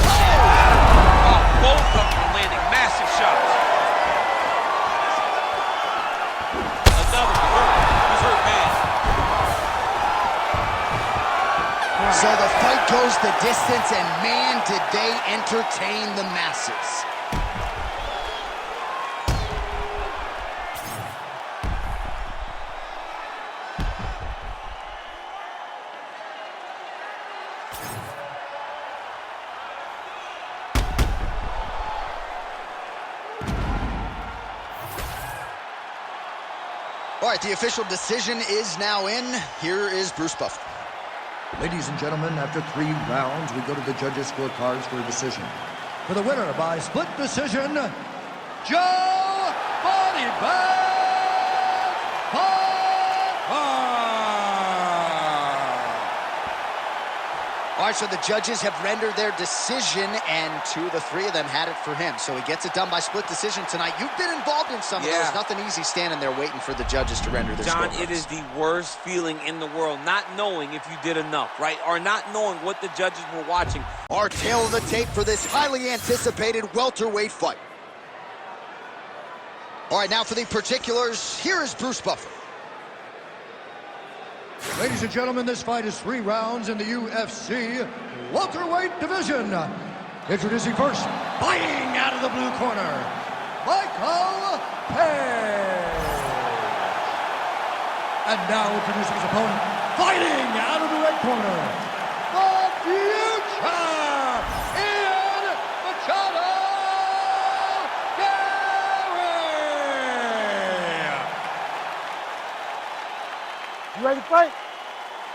Oh, both of them are landing massive shots. Another he's hurt bad. So the fight goes the distance, and man, did they entertain the masses. All right, the official decision is now in. Here is Bruce Buffer. Ladies and gentlemen, after 3 rounds, we go to the judges' scorecards for a decision. For the winner by split decision, Joe Bodybag Parker! All right, so the judges have rendered their decision, and 2 of the 3 of them had it for him. So he gets it done by split decision tonight. You've been involved in some of those. Nothing easy standing there waiting for the judges to render their John, scorecards. it is the worst feeling in the world, not knowing if you did enough, right? Or not knowing what the judges were watching. Our tail of the tape for this highly anticipated welterweight fight. All right, now for the particulars, here is Bruce Buffer. Ladies and gentlemen, this fight is 3 rounds in the UFC welterweight division. Introducing first, fighting out of the blue corner, Michael Page. And now introducing his opponent, fighting out of the red corner, the future, Ian Machado Gary. You ready to fight?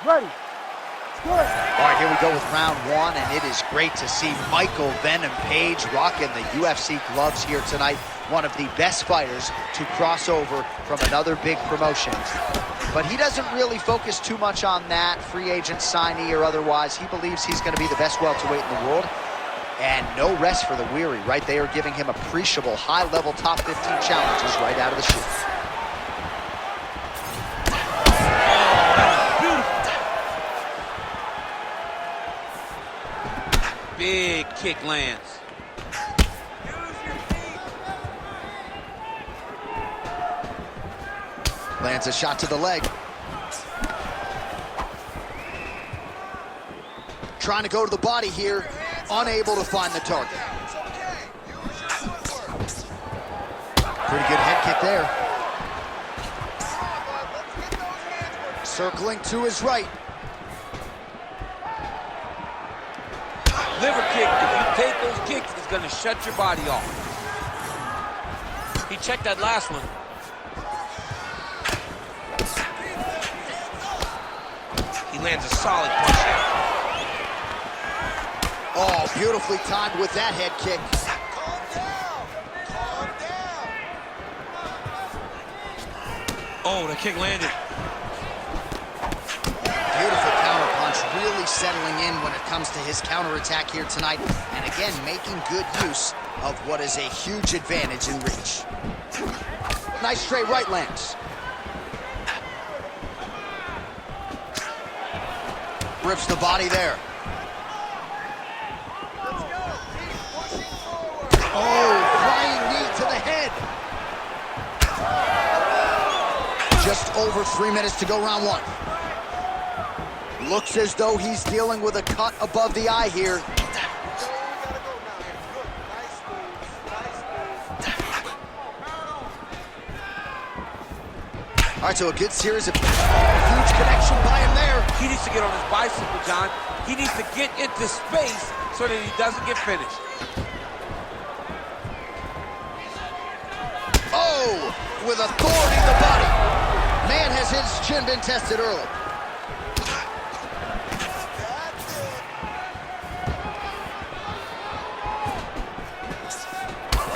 Ready. Good. All right, here we go with round 1, and it is great to see Michael Venom Page rocking the UFC gloves here tonight. One of the best fighters to cross over from another big promotion. But he doesn't really focus too much on that, free agent signee or otherwise. He believes he's going to be the best welterweight in the world. And no rest for the weary, right? They are giving him appreciable high-level top 15 challenges right out of the chute. Big kick lands. Lands a shot to the leg. Trying to go to the body here, unable to find the target. Pretty good head kick there. Circling to his right. Liver kick, if you take those kicks, it's going to shut your body off. He checked that last one. He lands a solid punch there. Oh, beautifully timed with that head kick. Calm down. Calm down. Oh, the kick landed. Beautiful counter punch, really settling in when it comes to his counterattack here tonight. And again, making good use of what is a huge advantage in reach. Nice straight right lands. Rips the body there. Oh, flying knee to the head. Just over 3 minutes to go round 1. Looks as though he's dealing with a cut above the eye here. right, so a good series of huge connection by him there. He needs to get on his bicycle, John. He needs to get into space so that he doesn't get finished. Oh, with authority in the body. Man, has his chin been tested early.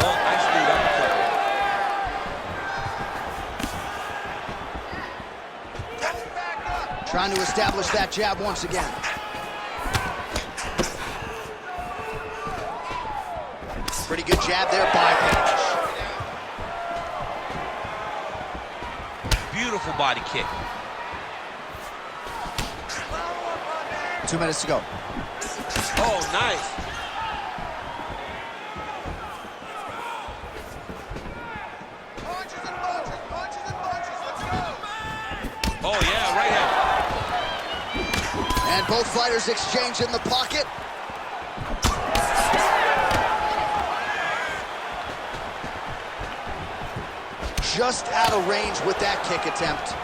Oh, nice lead uppercut. Trying to establish that jab once again. Pretty good jab there by Page. Beautiful body kick. 2 minutes to go. Oh, nice. Oh, yeah, right hand. And both fighters exchange in the pocket. Just out of range with that kick attempt.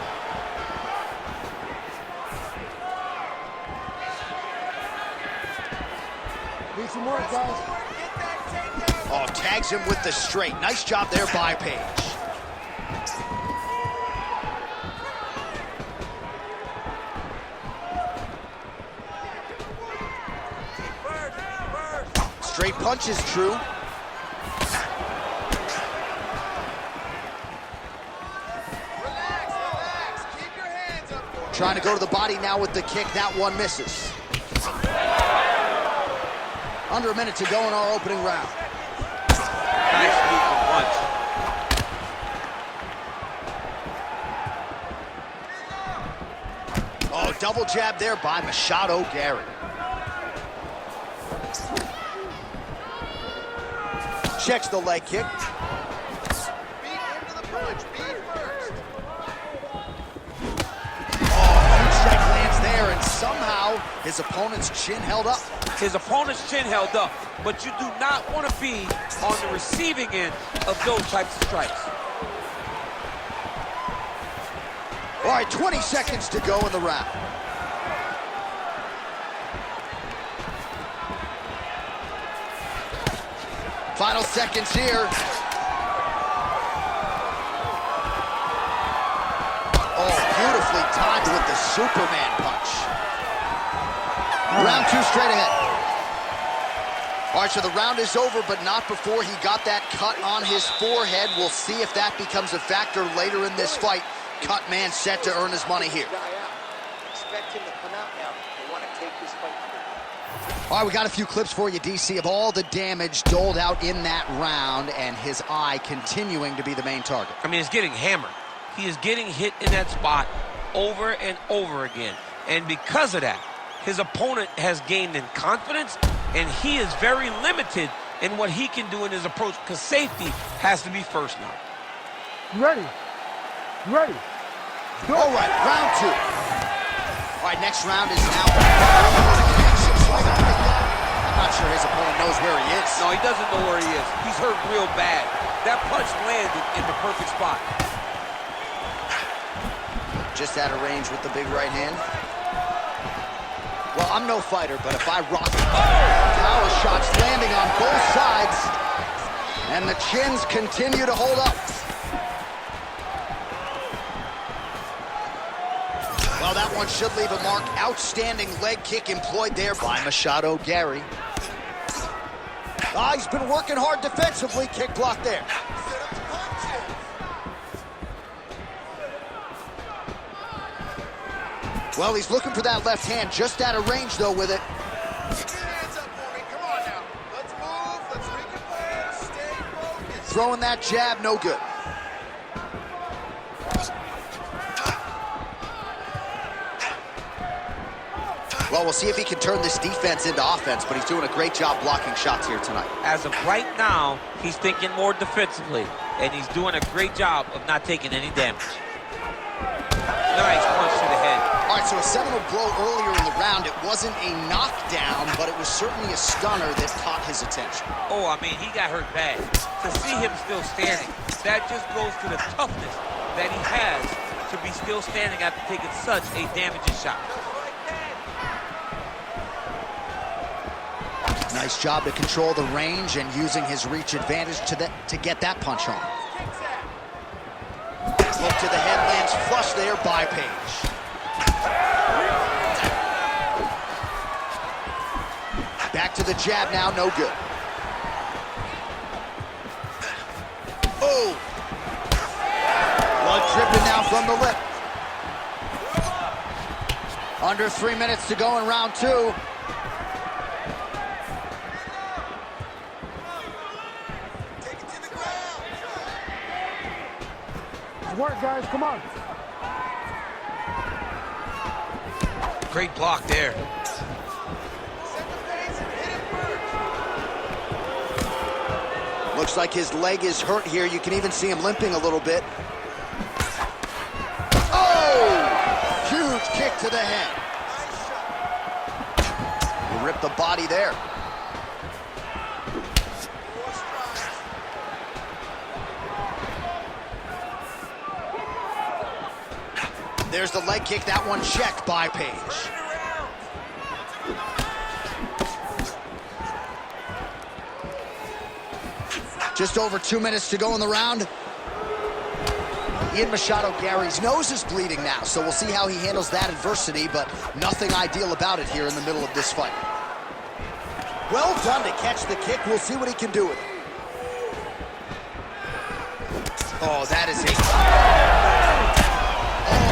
Need some work, guys. Oh, tags him with the straight. Nice job there by Page. Straight punch is true. Trying to go to the body now with the kick. That one misses. Under a minute to go in our opening round. Nice lethal punch. Oh, double jab there by Machado Gary. Checks the leg kick. And somehow his opponent's chin held up. His opponent's chin held up, but you do not want to be on the receiving end of those types of strikes. All right, 20 seconds to go in the round. Final seconds here. Oh, beautifully timed with the Superman punch. Round two straight ahead. All right, so the round is over, but not before he got that cut on his forehead. We'll see if that becomes a factor later in this fight. Cut man set to earn his money here. Expect him to come out now. They want to take this fight. All right, we got a few clips for you, DC, of all the damage doled out in that round, and his eye continuing to be the main target. I mean, it's getting hammered. He is getting hit in that spot over and over again. And because of that, his opponent has gained in confidence, and he is very limited in what he can do in his approach, because safety has to be first now. You ready? You ready? Go. All right, round two. All right, next round is now. I'm not sure his opponent knows where he is. No, he doesn't know where he is. He's hurt real bad. That punch landed in the perfect spot. Just out of range with the big right hand. Well, I'm no fighter, but if I rock power shots landing on both sides, and the chins continue to hold up. Well, that one should leave a mark. Outstanding leg kick employed there by Machado Gary. Ah, he's been working hard defensively. Kick block there. Well, he's looking for that left hand, just out of range, though, with it. Keep your hands up for me. Come on now. Let's move. Let's reconfirm. Stay focused. Throwing that jab, no good. Well, we'll see if he can turn this defense into offense, but he's doing a great job blocking shots here tonight. As of right now, he's thinking more defensively, and he's doing a great job of not taking any damage. Nice punch to the head. All right, so a seminal blow earlier in the round. It wasn't a knockdown, but it was certainly a stunner that caught his attention. Oh, I mean, he got hurt bad. To see him still standing, that just goes to the toughness that he has to be still standing after taking such a damaging shot. Nice job to control the range and using his reach advantage to get that punch on. Look to the head, lands flush there by Page. Back to the jab now, no good. Oh! Blood dripping now from the lip. Under 3 minutes to go in round 2. Work, guys, come on. Great block there. Looks like his leg is hurt here. You can even see him limping a little bit. Oh! Huge kick to the head. He ripped the body there. There's the leg kick, that one checked by Page. Just over 2 minutes to go in the round. Ian Machado Gary's nose is bleeding now, so we'll see how he handles that adversity, but nothing ideal about it here in the middle of this fight. Well done to catch the kick. We'll see what he can do with it. Oh, that is it.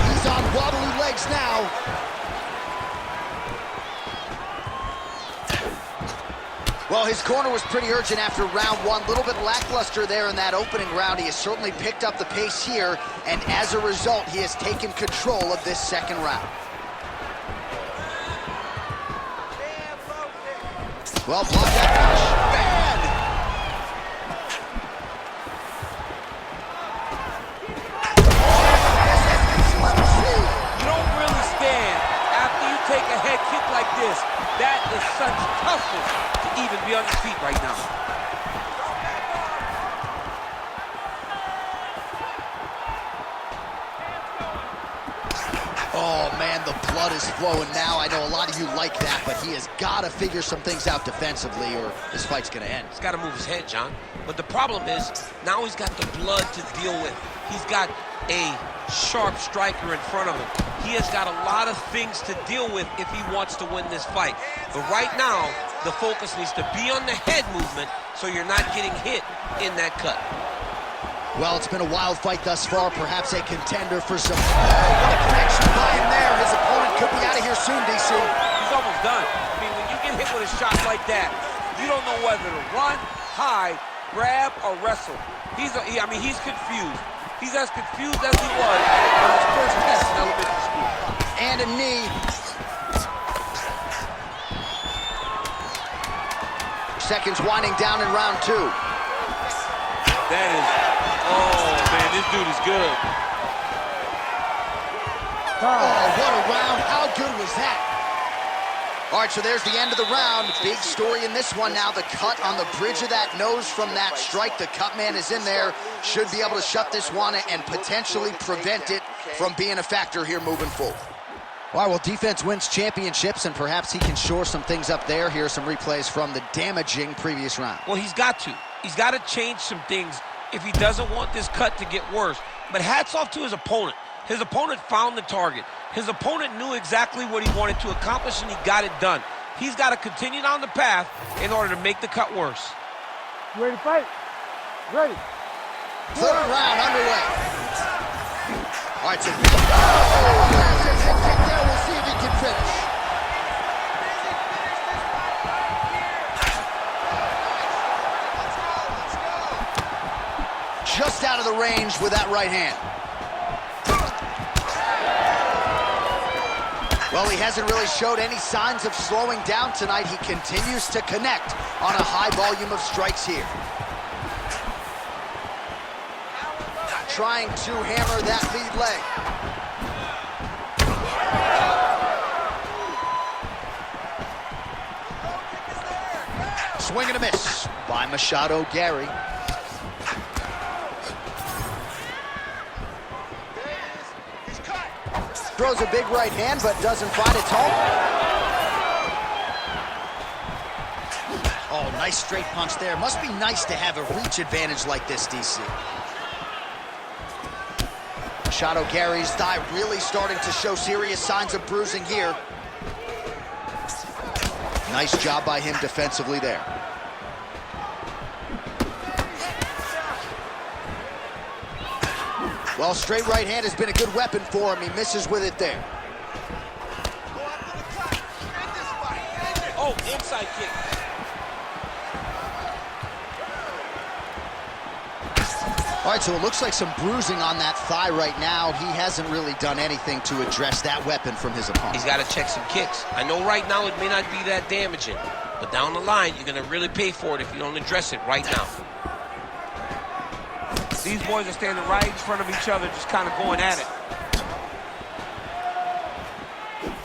He's on wobbly legs now. Well, his corner was pretty urgent after round 1. A little bit lackluster there in that opening round. He has certainly picked up the pace here, and as a result, he has taken control of this second round. Well, block that punch. Bad! You don't really stand after you take a head kick like this. That is such toughness to even be on his feet right now. Oh, man, the blood is flowing now. I know a lot of you like that, but he has got to figure some things out defensively or this fight's going to end. He's got to move his head, John. But the problem is, now he's got the blood to deal with. He's got a sharp striker in front of him. He has got a lot of things to deal with if he wants to win this fight. But right now, the focus needs to be on the head movement so you're not getting hit in that cut. Well, it's been a wild fight thus far, perhaps a contender for some... Oh, what a connection by him there. His opponent could be out of here soon, DC. He's almost done. I mean, when you get hit with a shot like that, you don't know whether to run, hide, grab, or wrestle. He's confused. He's as confused as he was on his first test in elementary school. And a knee. Seconds winding down in round 2. That is, oh man, this dude is good. Oh, what a round. How good was that? All right, so there's the end of the round. Big story in this one now. The cut on the bridge of that nose from that strike. The cut man is in there. Should be able to shut this one and potentially prevent it from being a factor here moving forward. All right, well, defense wins championships, and perhaps he can shore some things up there. Here are some replays from the damaging previous round. Well, he's got to. He's got to change some things if he doesn't want this cut to get worse. But hats off to his opponent. His opponent found the target. His opponent knew exactly what he wanted to accomplish, and he got it done. He's got to continue down the path in order to make the cut worse. You ready to fight? Ready. Third round underway. All right, so there. We'll see if he can finish. Just out of the range with that right hand. Well, he hasn't really showed any signs of slowing down tonight. He continues to connect on a high volume of strikes here. Trying to hammer that lead leg. Swing and a miss by Machado Gary. throws a big right hand, but doesn't find its home. Oh, nice straight punch there. Must be nice to have a reach advantage like this, DC. Machado Gary's thigh really starting to show serious signs of bruising here. Nice job by him defensively there. Well, straight right hand has been a good weapon for him. He misses with it there. Oh, inside kick. All right, so it looks like some bruising on that thigh right now. He hasn't really done anything to address that weapon from his opponent. He's got to check some kicks. I know right now it may not be that damaging, but down the line, you're going to really pay for it if you don't address it right now. These boys are standing right in front of each other, just kind of going at it.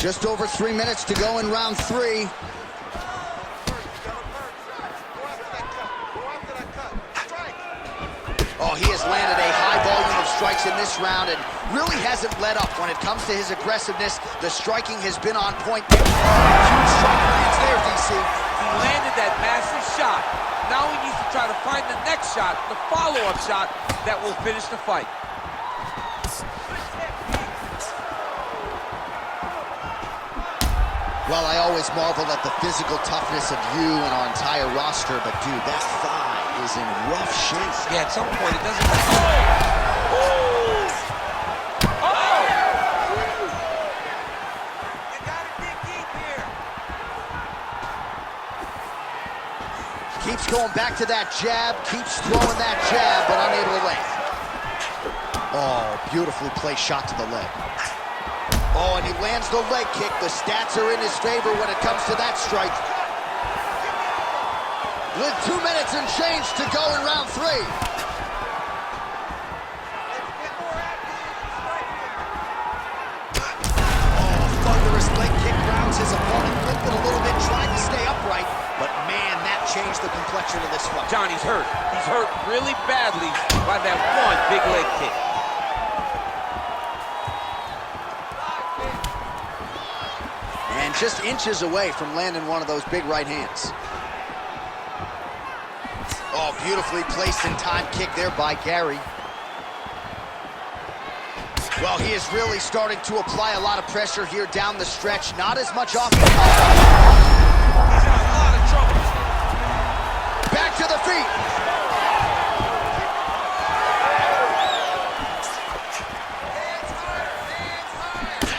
Just over 3 minutes to go in round 3. Oh, he has landed a high volume of strikes in this round and really hasn't let up when it comes to his aggressiveness. The striking has been on point. Huge strike lands there, DC. He landed that massive shot. Now he needs to try to find the next shot, the follow-up shot that will finish the fight. Well, I always marvel at the physical toughness of you and our entire roster, but dude, that thigh is in rough shape. Yeah, at some point it doesn't matter. You gotta dig deep here. Keeps going back to that jab, keeps throwing that jab, but unable to land. Oh, beautifully placed shot to the leg. Oh, and he lands the leg kick. The stats are in his favor when it comes to that strike. With 2 minutes and change to go in round 3. Oh, thunderous leg kick grounds his opponent, flipped it a little bit, trying to stay upright. But man, that changed the complexion of this fight. John, he's hurt. He's hurt really badly by that one big leg kick. And just inches away from landing one of those big right hands. Oh, beautifully placed and timed kick there by Gary. Well, he is really starting to apply a lot of pressure here down the stretch. Not as much offense. He's in a lot of trouble. Back to the feet.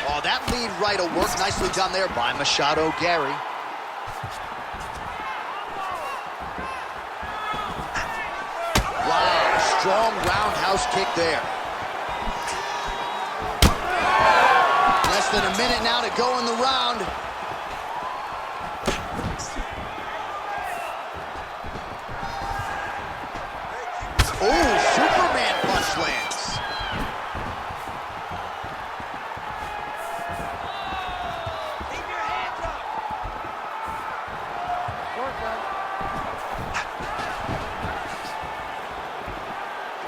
Oh, that lead right will work. Nicely done there by Machado Gary. Wow, strong roundhouse kick there. Less than a minute now to go in the round. Oh, Superman punch lands. Keep your hands up.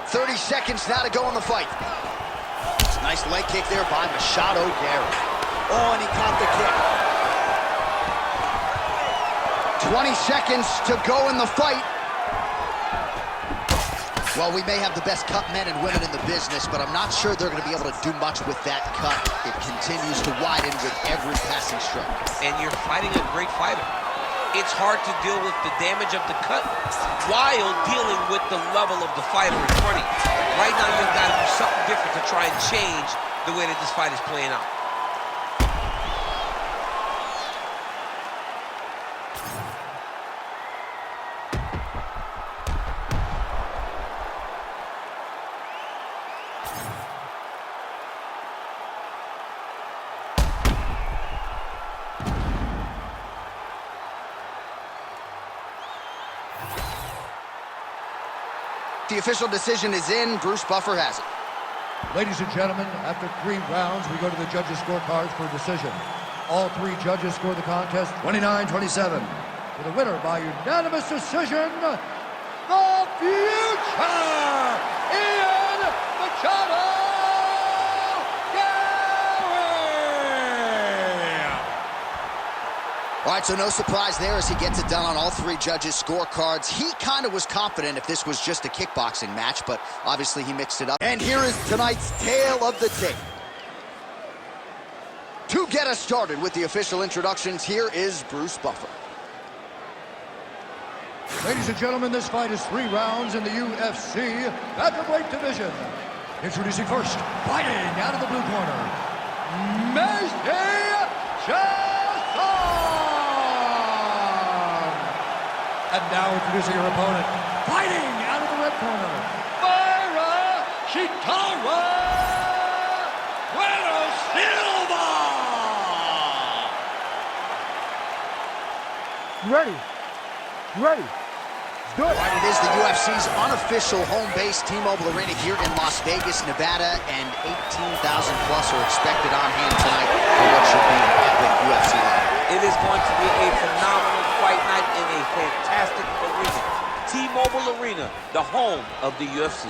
30 seconds now to go in the fight. Nice leg kick there by Machado Gary. Oh, and he caught the kick. 20 seconds to go in the fight. Well, we may have the best cut men and women in the business, but I'm not sure they're going to be able to do much with that cut. It continues to widen with every passing stroke. And you're fighting a great fighter. It's hard to deal with the damage of the cut while dealing with the level of the fighter in front of you. Right now, you've got to do something different to try and change the way that this fight is playing out. The official decision is in. Bruce Buffer has it. Ladies and gentlemen, after 3 rounds, we go to the judges' scorecards for a decision. All 3 judges score the contest 29-27. For the winner by unanimous decision, the future, Ian Machado Gary! All right, so no surprise there as he gets it done on all three judges' scorecards. He kind of was confident if this was just a kickboxing match, but obviously he mixed it up. And here is tonight's tale of the tape. To get us started with the official introductions, here is Bruce Buffer. Ladies and gentlemen, this fight is 3 rounds in the UFC Bantamweight division. Introducing first, fighting out of the blue corner, and now introducing her opponent, fighting out of the red corner, Myra Shitara Silva. You ready? You ready? Let's do it. Right, it is the UFC's unofficial home base, T-Mobile Arena here in Las Vegas, Nevada, and 18,000 plus are expected on hand tonight for what should be an epic UFC night. It is going to be a phenomenal fight night in a fantastic arena. T-Mobile Arena, the home of the UFC.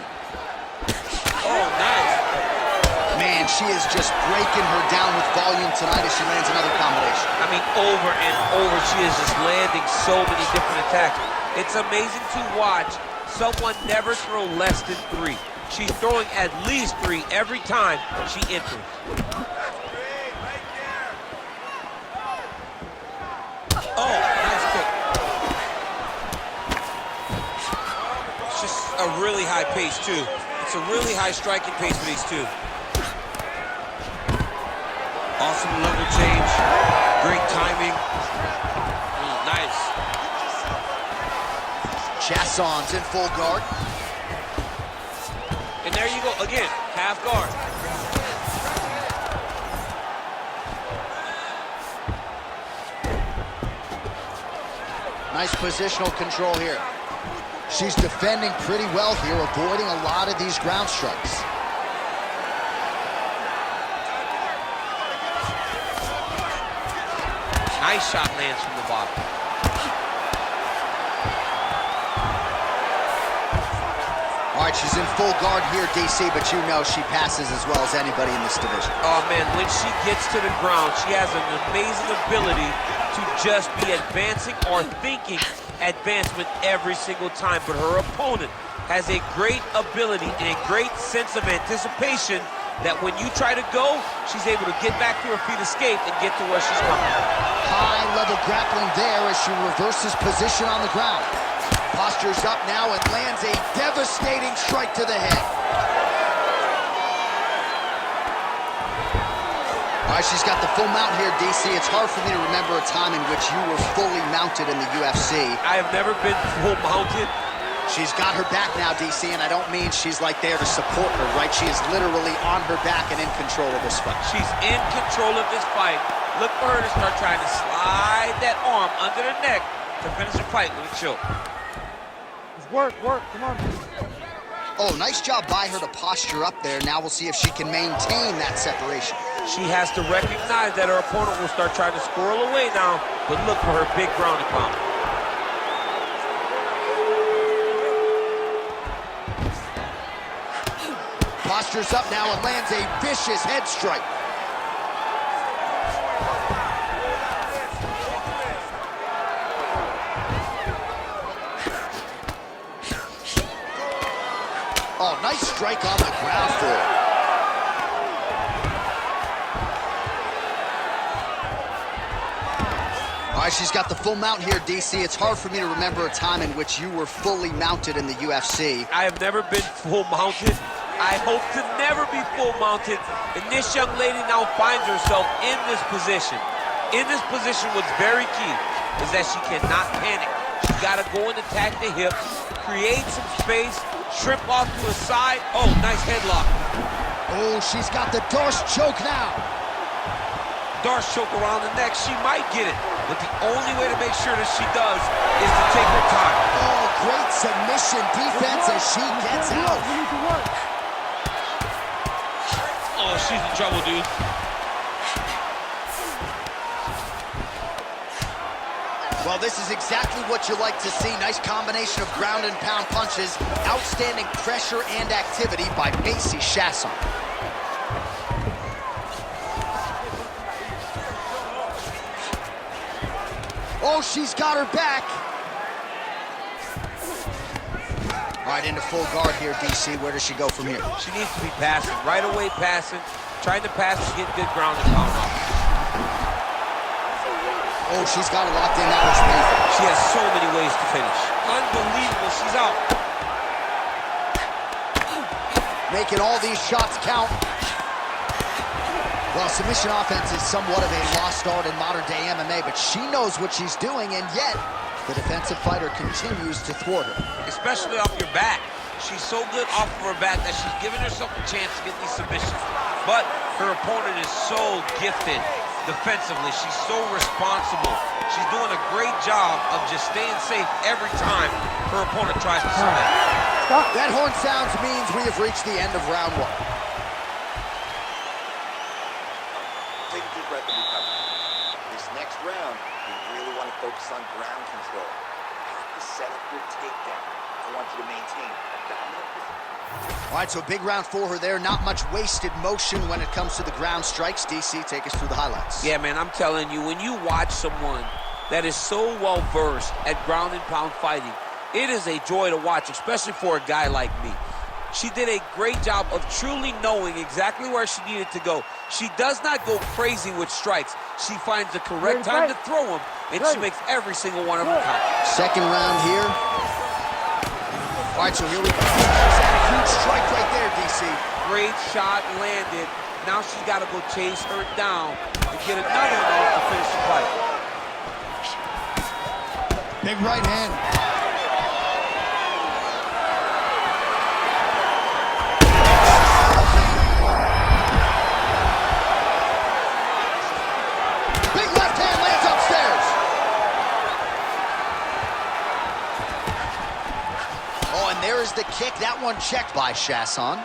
Oh, nice. Man, she is just breaking her down with volume tonight as she lands another combination. I mean, over and over, she is just landing so many different attacks. It's amazing to watch someone never throw less than 3. She's throwing at least 3 every time she enters. Oh, nice kick. It's just a really high pace, too. It's a really high striking pace for these two. Awesome level change. Great timing. Nice. Chasson's in full guard. And there you go. Again, half guard. Nice positional control here. She's defending pretty well here, avoiding a lot of these ground strikes. Nice shot lands from the bottom. All right, she's in full guard here, DC, but you know she passes as well as anybody in this division. Oh, man, when she gets to the ground, she has an amazing ability to just be advancing or thinking advancement every single time. But her opponent has a great ability and a great sense of anticipation that when you try to go, she's able to get back to her feet, escape, and get to where she's coming. High-level grappling there as she reverses position on the ground. Postures up now and lands a devastating strike to the head. All right, she's got the full mount here, DC. It's hard for me to remember a time in which you were fully mounted in the UFC. I have never been full mounted. She's got her back now, DC, and I don't mean she's like there to support her, right? She is literally on her back and in control of this fight. She's in control of this fight. Look for her to start trying to slide that arm under the neck to finish the fight with a choke. Let's work, come on. Oh, nice job by her to posture up there. Now we'll see if she can maintain that separation. She has to recognize that her opponent will start trying to squirrel away now, but look for her big ground and pound. Postures up now and lands a vicious head strike. Oh, nice strike on the ground for her. All right, she's got the full mount here, DC. It's hard for me to remember a time in which you were fully mounted in the UFC. I have never been full mounted. I hope to never be full mounted. And this young lady now finds herself in this position. In this position, what's very key is that she cannot panic. She's got to go and attack the hips, create some space, shrimp off to the side. Oh, nice headlock. Oh, she's got the Darce choke now. Darce choke around the neck. She might get it, but the only way to make sure that she does is to take her time. Oh, great submission defense as she gets out. We need to work. Oh, she's in trouble, dude. Well, this is exactly what you like to see. Nice combination of ground and pound punches. Outstanding pressure and activity by Macy Chasson. Oh, she's got her back. All right, into full guard here, DC. Where does she go from here? She needs to be passing, right away passing, trying to pass and get good ground and pound off. Oh, she's got it locked in. That was painful. She has so many ways to finish. Unbelievable, she's out. Making all these shots count. Well, submission offense is somewhat of a lost art in modern-day MMA, but she knows what she's doing, and yet the defensive fighter continues to thwart her. Especially off your back. She's so good off of her back that she's giving herself a chance to get these submissions. But her opponent is so gifted defensively. She's so responsible. She's doing a great job of just staying safe every time her opponent tries to submit. Stop. That horn sounds means we have reached the end of round one. Take a deep breath and recover. This next round, you really want to focus on ground control. You have to set up your takedown. I want you to maintain a dominant position. All right, so big round for her there. Not much wasted motion when it comes to the ground strikes. DC, take us through the highlights. Yeah, man, I'm telling you, when you watch someone that is so well-versed at ground and pound fighting, it is a joy to watch, especially for a guy like me. She did a great job of truly knowing exactly where she needed to go. She does not go crazy with strikes. She finds the correct time to throw them, and she makes every single one of them count. Second round here. All right, so here we go. She's had a huge strike right there, DC. Great shot landed. Now she's got to go chase her down and get another one off to finish the fight. Big right hand. Big left hand lands upstairs. Oh, and there is the kick. That one checked by Chasson.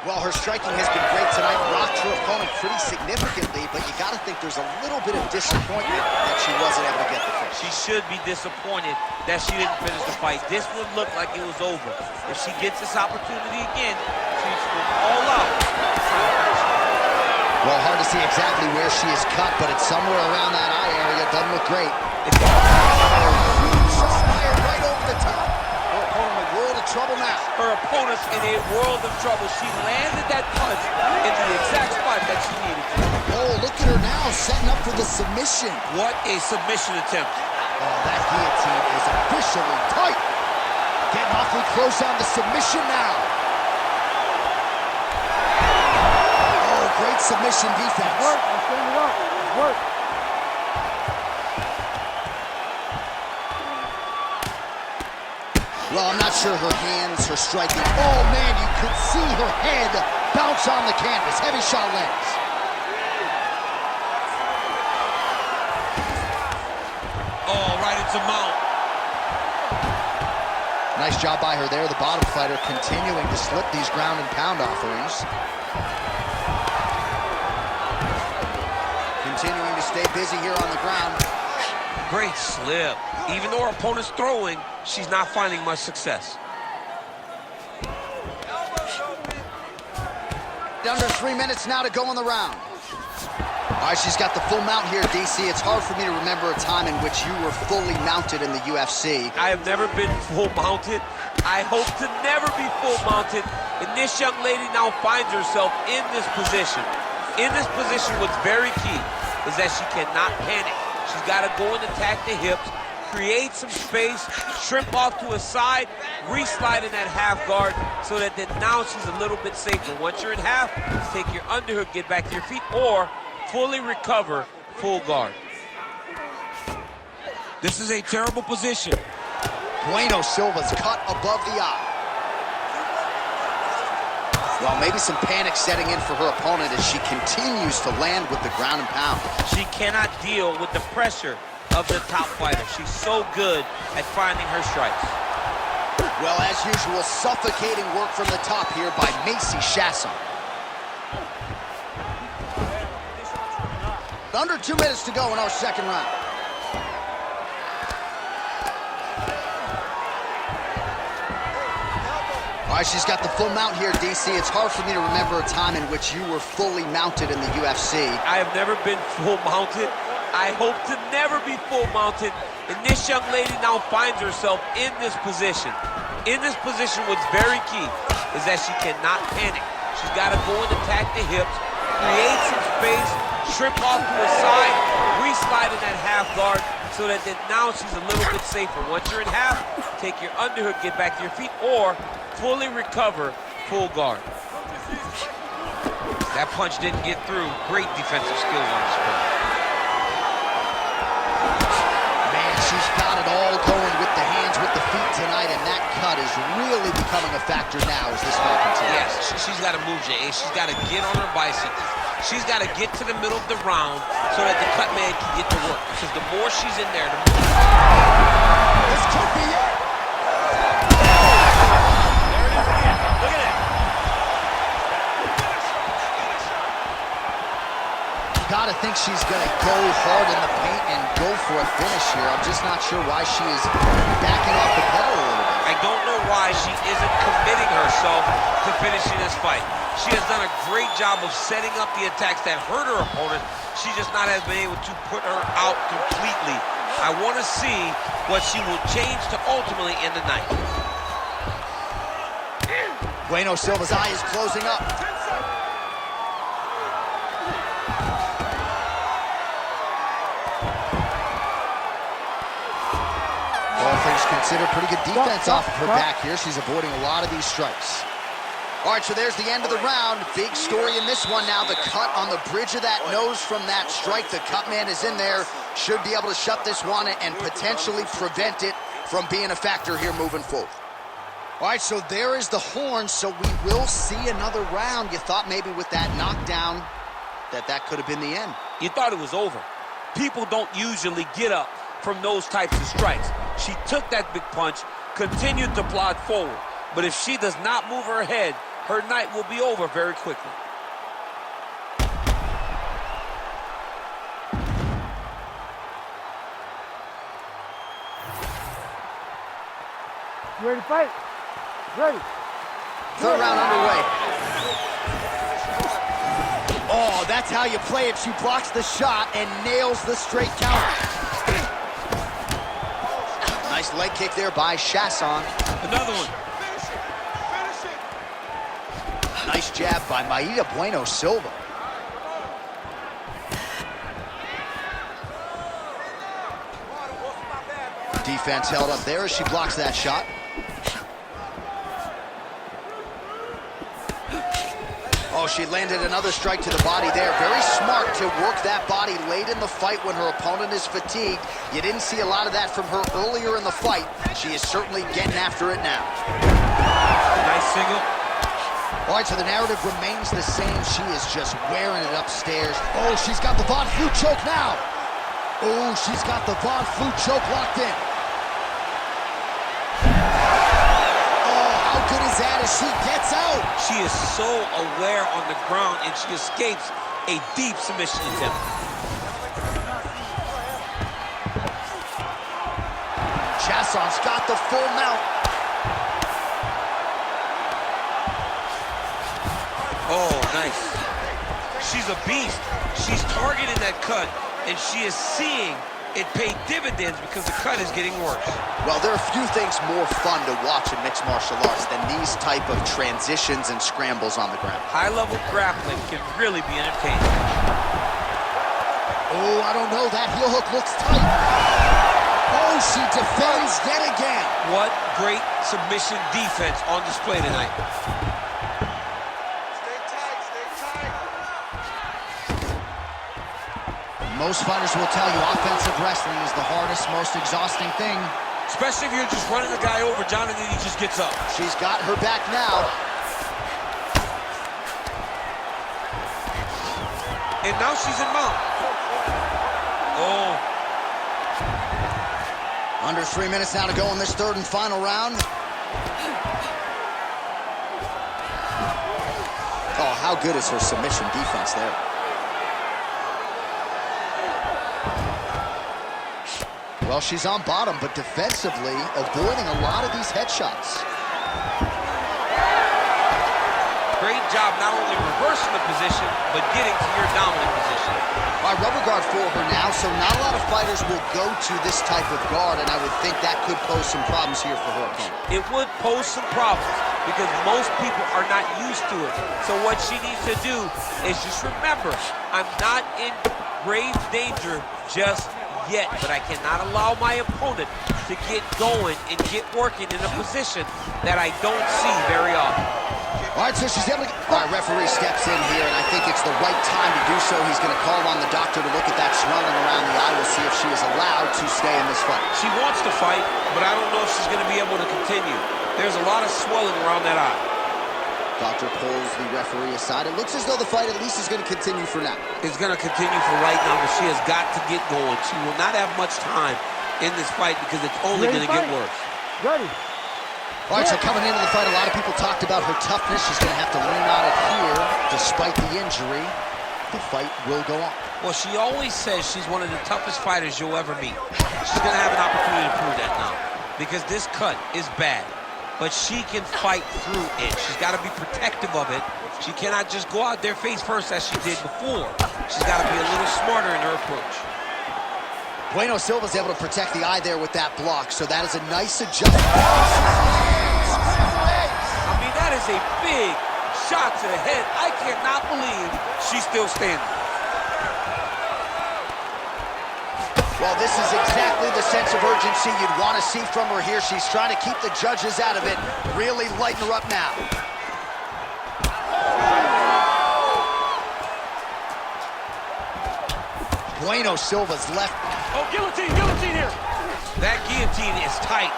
Well, her striking has been great tonight. Rocked her opponent pretty significantly, but you got to think there's a little bit of disappointment that she wasn't able to get the finish. She should be disappointed that she didn't finish the fight. This would look like it was over. If she gets this opportunity again, she's all out. Well, hard to see exactly where she is cut, but it's somewhere around that eye area. Doesn't look great. It's Huge fire right over the top. Her opponent in a world of trouble now. her opponent's in a world of trouble. She landed that punch in the exact spot that she needed to. Oh, look at her now, setting up for the submission. What a submission attempt. Oh, that guillotine is officially tight. Getting awfully close on the submission now. Oh, great submission defense. Work. I'm standing up. Work. Well, I'm not sure her hands, her striking. Oh, man, you could see her head bounce on the canvas. Heavy shot lands. Oh, right into mount. Nice job by her there. The bottom fighter continuing to slip these ground and pound offerings. Continuing to stay busy here on the ground. Great slip. Even though her opponent's throwing, she's not finding much success. Under 3 minutes now to go in the round. All right, she's got the full mount here, DC. It's hard for me to remember a time in which you were fully mounted in the UFC. I have never been full mounted. I hope to never be full mounted. And this young lady now finds herself in this position. In this position, what's very key is that she cannot panic. She's got to go and attack the hips, create some space, shrimp off to a side, re-slide in that half guard so that then now she's a little bit safer. Once you're in half, take your underhook, get back to your feet, or fully recover, full guard. This is a terrible position. Bueno Silva's cut above the eye. Well, maybe some panic setting in for her opponent as she continues to land with the ground and pound. She cannot deal with the pressure of the top fighter. She's so good at finding her strikes. Well, as usual, suffocating work from the top here by Macy Chasson. Under 2 minutes to go in our second round. All right, she's got the full mount here, DC. It's hard for me to remember a time in which you were fully mounted in the UFC. I have never been full mounted. I hope to never be full mounted, and this young lady now finds herself in this position. In this position, what's very key is that she cannot panic. She's got to go and attack the hips, create some space, shrimp off to the side, re-slide in that half guard so that now she's a little bit safer. Once you're in half, take your underhook, get back to your feet, or fully recover, full guard. That punch didn't get through. Great defensive skills on this one. Man, she's got it all going with the hands, with the feet tonight, and that cut is really becoming a factor now as this fight continues. Yes, she's got to move, Jay. She's got to get on her bicycle. She's got to get to the middle of the round so that the cut man can get to work. Because the more she's in there, the more... This could be it. Gotta think she's gonna go hard in the paint and go for a finish here. I'm just not sure why she is backing off the pedal a little bit. I don't know why she isn't committing herself to finishing this fight. She has done a great job of setting up the attacks that hurt her opponent. She just not has been able to put her out completely. I want to see what she will change to ultimately end the night. Bueno Silva's eye is closing up. All things considered, pretty good defense off of her back here. She's avoiding a lot of these strikes. All right, so there's the end of the round. Big story in this one now. The cut on the bridge of that nose from that strike. The cut man is in there. Should be able to shut this one and potentially prevent it from being a factor here moving forward. All right, so there is the horn. So we will see another round. You thought maybe with that knockdown that could have been the end. You thought it was over. People don't usually get up from those types of strikes. She took that big punch, continued to plod forward. But if she does not move her head, her night will be over very quickly. You ready to fight? Ready. Third round underway. Oh, that's how you play it. She blocks the shot and nails the straight counter. Nice leg kick there by Chasson. Another one. Nice jab by Maida Bueno Silva. Defense held up there as she blocks that shot. Oh, she landed another strike to the body there. Very smart to work that body late in the fight when her opponent is fatigued. You didn't see a lot of that from her earlier in the fight. She is certainly getting after it now. Nice single. All right, so the narrative remains the same. She is just wearing it upstairs. Oh, she's got the Von Flue choke now. Oh, she's got the Von Flue choke locked in. Oh, how good is that as she gets out? She is so aware on the ground, and she escapes a deep submission attempt. Chasson's got the full mount. Oh, nice. She's a beast. She's targeting that cut, and she is seeing it pay dividends because the cut is getting worse. Well, there are few things more fun to watch in mixed martial arts than these type of transitions and scrambles on the ground. High-level grappling can really be entertaining. Oh, I don't know. That heel hook looks tight. Oh, she defends yet again. What great submission defense on display tonight. Most fighters will tell you offensive wrestling is the hardest, most exhausting thing. Especially if you're just running the guy over, John, and then he just gets up. She's got her back now. And now she's in mount. Oh. Under 3 minutes now to go in this third and final round. Oh, how good is her submission defense there? Well, she's on bottom, but defensively avoiding a lot of these headshots. Great job not only reversing the position, but getting to your dominant position. All right, rubber guard for her now, so not a lot of fighters will go to this type of guard, and I would think that could pose some problems here for her opponent. It would pose some problems because most people are not used to it. So what she needs to do is just remember, I'm not in grave danger just yet, but I cannot allow my opponent to get going and get working in a position that I don't see very often. All right, so she's able to... All right, referee steps in here, and I think it's the right time to do so. He's going to call on the doctor to look at that swelling around the eye. We'll see if she is allowed to stay in this fight. She wants to fight, but I don't know if she's going to be able to continue. There's a lot of swelling around that eye. Doctor pulls the referee aside. It looks as though the fight at least is going to continue for now. It's going to continue for right now, but she has got to get going. She will not have much time in this fight because it's only going to get worse. Ready. All right, so coming into the fight, a lot of people talked about her toughness. She's going to have to lean on it here. Despite the injury, the fight will go on. Well, she always says she's one of the toughest fighters you'll ever meet. She's going to have an opportunity to prove that now because this cut is bad. But she can fight through it. She's got to be protective of it. She cannot just go out there face first as she did before. She's got to be a little smarter in her approach. Bueno Silva's able to protect the eye there with that block, so that is a nice adjustment. I mean, that is a big shot to the head. I cannot believe she's still standing. Well, this is exactly the sense of urgency you'd want to see from her here. She's trying to keep the judges out of it, really lighten her up now. Bueno Silva's left. Oh, guillotine here. That guillotine is tight.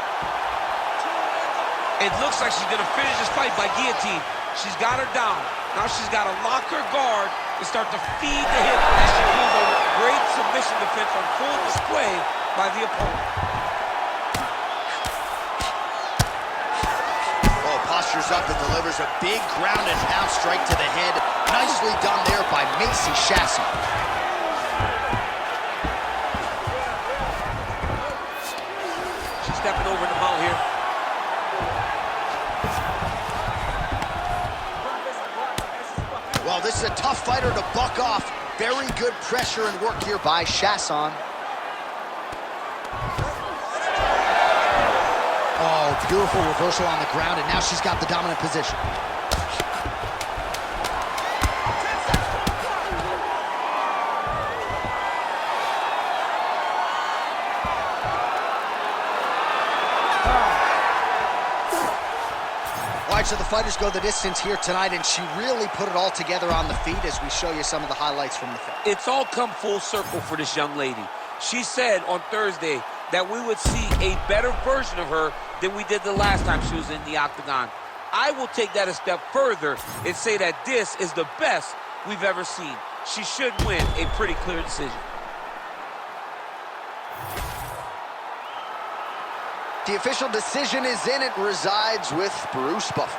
It looks like she's going to finish this fight by guillotine. She's got her down. Now she's got to lock her guard and start to feed the hip as she pulls a great submission defense on full display by the opponent. Oh, postures up and delivers a big ground and pound strike to the head. Nicely done there by Macy Chasson. She's stepping over the mount here. Well, this is a tough fighter to buck off. Very good pressure and work here by Chasson. Oh, beautiful reversal on the ground, and now she's got the dominant position. All right, so the fighters go the distance here tonight, and she really put it all together on the feet as we show you some of the highlights from the fight. It's all come full circle for this young lady. She said on Thursday that we would see a better version of her than we did the last time she was in the octagon. I will take that a step further and say that this is the best we've ever seen. She should win a pretty clear decision. The official decision is in. It resides with Bruce Buffer.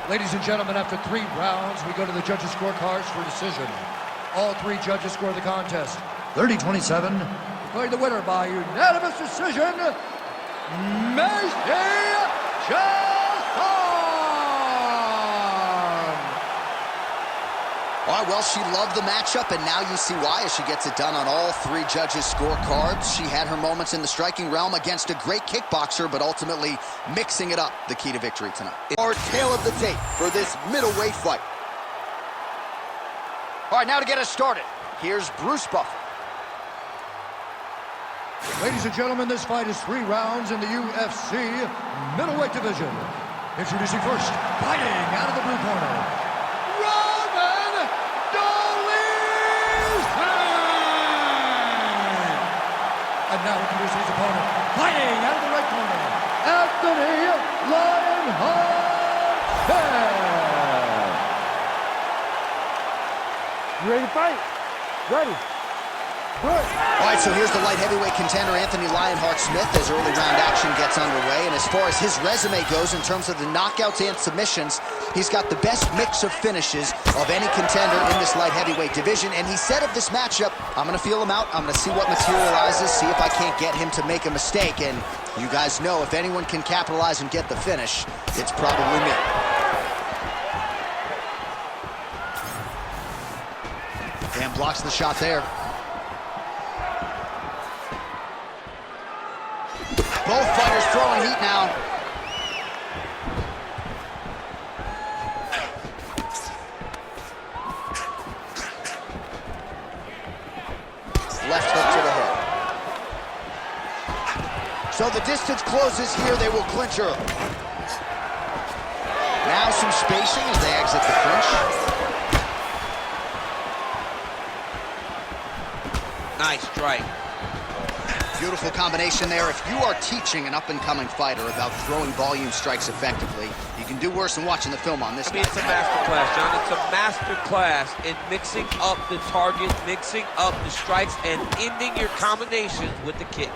Ladies and gentlemen, after 3 rounds, we go to the judges' scorecards for decision. All 3 judges score the contest 30-27. Declared the winner by unanimous decision, Macy Chasson! All right, well, she loved the matchup, and now you see why as she gets it done on all 3 judges' scorecards. She had her moments in the striking realm against a great kickboxer, but ultimately mixing it up, the key to victory tonight. Our tail of the tape for this middleweight fight. All right, now to get us started, here's Bruce Buffer. Ladies and gentlemen, this fight is 3 rounds in the UFC middleweight division. Introducing first, fighting out of the blue corner, and now introducing his opponent, fighting out of the right corner, Anthony Lionheart. You ready to fight? Ready. Good. All right, so here's the light heavyweight contender, Anthony Lionheart-Smith, as early round action gets underway. And as far as his resume goes, in terms of the knockouts and submissions, he's got the best mix of finishes of any contender in this light heavyweight division. And he said of this matchup, I'm going to feel him out. I'm going to see what materializes, see if I can't get him to make a mistake. And you guys know, if anyone can capitalize and get the finish, it's probably me. And blocks the shot there. Both fighters throwing heat now. Left hook to the head. So the distance closes here. They will clinch early. Now some spacing as they exit the clinch. Nice strike. Beautiful combination there. If you are teaching an up-and-coming fighter about throwing volume strikes effectively, you can do worse than watching the film on this I mean, guy. it's a master class, John. It's a master class in mixing up the target, mixing up the strikes, and ending your combinations with the kick.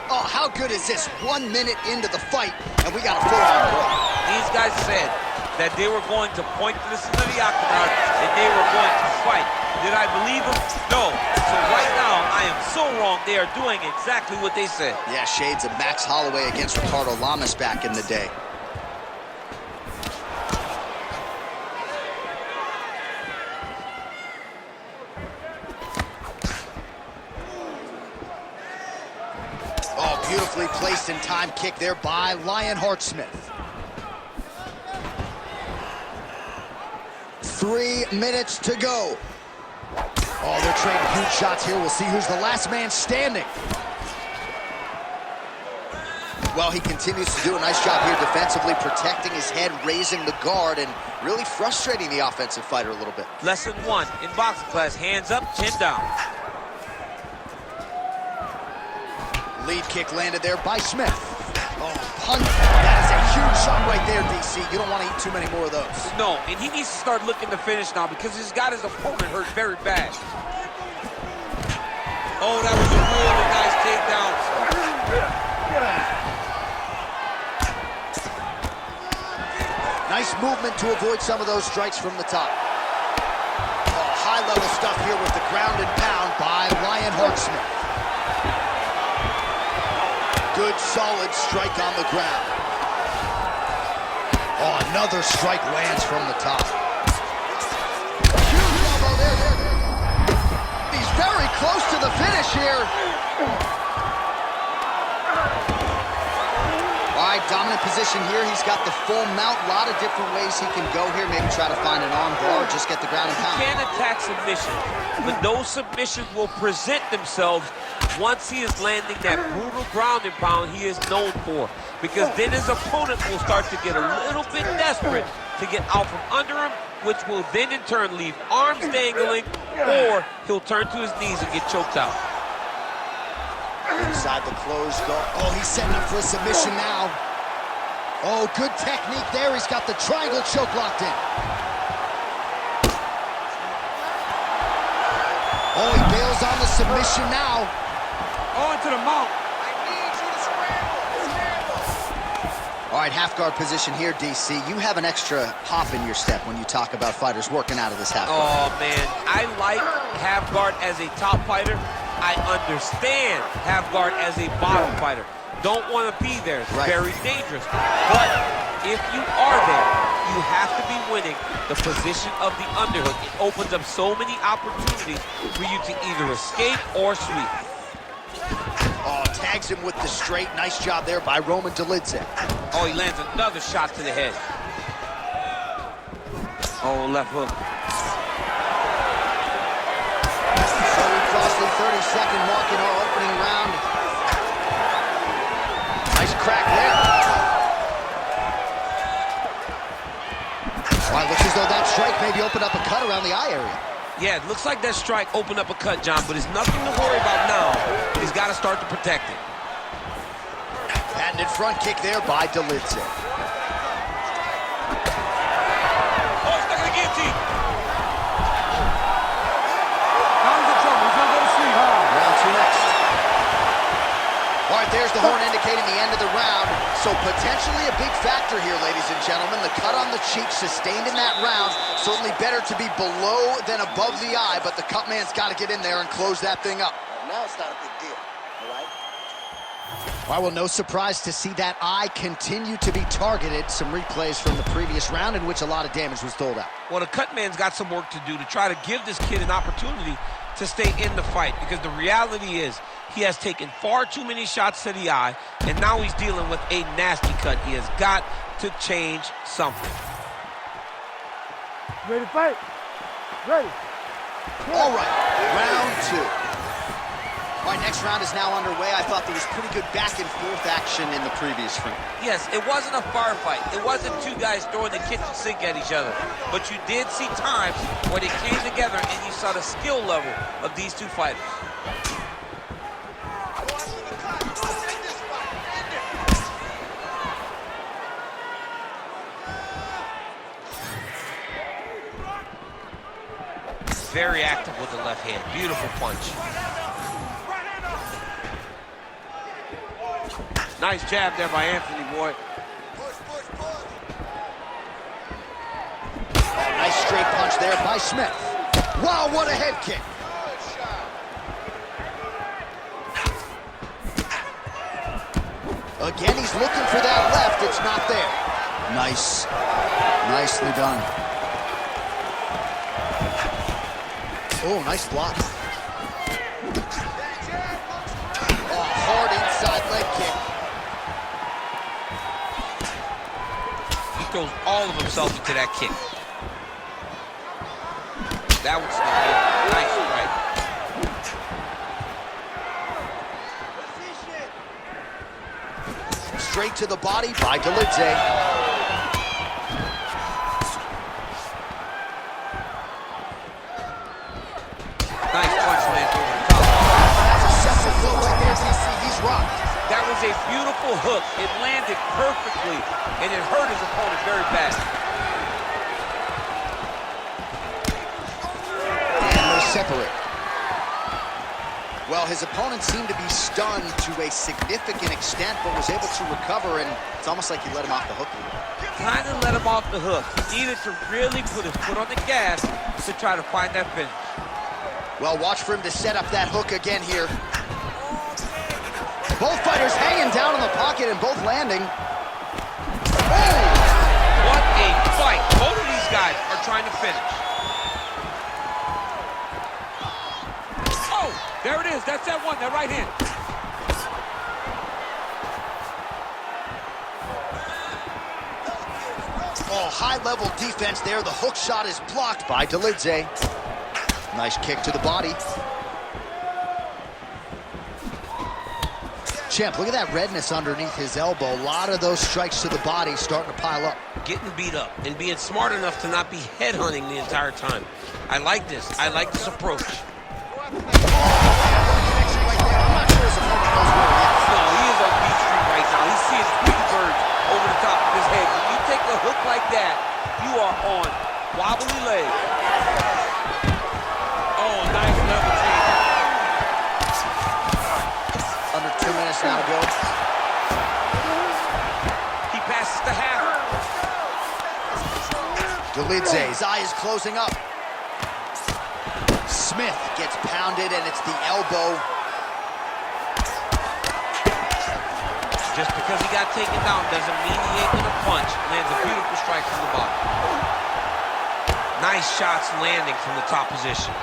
Oh, how good is this? 1 minute into the fight, and we got a full-on goal. These guys said that they were going to point this into the octagon and they were going to fight. Did I believe them? No. So right now, I am so wrong. They are doing exactly what they said. Yeah, shades of Max Holloway against Ricardo Lamas back in the day. Oh, beautifully placed in time kick there by Lionheart Smith. 3 minutes to go. Oh, they're trading huge shots here. We'll see who's the last man standing. Well, he continues to do a nice job here defensively, protecting his head, raising the guard, and really frustrating the offensive fighter a little bit. Lesson 1 in boxing class, hands up, chin down. Lead kick landed there by Smith. Oh, punch. That is a huge shot right there, DC. You don't want to eat too many more of those. No, and he needs to start looking to finish now because he's got his opponent hurt very bad. Oh, that was a really nice takedown. Nice movement to avoid some of those strikes from the top. Oh, high-level stuff here with the ground and pound by Lionheart Smith. Good, solid strike on the ground. Oh, another strike lands from the top. Huge elbow there. He's very close to the finish here. All right, dominant position here. He's got the full mount. A lot of different ways he can go here. Maybe try to find an arm bar or just get the ground and pound. He can attack submission, but those submissions will present themselves once he is landing that brutal ground and pound he is known for. Because then his opponent will start to get a little bit desperate to get out from under him, which will then in turn leave arms dangling, or he'll turn to his knees and get choked out. Inside the closed guard. Oh, he's setting up for a submission now. Oh, good technique there. He's got the triangle choke locked in. Oh, he bails on the submission now. Oh, into the mount. I need you to scramble. All right, half guard position here, DC. You have an extra hop in your step when you talk about fighters working out of this half guard. Oh, man. I like half guard as a top fighter. I understand half guard as a bottom fighter. Don't want to be there. It's very dangerous. But if you are there, you have to be winning the position of the underhook. It opens up so many opportunities for you to either escape or sweep. Oh, tags him with the straight. Nice job there by Roman Dolidze. Oh, he lands another shot to the head. Oh, left hook. So we cross the 30-second mark in our opening round. Nice crack there. All right, looks as though that strike maybe opened up a cut around the eye area. Yeah, it looks like that strike opened up a cut, John, but it's nothing to worry about now. He's got to start to protect it. Patented front kick there by Dolidze. Oh, he's stuck in the guillotine. Now he's in trouble. He's gonna go to sleep, huh? Round two next. All right, there's the horn indicating the end of the round. So potentially a big factor here, ladies and gentlemen. The cut on the cheek sustained in that round. Certainly better to be below than above the eye, but the cut man's got to get in there and close that thing up. Now it's not a big deal, all right? Well, no surprise to see that eye continue to be targeted. Some replays from the previous round in which a lot of damage was doled out. Well, the cut man's got some work to do to try to give this kid an opportunity to stay in the fight, because the reality is he has taken far too many shots to the eye, and now he's dealing with a nasty cut. He has got to change something. Ready to fight? Ready. All right, round 2. All right, next round is now underway. I thought there was pretty good back and forth action in the previous round. Yes, it wasn't a firefight. It wasn't two guys throwing the kitchen sink at each other. But you did see times where they came together and you saw the skill level of these two fighters. Very active with the left hand. Beautiful punch. Nice jab there by Anthony, boy. Oh, nice straight punch there by Smith. Wow, what a head kick. Again, he's looking for that left. It's not there. Nice. Nicely done. Oh, nice block. Oh, hard inside leg kick. He throws all of himself into that kick. That was nice, right? Straight to the body by Dolidze. Nice punch lands over the top. That's a second blow right there, DC. He's rocked. That was a beautiful hook. It landed perfectly, and it hurt his opponent very bad. And they're separate. Well, his opponent seemed to be stunned to a significant extent, but was able to recover, and it's almost like he let him off the hook a little. Kind of let him off the hook. He needed to really put his foot on the gas to try to find that finish. Well, watch for him to set up that hook again here. Both fighters hanging down in the pocket and both landing. Oh! What a fight. Both of these guys are trying to finish. Oh, there it is. That's that one, that right hand. Oh, high-level defense there. The hook shot is blocked by Dolidze. Nice kick to the body. Champ, look at that redness underneath his elbow. A lot of those strikes to the body starting to pile up. Getting beat up and being smart enough to not be headhunting the entire time. I like this. I like this approach. I'm not sure his opponent knows where he is. No, he is on Beach Street right now. He's seeing Tweety birds over the top of his head. When you take a hook like that, you are on wobbly legs. Oh, nice level change. Under 2 minutes now to go. He passes the half. Dolidze's eye is closing up. Smith gets pounded, and it's the elbow. Just because he got taken down doesn't mean he ain't gonna punch. Lands a beautiful strike from the bottom. Nice shots landing from the top position.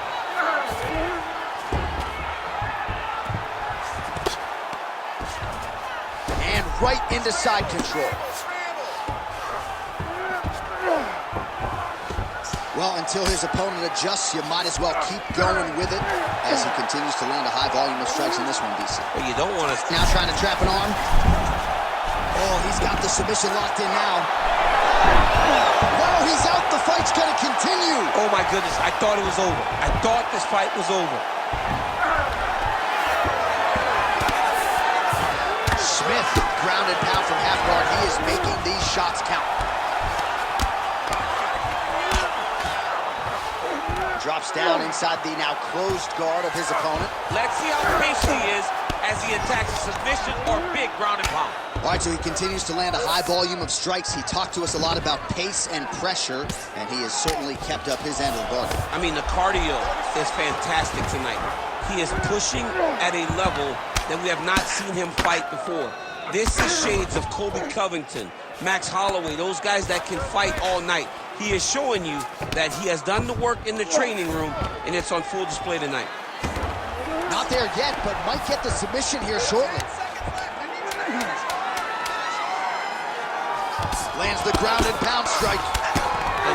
And right into side control. Well, until his opponent adjusts, you might as well keep going with it as he continues to land a high volume of strikes in this one, DC. Well, you don't want to... Now trying to trap an arm. Oh, he's got the submission locked in now. Wow, he's out. The fight's going to continue. Oh, my goodness. I thought it was over. I thought this fight was over. Smith, grounded pound from half guard. He is making these shots count. Drops down inside the now closed guard of his opponent. Let's see how patient he is as he attacks a submission or big ground and pound. All right, so he continues to land a high volume of strikes. He talked to us a lot about pace and pressure, and he has certainly kept up his end of the bargain. I mean, the cardio is fantastic tonight. He is pushing at a level that we have not seen him fight before. This is shades of Colby Covington, Max Holloway, those guys that can fight all night. He is showing you that he has done the work in the training room, and it's on full display tonight. Not there yet, but might get the submission here shortly. Lands the ground and pound strike.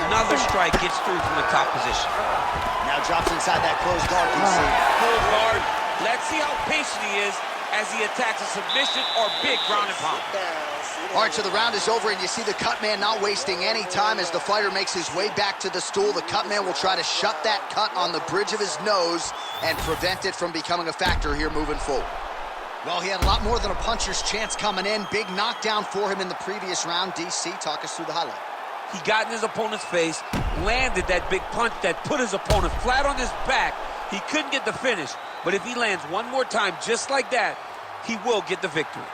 Another strike gets through from the top position. Now drops inside that closed guard, DC. Full guard. Let's see how patient he is as he attacks a submission or big ground and pound. All right, so the round is over, and you see the cut man not wasting any time as the fighter makes his way back to the stool. The cut man will try to shut that cut on the bridge of his nose and prevent it from becoming a factor here moving forward. Well, he had a lot more than a puncher's chance coming in. Big knockdown for him in the previous round. DC, talk us through the highlight. He got in his opponent's face, landed that big punch that put his opponent flat on his back. He couldn't get the finish, but if he lands one more time just like that, he will get the victory.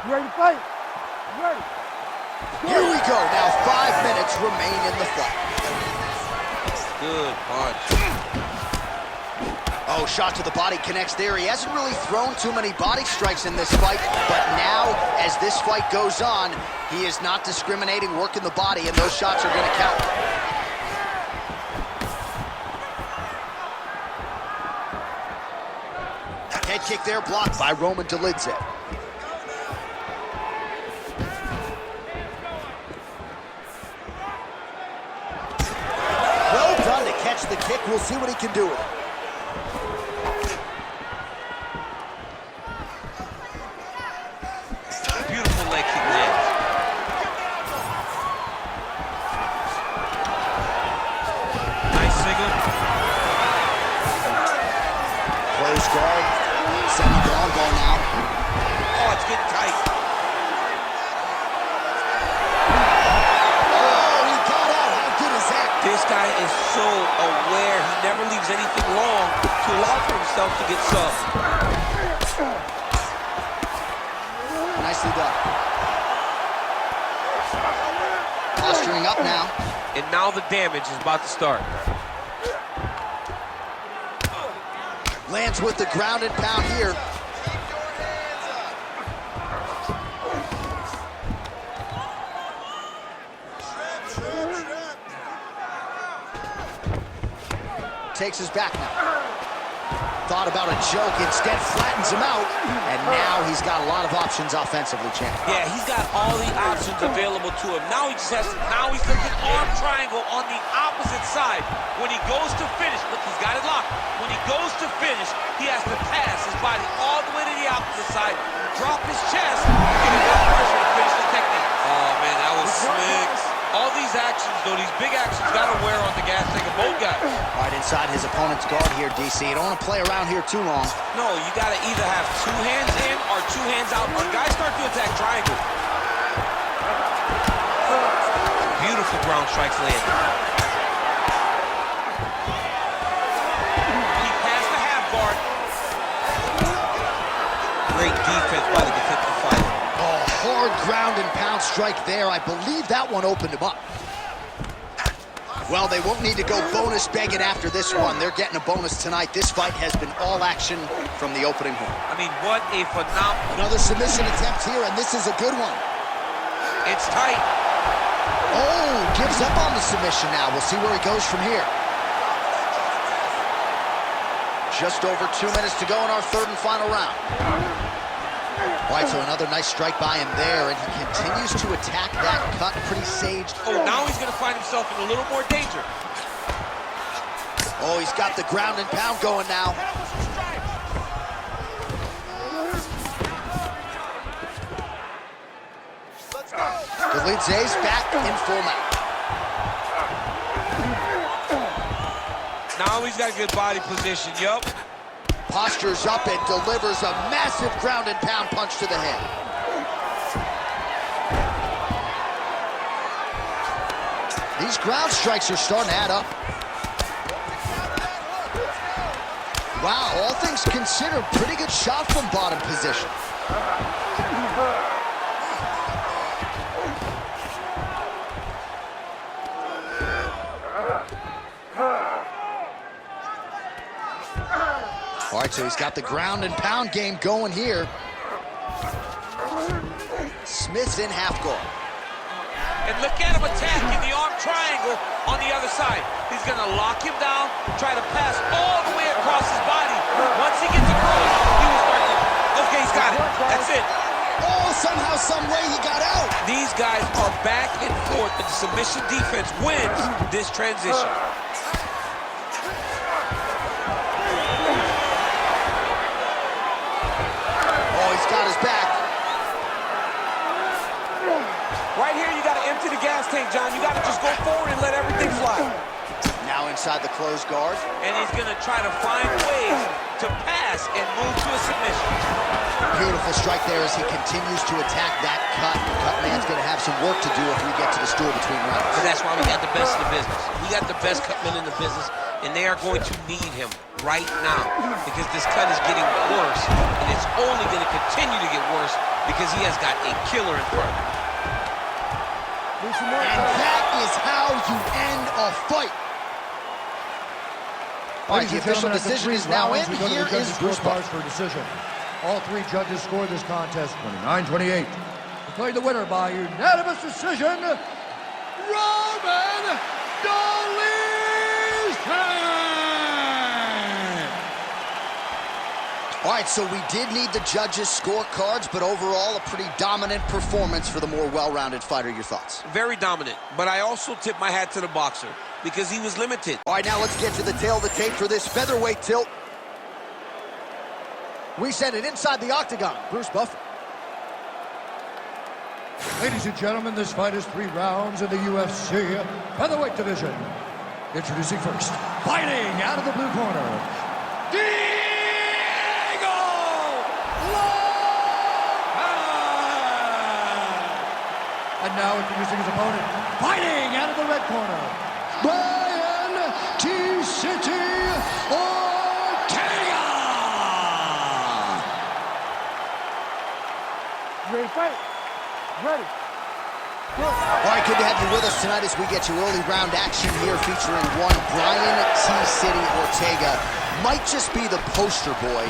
You ready to fight? You ready? Here we go. Now 5 minutes remain in the fight. Good punch. Oh, shot to the body connects there. He hasn't really thrown too many body strikes in this fight, but now, as this fight goes on, he is not discriminating, working the body, and those shots are going to count. Head kick there, blocked by Roman Dolidze. Well done to catch the kick. We'll see what he can do with it. Beautiful leg kick lands. Nice single. Close guard. Sending the elbow now. Oh, it's getting tight. Oh, he got out. How good is that? This guy is so aware. He never leaves anything long to allow for himself to get subbed. Nicely done. Posturing up now. And now the damage is about to start. Lands with the ground and pound here. Takes his back now. Thought about a joke, instead flattens him out, and now he's got a lot of options offensively, champ. Yeah, he's got all the options available to him. Now he just has to, now he's looking arm triangle on the opposite side. When he goes to finish, look, he's got it locked. When he goes to finish, he has to pass his body all the way to the opposite side, drop his chest, and get enough pressure to finish the technique. Oh, man, that was slick. All these actions, though, these big actions, got to wear on the gas tank of both guys. Right inside his opponent's guard here, DC. You don't want to play around here too long. No, you got to either have two hands in or two hands out, or guys start to attack triangle. Beautiful ground strikes landed. He passed the half guard. Great defense by the defensive fighter. Oh, hard ground and pound strike there. I believe that one opened him up. Well, they won't need to go bonus begging after this one. They're getting a bonus tonight. This fight has been all action from the opening horn. I mean, what a phenomenal... Another submission attempt here, and this is a good one. It's tight. Oh, gives up on the submission now. We'll see where he goes from here. Just over 2 minutes to go in our third and final round. All right, so another nice strike by him there, and he continues to attack that cut pretty saged. Oh, now he's going to find himself in a little more danger. Oh, he's got the ground and pound going now. Dolidze's back in full mount. Now he's got a good body position, yup. Postures up and delivers a massive ground and pound punch to the head. These ground strikes are starting to add up. Wow, all things considered, pretty good shot from bottom position. right, so he's got the ground and pound game going here. Smith's in half guard. And look at him attacking the arm triangle on the other side. He's going to lock him down, try to pass all the way across his body. Once he gets across, he will start to... Okay, he's got it. That's it. Oh, somehow, some way he got out. These guys are back and forth, but the submission defense wins this transition. Oh, he's got his back. Right here, you got to empty the gas tank, John. You got to just go forward and let everything fly. Now inside the closed guard. And he's going to try to find ways to pass and move to a submission. Beautiful strike there as he continues to attack that cut. Cut man's going to have some work to do if we get to the stool between rounds. But that's why we got the best in the business. We got the best cut men in the business, and they are going to need him right now because this cut is getting worse, and it's only going to continue to get worse because he has got a killer in front of him. And that is how you end a fight. All right, the official decision is now in. Here is Bruce Buffer. For a decision. All three judges scored this contest 29-28. Declared the winner by unanimous decision, Roman Dolizan. All right, so we did need the judges' scorecards, but overall a pretty dominant performance for the more well-rounded fighter. Your thoughts? Very dominant, but I also tip my hat to the boxer because he was limited. All right, now let's get to the tail of the tape for this featherweight tilt. We send it inside the octagon. Bruce Buffer. Ladies and gentlemen, this fight is 3 rounds in the UFC featherweight division. Introducing first, fighting out of the blue corner, and now introducing his opponent, fighting out of the red corner, Brian T-City Ortega! Ready to fight? Ready. Go. All right, good to have you with us tonight as we get you early round action here featuring one Brian T-City Ortega. Might just be the poster boy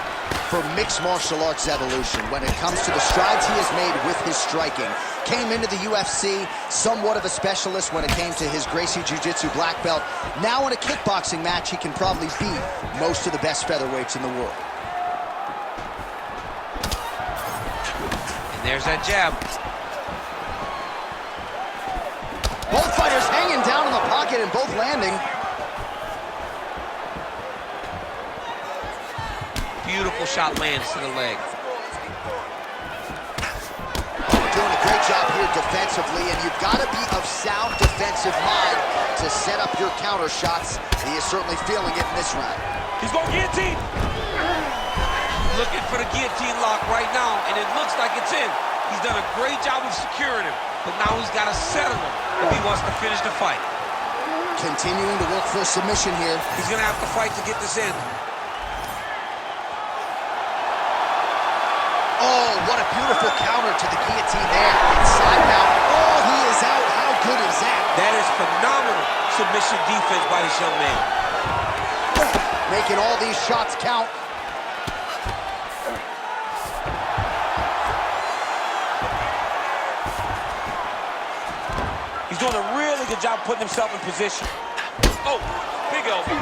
for mixed martial arts evolution when it comes to the strides he has made with his striking. Came into the UFC somewhat of a specialist when it came to his Gracie Jiu-Jitsu black belt. Now in a kickboxing match, he can probably beat most of the best featherweights in the world. And there's that jab. Both fighters hanging down in the pocket and both landing. Beautiful shot lands to the leg. Doing a great job here defensively, and you've got to be of sound defensive mind to set up your counter shots. He is certainly feeling it in this round. He's going guillotine. Looking for the guillotine lock right now, and it looks like it's in. He's done a great job of securing him, but now he's got to settle him if he wants to finish the fight. Continuing to work for a submission here. He's going to have to fight to get this in. Oh, what a beautiful counter to the guillotine there. Inside now. Oh, he is out. How good is that? That is phenomenal submission defense by this young man. Making all these shots count. He's doing a really good job putting himself in position. Oh, big elbow.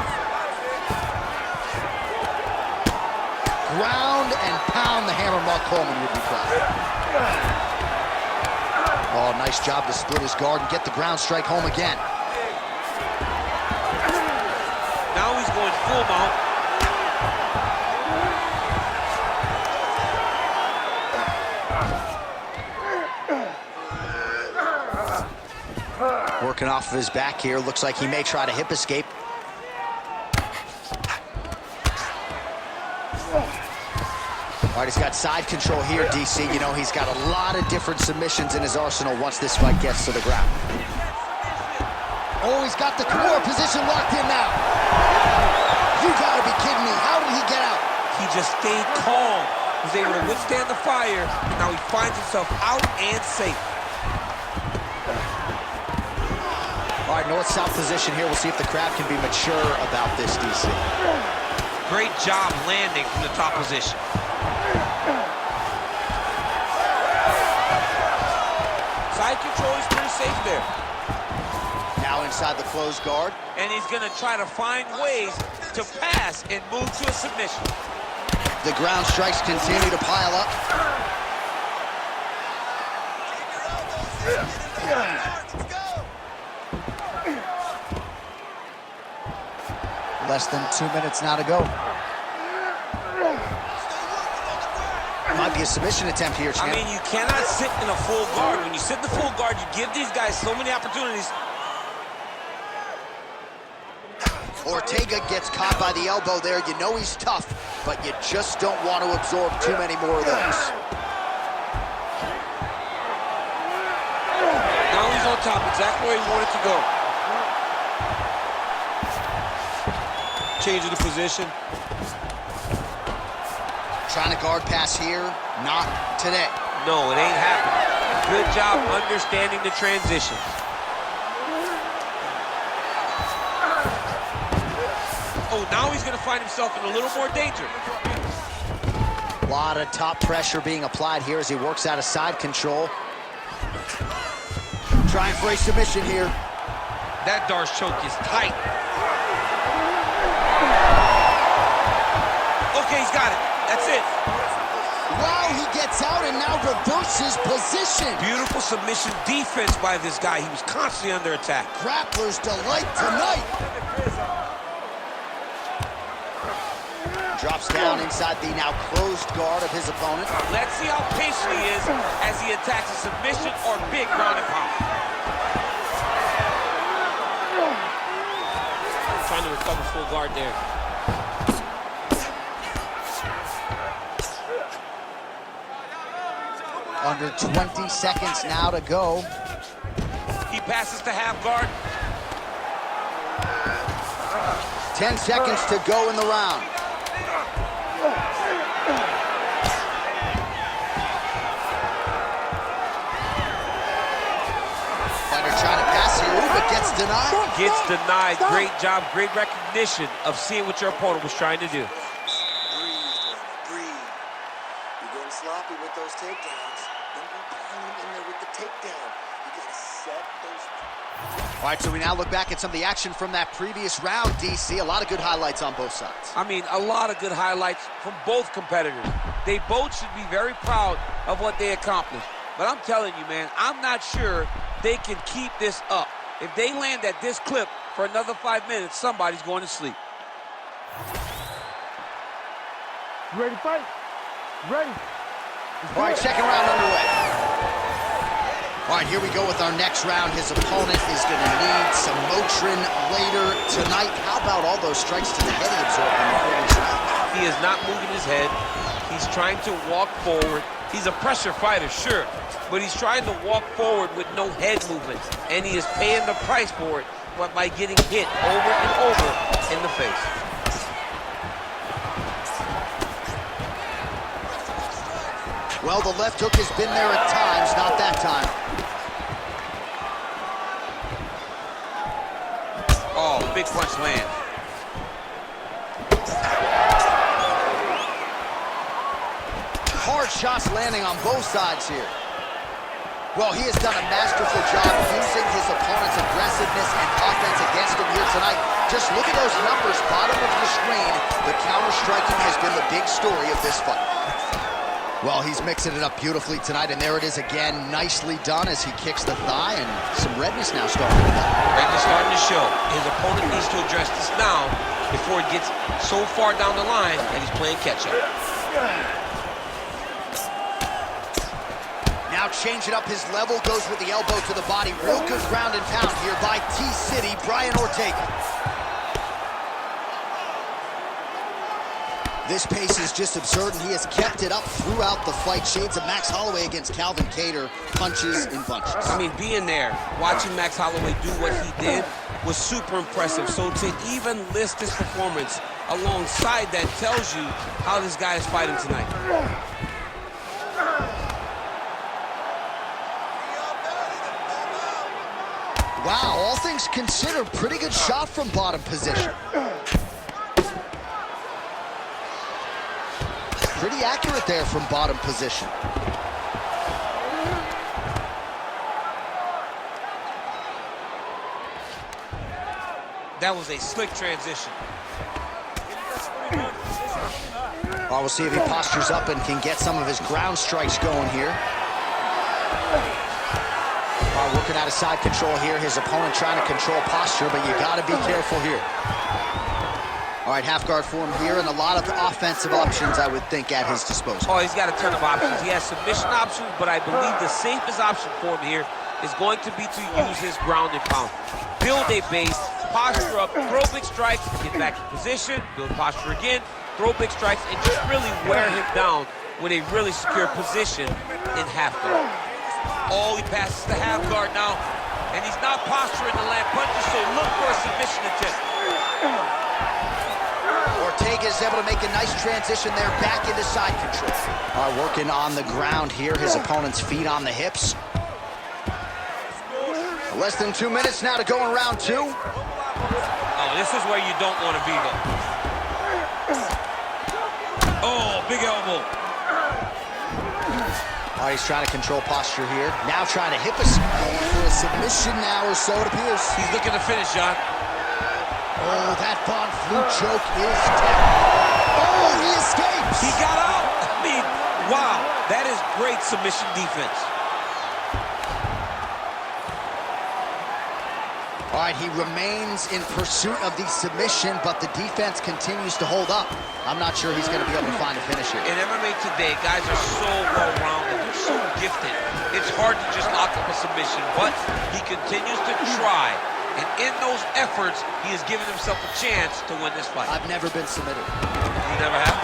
Ground and pound the hammer. Mark Coleman would be proud. Oh, nice job to split his guard and get the ground strike home again. Now he's going full mount. Working off of his back here. Looks like he may try to hip escape. All right, he's got side control here, DC. You know, he's got a lot of different submissions in his arsenal once this fight gets to the ground. Oh, he's got the Kimura position locked in now. You gotta be kidding me. How did he get out? He just stayed calm. Was able to withstand the fire. Now he finds himself out and safe. All right, north-south position here. We'll see if the crowd can be mature about this, DC. Great job landing from the top position. Side control is pretty safe there. Now inside the closed guard. And he's going to try to find ways to pass and move to a submission. The ground strikes continue to pile up. Less than 2 minutes now to go. Might be a submission attempt here, champ. I mean, you cannot sit in a full guard. When you sit in the full guard, you give these guys so many opportunities. Ortega gets caught by the elbow there. You know he's tough, but you just don't want to absorb too many more of those. Now he's on top, exactly where he wanted to go. Changing the position. Trying to guard pass here, not today. No, it ain't happening. Good job understanding the transitions. Oh, now he's going to find himself in a little more danger. A lot of top pressure being applied here as he works out of side control. Trying for a submission here. That Darce choke is tight. Okay, he's got it. That's it. Wow, he gets out and now reverses position. Beautiful submission defense by this guy. He was constantly under attack. Grappler's delight tonight. Drops down inside the now closed guard of his opponent. Let's see how patient he is as he attacks a submission or big ground and pound. Trying to recover full guard there. Under 20 seconds now to go. He passes to half guard. 10 seconds to go in the round. Fighter trying to pass here, but gets denied. Gets denied. Great job, great recognition of seeing what your opponent was trying to do. Breathe. You're getting sloppy with those takedowns. Don't be piling in there with the takedown. You gotta set those. All right, so we now look back at some of the action from that previous round, DC. A lot of good highlights on both sides. I mean, a lot of good highlights from both competitors. They both should be very proud of what they accomplished. But I'm telling you, man, I'm not sure they can keep this up. If they land at this clip for another 5 minutes, somebody's going to sleep. You ready to fight? Ready. All right, second round underway. All right, here we go with our next round. His opponent is going to need some Motrin later tonight. How about all those strikes to the head he absorbed in the previous round? He is not moving his head. He's trying to walk forward. He's a pressure fighter, sure, but he's trying to walk forward with no head movement, and he is paying the price for it by getting hit over and over in the face. Well, the left hook has been there at times, not that time. Oh, big punch lands. Hard shots landing on both sides here. Well, he has done a masterful job using his opponent's aggressiveness and offense against him here tonight. Just look at those numbers, bottom of the screen. The counter-striking has been the big story of this fight. Well, he's mixing it up beautifully tonight, and there it is again, nicely done as he kicks the thigh, and some redness now starting to develop. Redness starting to show. His opponent needs to address this now before it gets so far down the line and he's playing catch-up. Now changing up his level, goes with the elbow to the body. Real good ground and pound here by T-City, Brian Ortega. This pace is just absurd, and he has kept it up throughout the fight. Shades of Max Holloway against Calvin Kattar, punches in bunches. I mean, being there, watching Max Holloway do what he did was super impressive. So to even list this performance alongside that tells you how this guy is fighting tonight. Wow, all things considered, pretty good shot from bottom position. pretty accurate there from bottom position. That was a slick transition. Well, we'll see if he postures up and can get some of his ground strikes going here. Working out of side control here. His opponent trying to control posture, but you got to be careful here. All right, half guard for him here, and a lot of offensive options, I would think, at his disposal. Oh, he's got a ton of options. He has submission options, but I believe the safest option for him here is going to be to use his ground and pound. Build a base, posture up, throw big strikes, get back in position, build posture again, throw big strikes, and just really wear him down with a really secure position in half guard. Oh, he passes the half guard now, and he's not posturing to land punches, so look for a submission attempt. Ortega is able to make a nice transition there back into side control. All right, working on the ground here, his opponent's feet on the hips. Less than 2 minutes now to go in round 2. Oh, this is where you don't want to be, though. Oh, big elbow. All right, he's trying to control posture here. Now trying to hip us for a submission now, or so it appears. He's looking to finish, John. Oh, that Von Flue choke is terrible. Oh, he escapes. He got out. I mean, wow, that is great submission defense. All right, he remains in pursuit of the submission, but the defense continues to hold up. I'm not sure he's going to be able to find a finish here. In MMA today, guys are so well-rounded. They're so gifted. It's hard to just lock up a submission, but he continues to try. And in those efforts, he has given himself a chance to win this fight. I've never been submitted. You never have?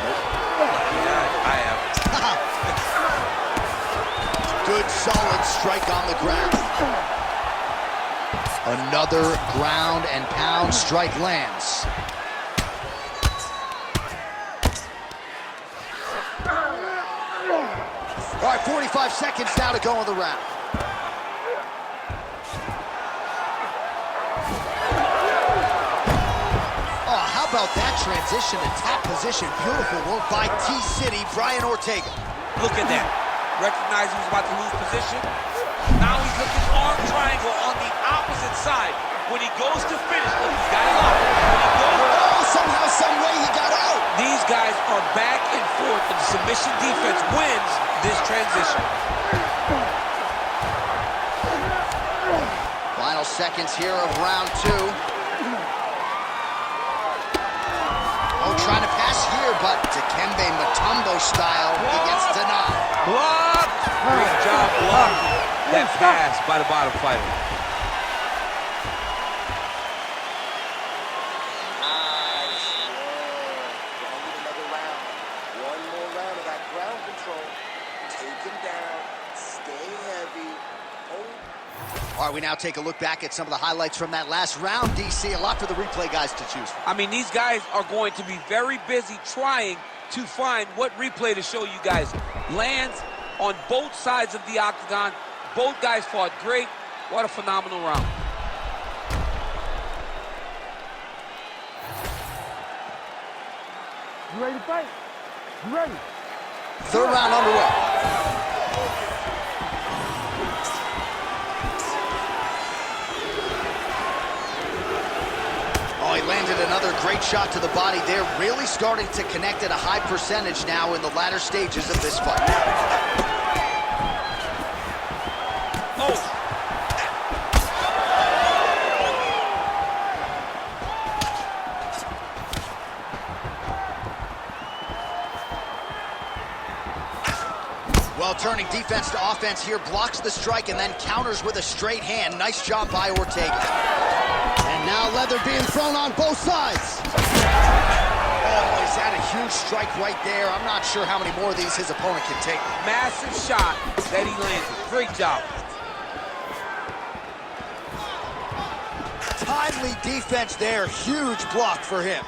Yeah, I have. Good, solid strike on the ground. Another ground and pound strike lands. All right, 45 seconds now to go in the round. Oh, how about that transition to top position? Beautiful work by T-City, Brian Ortega. Look at that. Recognized he was about to lose position. Now he's looking arm triangle on the opposite side. When he goes to finish, look, he's got it locked. When he goes, oh, somehow, some way he got out. These guys are back and forth, and the submission defense wins this transition. Final seconds here of round 2. Oh, trying to pass here, but Dikembe Mutombo style, he gets denied. Blocked! Great job blocking that pass by the bottom fighter. Nice work. Gonna need another round. One more round of that ground control. Take him down. Stay heavy. Hold. All right, we now take a look back at some of the highlights from that last round, DC. A lot for the replay guys to choose from. I mean, these guys are going to be very busy trying to find what replay to show you guys. Lands on both sides of the octagon. Both guys fought great. What a phenomenal round. You ready to fight? You ready? Third round underway. Oh, he landed another great shot to the body there. Really starting to connect at a high percentage now in the latter stages of this fight. Oh! Well, turning defense to offense here, blocks the strike and then counters with a straight hand. Nice job by Ortega. And now leather being thrown on both sides. Oh, he's had a huge strike right there. I'm not sure how many more of these his opponent can take. Massive shot that he landed. Great job. Timely defense there. Huge block for him.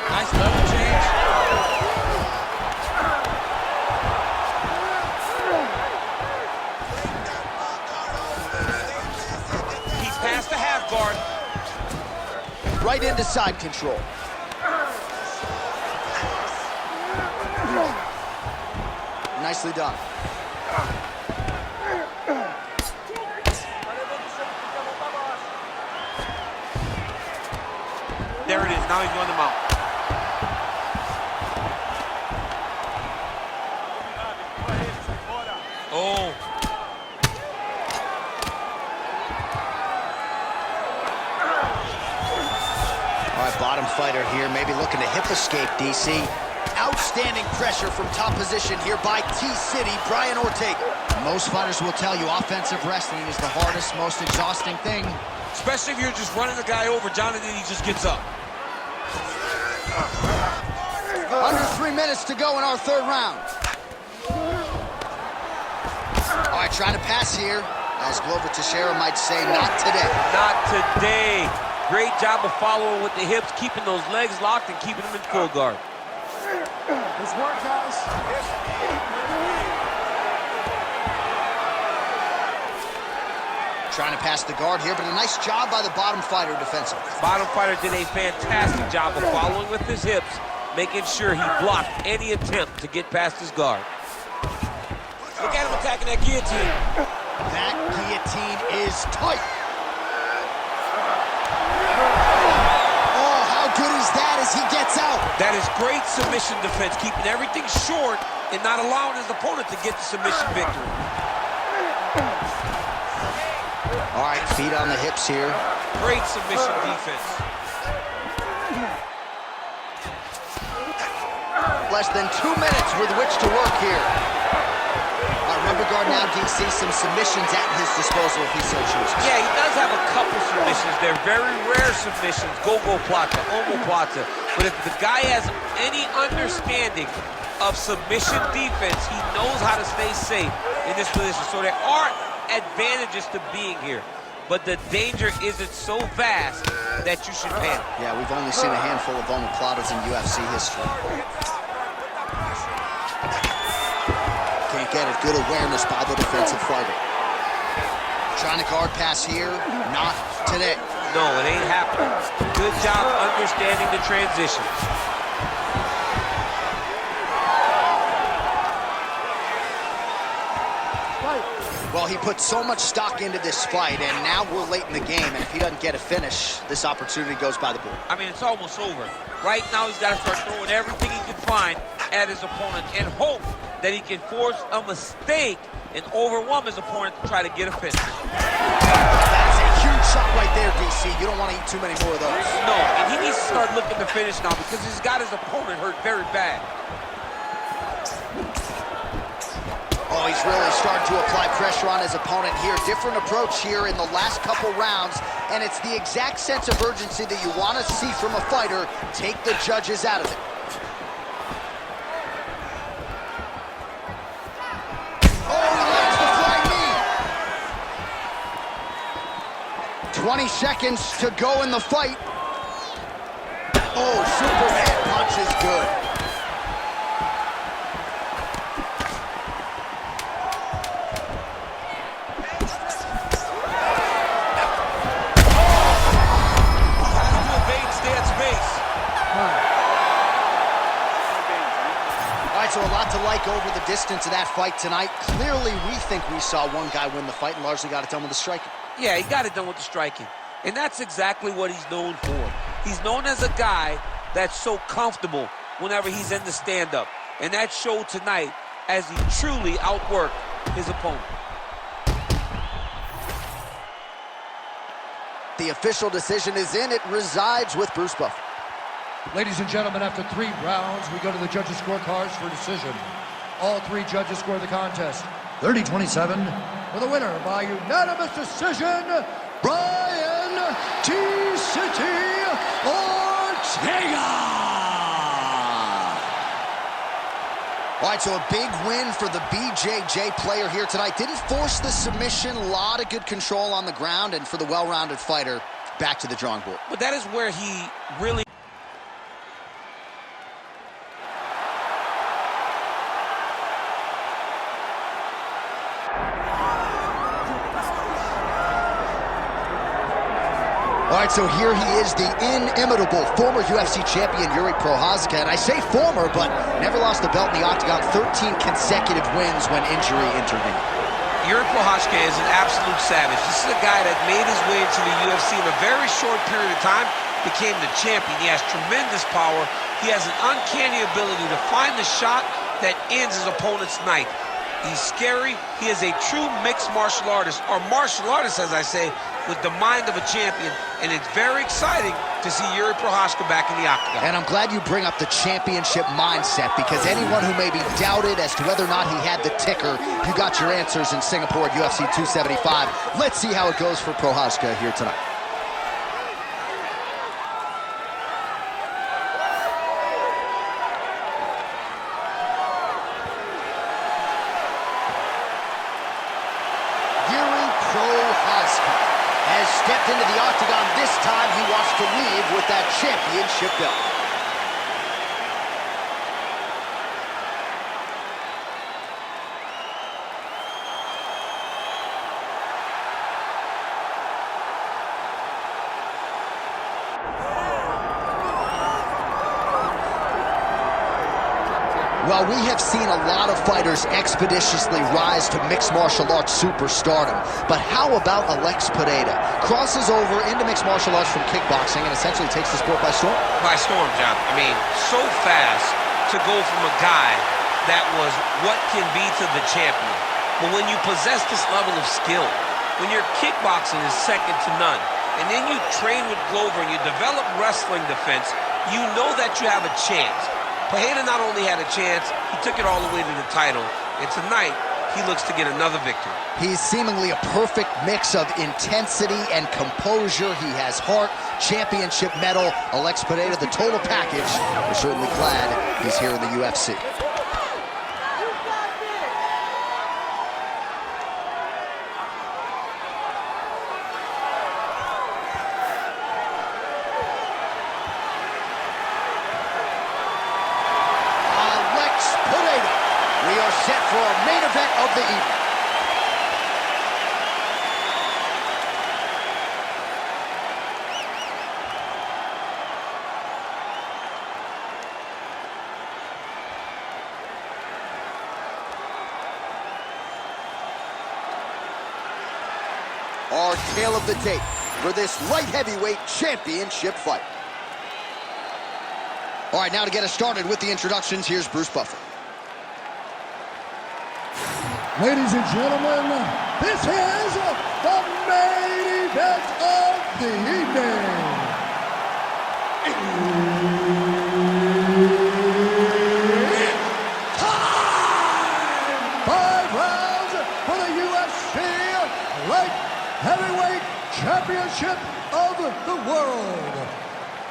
Nice level change. guard. Right into side control. Nicely done. There it is. Now he's going to mount. Oh. All right, bottom fighter here, maybe looking to hip escape, DC. Outstanding pressure from top position here by T-City, Brian Ortega. Most fighters will tell you offensive wrestling is the hardest, most exhausting thing. Especially if you're just running the guy over, Jonathan, he just gets up. Under 3 minutes to go in our third round. All right, trying to pass here. As Glover Teixeira might say, not today. Not today. Great job of following with the hips, keeping those legs locked and keeping them in full guard. Let's work, guys. Trying to pass the guard here, but a nice job by the bottom fighter defensively. Bottom fighter did a fantastic job of following with his hips, making sure he blocked any attempt to get past his guard. Look at him attacking that guillotine. That guillotine is tight. Oh, how good is that as he gets out? That is great submission defense, keeping everything short and not allowing his opponent to get the submission victory. All right, feet on the hips here. Great submission defense. Less than 2 minutes with which to work here. Rubber guard now, DC, some submissions at his disposal if he so chooses. Yeah, he does have a couple submissions. They're very rare submissions, go-go plata, omoplata. But if the guy has any understanding of submission defense, he knows how to stay safe in this position. So there are advantages to being here, but the danger isn't so vast that you should panic. Yeah, we've only seen a handful of omoplatas in UFC history. Can't get it. Good awareness by the defensive fighter. Trying to guard pass here. Not today. No, it ain't happening. Good job understanding the transition. Well, he put so much stock into this fight, and now we're late in the game, and if he doesn't get a finish, this opportunity goes by the board. I mean, it's almost over. Right now, he's got to start throwing everything he can find at his opponent and hope that he can force a mistake and overwhelm his opponent to try to get a finish. That's a huge shot right there, DC. You don't want to eat too many more of those. No, and he needs to start looking to finish now because he's got his opponent hurt very bad. Oh, he's really starting to apply pressure on his opponent here. Different approach here in the last couple rounds, and it's the exact sense of urgency that you want to see from a fighter. Take the judges out of it. Oh, he lands the flying knee. 20 seconds to go in the fight. Oh, Superman punch is good. So a lot to like over the distance of that fight tonight. Clearly, we think we saw one guy win the fight and largely got it done with the striking. Yeah, he got it done with the striking. And that's exactly what he's known for. He's known as a guy that's so comfortable whenever he's in the stand-up. And that showed tonight as he truly outworked his opponent. The official decision is in. It resides with Bruce Buffer. Ladies and gentlemen, after 3 rounds, we go to the judges' scorecards for decision. All 3 judges score the contest 30-27 for the winner by unanimous decision, Brian T-City Ortega! All right, so a big win for the BJJ player here tonight. Didn't force the submission, a lot of good control on the ground, and for the well-rounded fighter, back to the drawing board. But that is where he really... All right, so here he is, the inimitable former UFC champion, Yuri Prochazka. And I say former, but never lost the belt in the octagon, 13 consecutive wins when injury intervened. Yuri Prochazka is an absolute savage. This is a guy that made his way into the UFC in a very short period of time, became the champion. He has tremendous power. He has an uncanny ability to find the shot that ends his opponent's night. He's scary. He is a true mixed martial artist, or martial artist, as I say, with the mind of a champion. And it's very exciting to see Yuri Prochazka back in the octagon. And I'm glad you bring up the championship mindset, because anyone who may be doubted as to whether or not he had the ticker, you got your answers in Singapore at UFC 275. Let's see how it goes for Prochazka here tonight. Has stepped into the octagon. This time he wants to leave with that championship belt. Well, we have seen a lot of fighters expeditiously rise to mixed martial arts superstardom. But how about Alex Pereira? Crosses over into mixed martial arts from kickboxing and essentially takes the sport by storm? By storm, John. I mean, so fast to go from a guy that was what can be to the champion. But when you possess this level of skill, when your kickboxing is second to none, and then you train with Glover and you develop wrestling defense, you know that you have a chance. Pereira not only had a chance, he took it all the way to the title. And tonight, he looks to get another victory. He's seemingly a perfect mix of intensity and composure. He has heart, championship medal. Alex Pereira, the total package. We're certainly glad he's here in the UFC. We are set for our main event of the evening. Our tale of the tape for this light heavyweight championship fight. All right, now to get us started with the introductions, here's Bruce Buffer. Ladies and gentlemen, this is the main event of the evening. It's time! 5 rounds for the UFC Light Heavyweight Championship of the world.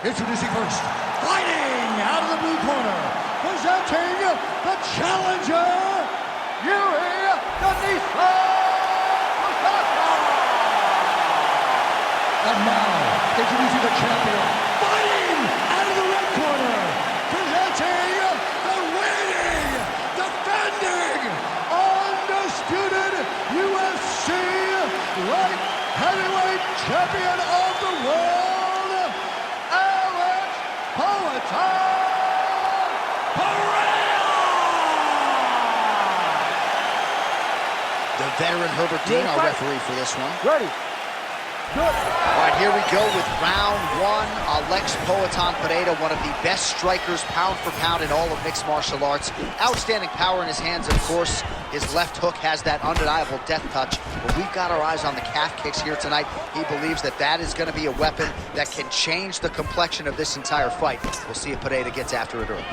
Introducing first, fighting out of the blue corner, presenting the challenger, Yuri Prochazka. And now, introducing the champion, fighting out of the red corner, presenting the reigning, defending, undisputed UFC light heavyweight champion of the world, Alex Pereira. The veteran Herbert Dean, our referee for this one. Ready. Good. All right, here we go with round one. Alex Pereira, one of the best strikers pound for pound in all of mixed martial arts. Outstanding power in his hands, of course. His left hook has that undeniable death touch. But we've got our eyes on the calf kicks here tonight. He believes that that is going to be a weapon that can change the complexion of this entire fight. We'll see if Pereira gets after it early.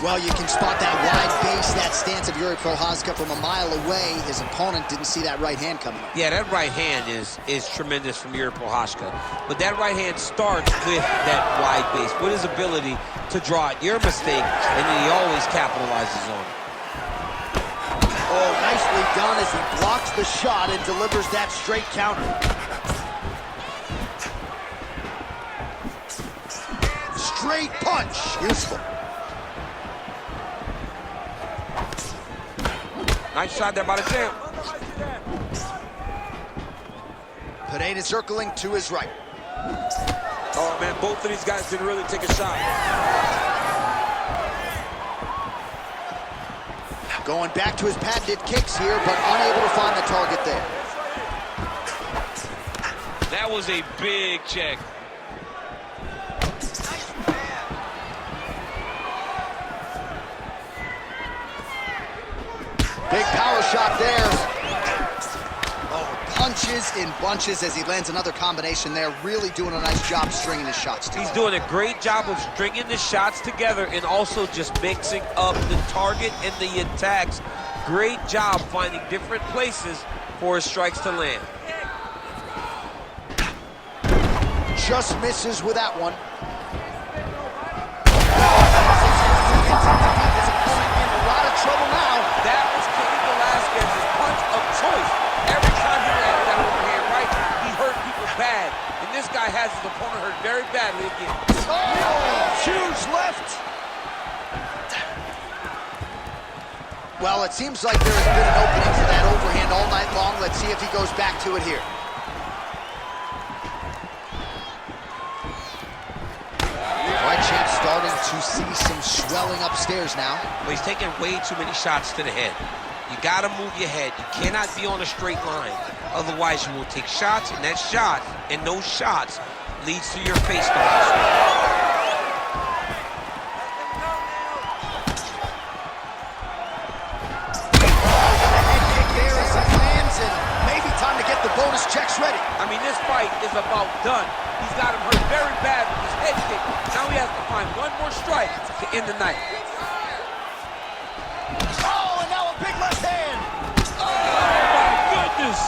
Well, you can spot that wide base, that stance of Yuri Prochazka from a mile away. His opponent didn't see that right hand coming up. Yeah, that right hand is tremendous from Yuri Prochazka. But that right hand starts with that wide base, with his ability to draw out your mistake, and then he always capitalizes on it. Oh, nicely done as he blocks the shot and delivers that straight counter. Straight punch, useful. Nice shot there by the champ. Pineda circling to his right. Oh, man, both of these guys didn't really take a shot. Going back to his patented kicks here, but unable to find the target there. That was a big check. Big power shot there. Oh, punches in bunches as he lands another combination there. Really doing a nice job stringing his shots together. He's doing a great job of stringing the shots together and also just mixing up the target and the attacks. Great job finding different places for his strikes to land. Just misses with that one. His opponent in a lot of trouble now. That was Cain Velasquez's punch of choice. Every time he landed that overhand right, he hurt people bad. And this guy has his opponent hurt very badly again. Oh, huge left. Well, it seems like there has been an opening for that overhand all night long. Let's see if he goes back to it here. Right, champ starting to see some swelling upstairs now. Well, he's taking way too many shots to the head. You gotta move your head. You cannot be on a straight line. Otherwise, you will take shots, and that shot and those shots leads to your face stones. Bonus checks ready. I mean, this fight is about done. He's got him hurt very bad with his head kick. Now he has to find one more strike to end the night. Oh, and now a big left hand. Oh, my goodness.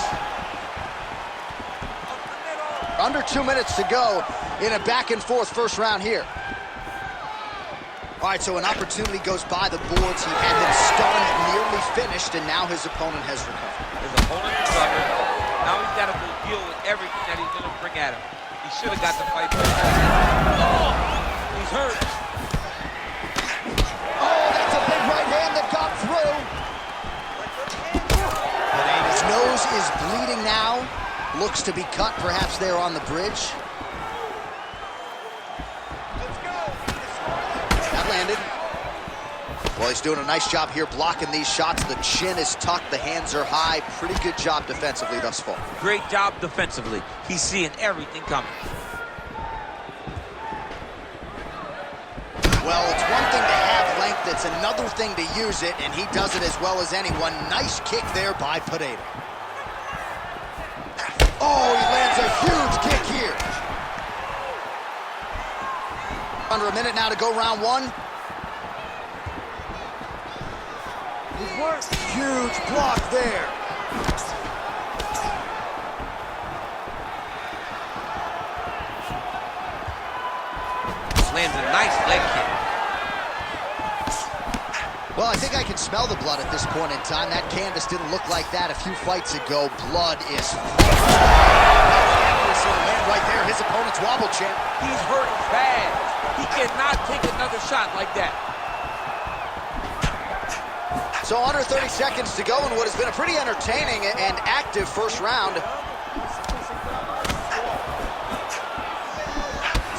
Under 2 minutes to go in a back-and-forth first round here. All right, so an opportunity goes by the boards. He had him stunned, nearly finished, and now his opponent has recovered. His opponent recovered. Now he's got to go deal with everything that he's going to bring at him. He should have got the fight. Oh, he's hurt. Oh, that's a big right hand that got through. His nose is bleeding now. Looks to be cut, perhaps there on the bridge. That landed. Well, he's doing a nice job here blocking these shots. The chin is tucked, the hands are high. Pretty good job defensively thus far. Great job defensively. He's seeing everything coming. Well, it's one thing to have length, it's another thing to use it, and he does it as well as anyone. Nice kick there by Pineda. Oh, he lands a huge kick here. Under a minute now to go round one. Huge block there. Lands a nice leg kick. Well, I think I can smell the blood at this point in time. That canvas didn't look like that a few fights ago. Blood is right there. His opponent's wobble champ. He's hurt bad. He cannot take another shot like that. So under 30 seconds to go in what has been a pretty entertaining and active first round.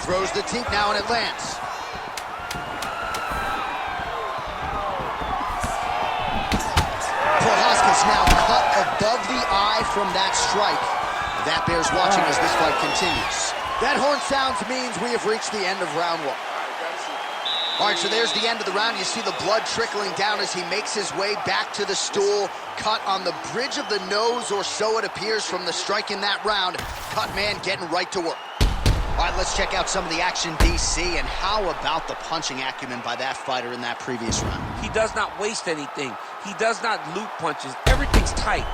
Throws the teep now and it lands. Prohaska's now cut above the eye from that strike. That bears watching as this fight continues. That horn sounds means we have reached the end of round one. All right, so there's the end of the round. You see the blood trickling down as he makes his way back to the stool. Cut on the bridge of the nose, or so it appears from the strike in that round. Cut man getting right to work. All right, let's check out some of the action, DC, and how about the punching acumen by that fighter in that previous round? He does not waste anything. He does not loop punches. Everything's tight.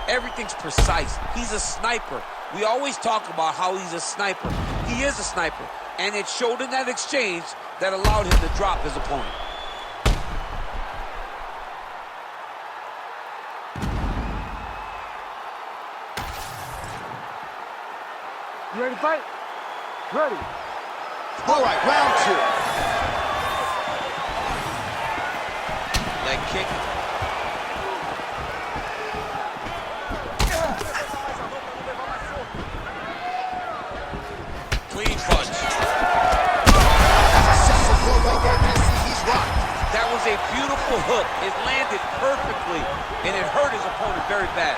Everything's precise. He's a sniper. We always talk about how he's a sniper. He is a sniper, and it showed in that exchange that allowed him to drop his opponent. You ready to fight? Ready. All right, round two. Leg kick. beautiful hook. It landed perfectly, and it hurt his opponent very bad.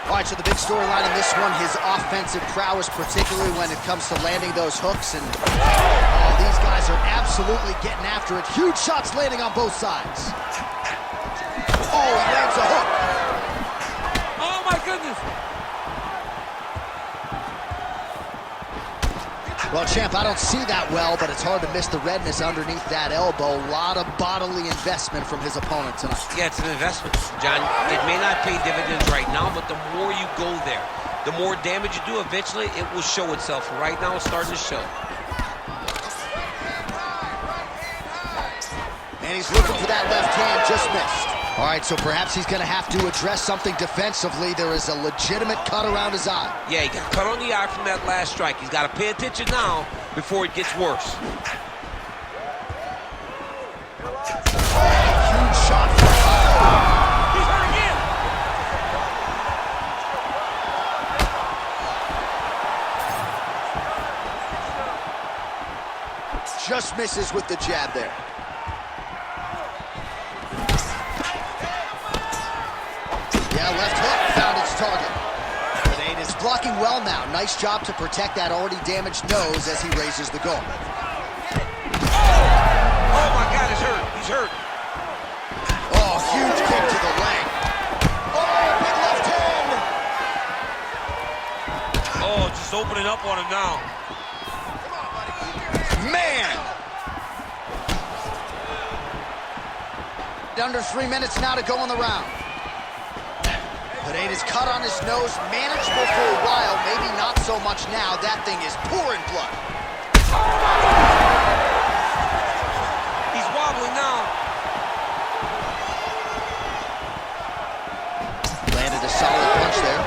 All right, so the big storyline in this one, his offensive prowess, particularly when it comes to landing those hooks. And these guys are absolutely getting after it. Huge shots landing on both sides. Oh, he lands a hook. Oh, my goodness. Well, champ, I don't see that well, but it's hard to miss the redness underneath that elbow. A lot of bodily investment from his opponent tonight. Yeah, it's an investment, John. It may not pay dividends right now, but the more you go there, the more damage you do, eventually it will show itself. Right now, it's starting to show. And he's looking for that left hand, just missed. All right, so perhaps he's going to have to address something defensively. There is a legitimate cut around his eye. Yeah, he got cut on the eye from that last strike. He's got to pay attention now before it gets worse. Huge shot from He's hurt again. just misses with the jab there. Yeah, left hook found its target. Grenade is blocking well now. Nice job to protect that already damaged nose as he raises the goal. Oh my God, he's hurt. He's hurt. Oh, huge kick to the leg. Oh, big left hand. Oh, just opening up on him now. Man! Under 3 minutes now to go in the round. Pineda's cut on his nose, manageable for a while, maybe not so much now. That thing is pouring blood. He's wobbling now. Landed a solid punch there.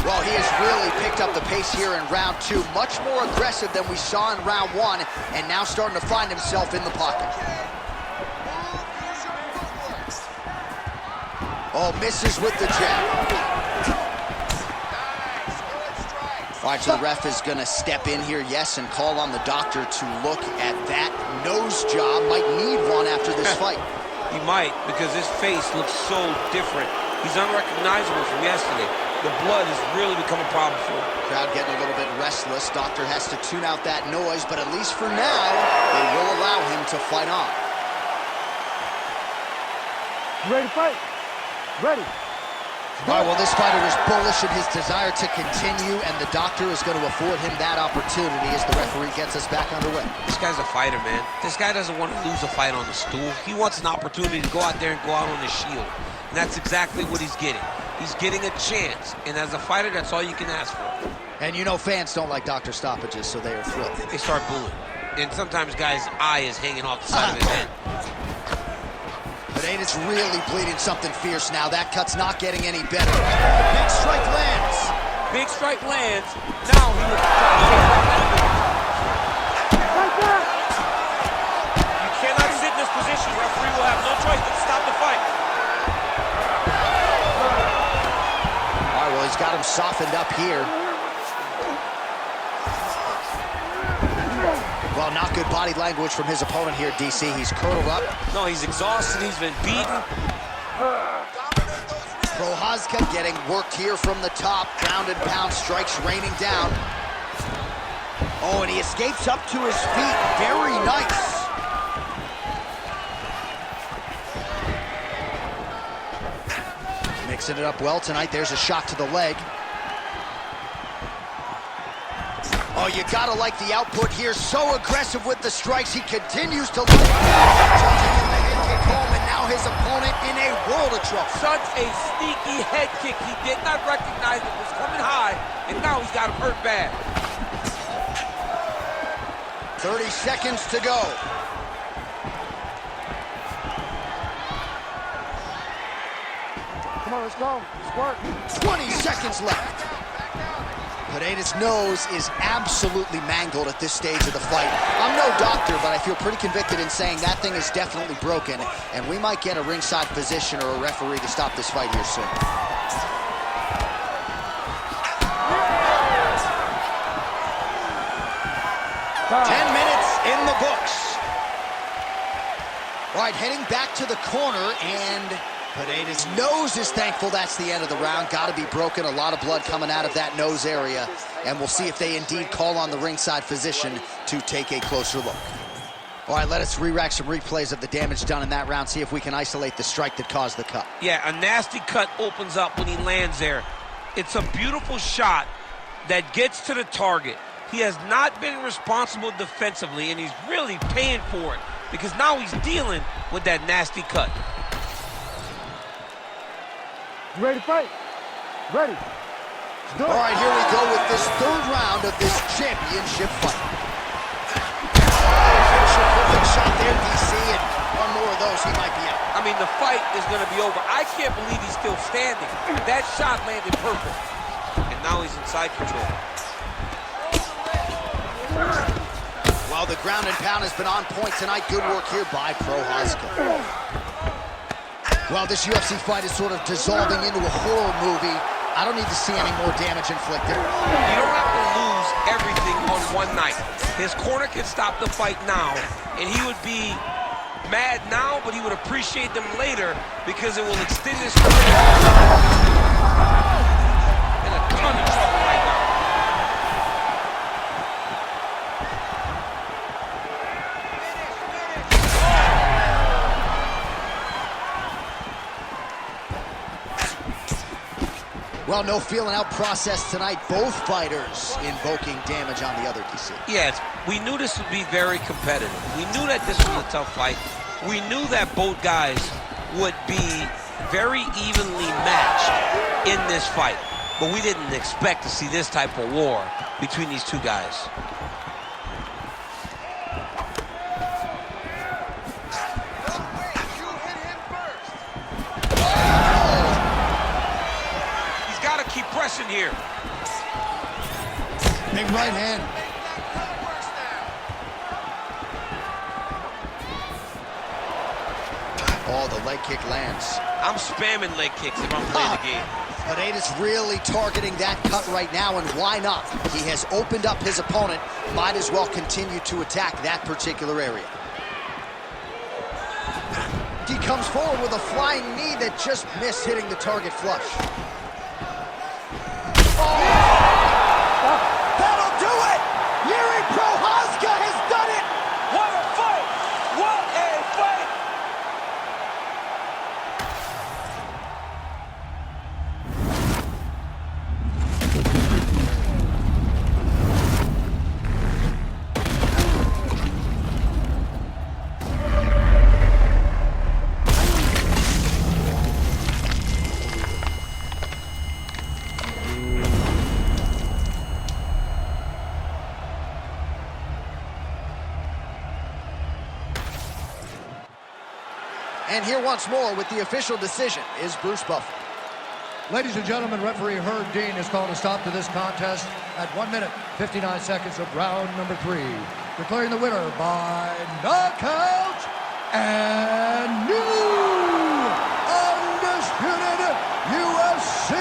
Well, he has really picked up the pace here in round two. Much more aggressive than we saw in round one, and now starting to find himself in the pocket. Oh, misses with the jab. All right, so the ref is going to step in here, yes, and call on the doctor to look at that nose job. Might need one after this fight. He might, because his face looks so different. He's unrecognizable from yesterday. The blood has really become a problem for him. Crowd getting a little bit restless. Doctor has to tune out that noise, but at least for now, they will allow him to fight on. You ready to fight? Ready. All right, well, this fighter is bullish in his desire to continue, and the doctor is going to afford him that opportunity as the referee gets us back underway. This guy's a fighter, man. This guy doesn't want to lose a fight on the stool. He wants an opportunity to go out there and go out on the shield. And that's exactly what he's getting. He's getting a chance, and as a fighter, that's all you can ask for. And you know fans don't like doctor stoppages, so they are thrilled. They start booing. And sometimes guys' eye is hanging off the side of his head. Pineda's really bleeding something fierce now. That cut's not getting any better. Big strike lands. Big strike lands. Now he looks to try to chase that benefit. Like that. You cannot sit in this position. Referee will have no choice but to stop the fight. All right, well, he's got him softened up here. Well, not good body language from his opponent here, DC. He's curled up. No, he's exhausted. He's been beaten. Prochazka getting worked here from the top. Ground and pound strikes raining down. Oh, and he escapes up to his feet. Very nice. Mixing it up well tonight. There's a shot to the leg. Oh, you gotta like the output here. So aggressive with the strikes. He continues to look. Tries to get the head kick home, and now his opponent in a world of trouble. Such a sneaky head kick. He did not recognize it was coming high, and now he's got him hurt bad. 30 seconds to go. Come on, let's go. Let's work. 20 seconds left. Pineda's nose is absolutely mangled at this stage of the fight. I'm no doctor, but I feel pretty convicted in saying that thing is definitely broken, and we might get a ringside physician or a referee to stop this fight here soon. 10 minutes in the books. All right, heading back to the corner, and Pineda's nose is thankful that's the end of the round. Got to be broken. A lot of blood coming out of that nose area. And we'll see if they indeed call on the ringside physician to take a closer look. All right, let us re-rack some replays of the damage done in that round, see if we can isolate the strike that caused the cut. Yeah, a nasty cut opens up when he lands there. It's a beautiful shot that gets to the target. He has not been responsible defensively, and he's really paying for it because now he's dealing with that nasty cut. You ready to fight? Ready. All right, here we go with this third round of this championship fight. Perfect shot there, DC, and one more of those, he might be out. I mean, the fight is going to be over. I can't believe he's still standing. That shot landed perfect. And now he's in side control. Well, the ground and pound has been on point tonight. Good work here by Prochazka. Well, this UFC fight is sort of dissolving into a horror movie. I don't need to see any more damage inflicted. You don't have to lose everything on one night. His corner can stop the fight now, and he would be mad now, but he would appreciate them later because it will extend his career. In a ton of trouble right now. Well, no feeling out process tonight. Both fighters invoking damage on the other, DC. Yes, we knew this would be very competitive. We knew that this was a tough fight. We knew that both guys would be very evenly matched in this fight. But we didn't expect to see this type of war between these two guys. Keep pressing here. Big right hand. Oh, the leg kick lands. I'm spamming leg kicks if I'm playing the game. Pineda's really targeting that cut right now, and why not? He has opened up his opponent. Might as well continue to attack that particular area. He comes forward with a flying knee that just missed hitting the target flush. That'll do it! Yuri Prochazka has done it! What a fight! What a fight! And here once more with the official decision is Bruce Buffer. Ladies and gentlemen, referee Herb Dean has called a stop to this contest at 1 minute, 59 seconds of round number 3. Declaring the winner by knockout and new undisputed UFC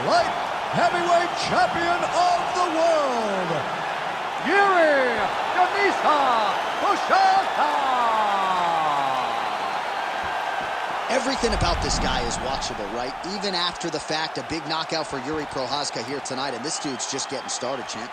light heavyweight champion of the world, Yuri Prochazka. Everything about this guy is watchable, right? Even after the fact, a big knockout for Yuri Prochazka here tonight, and this dude's just getting started, champ.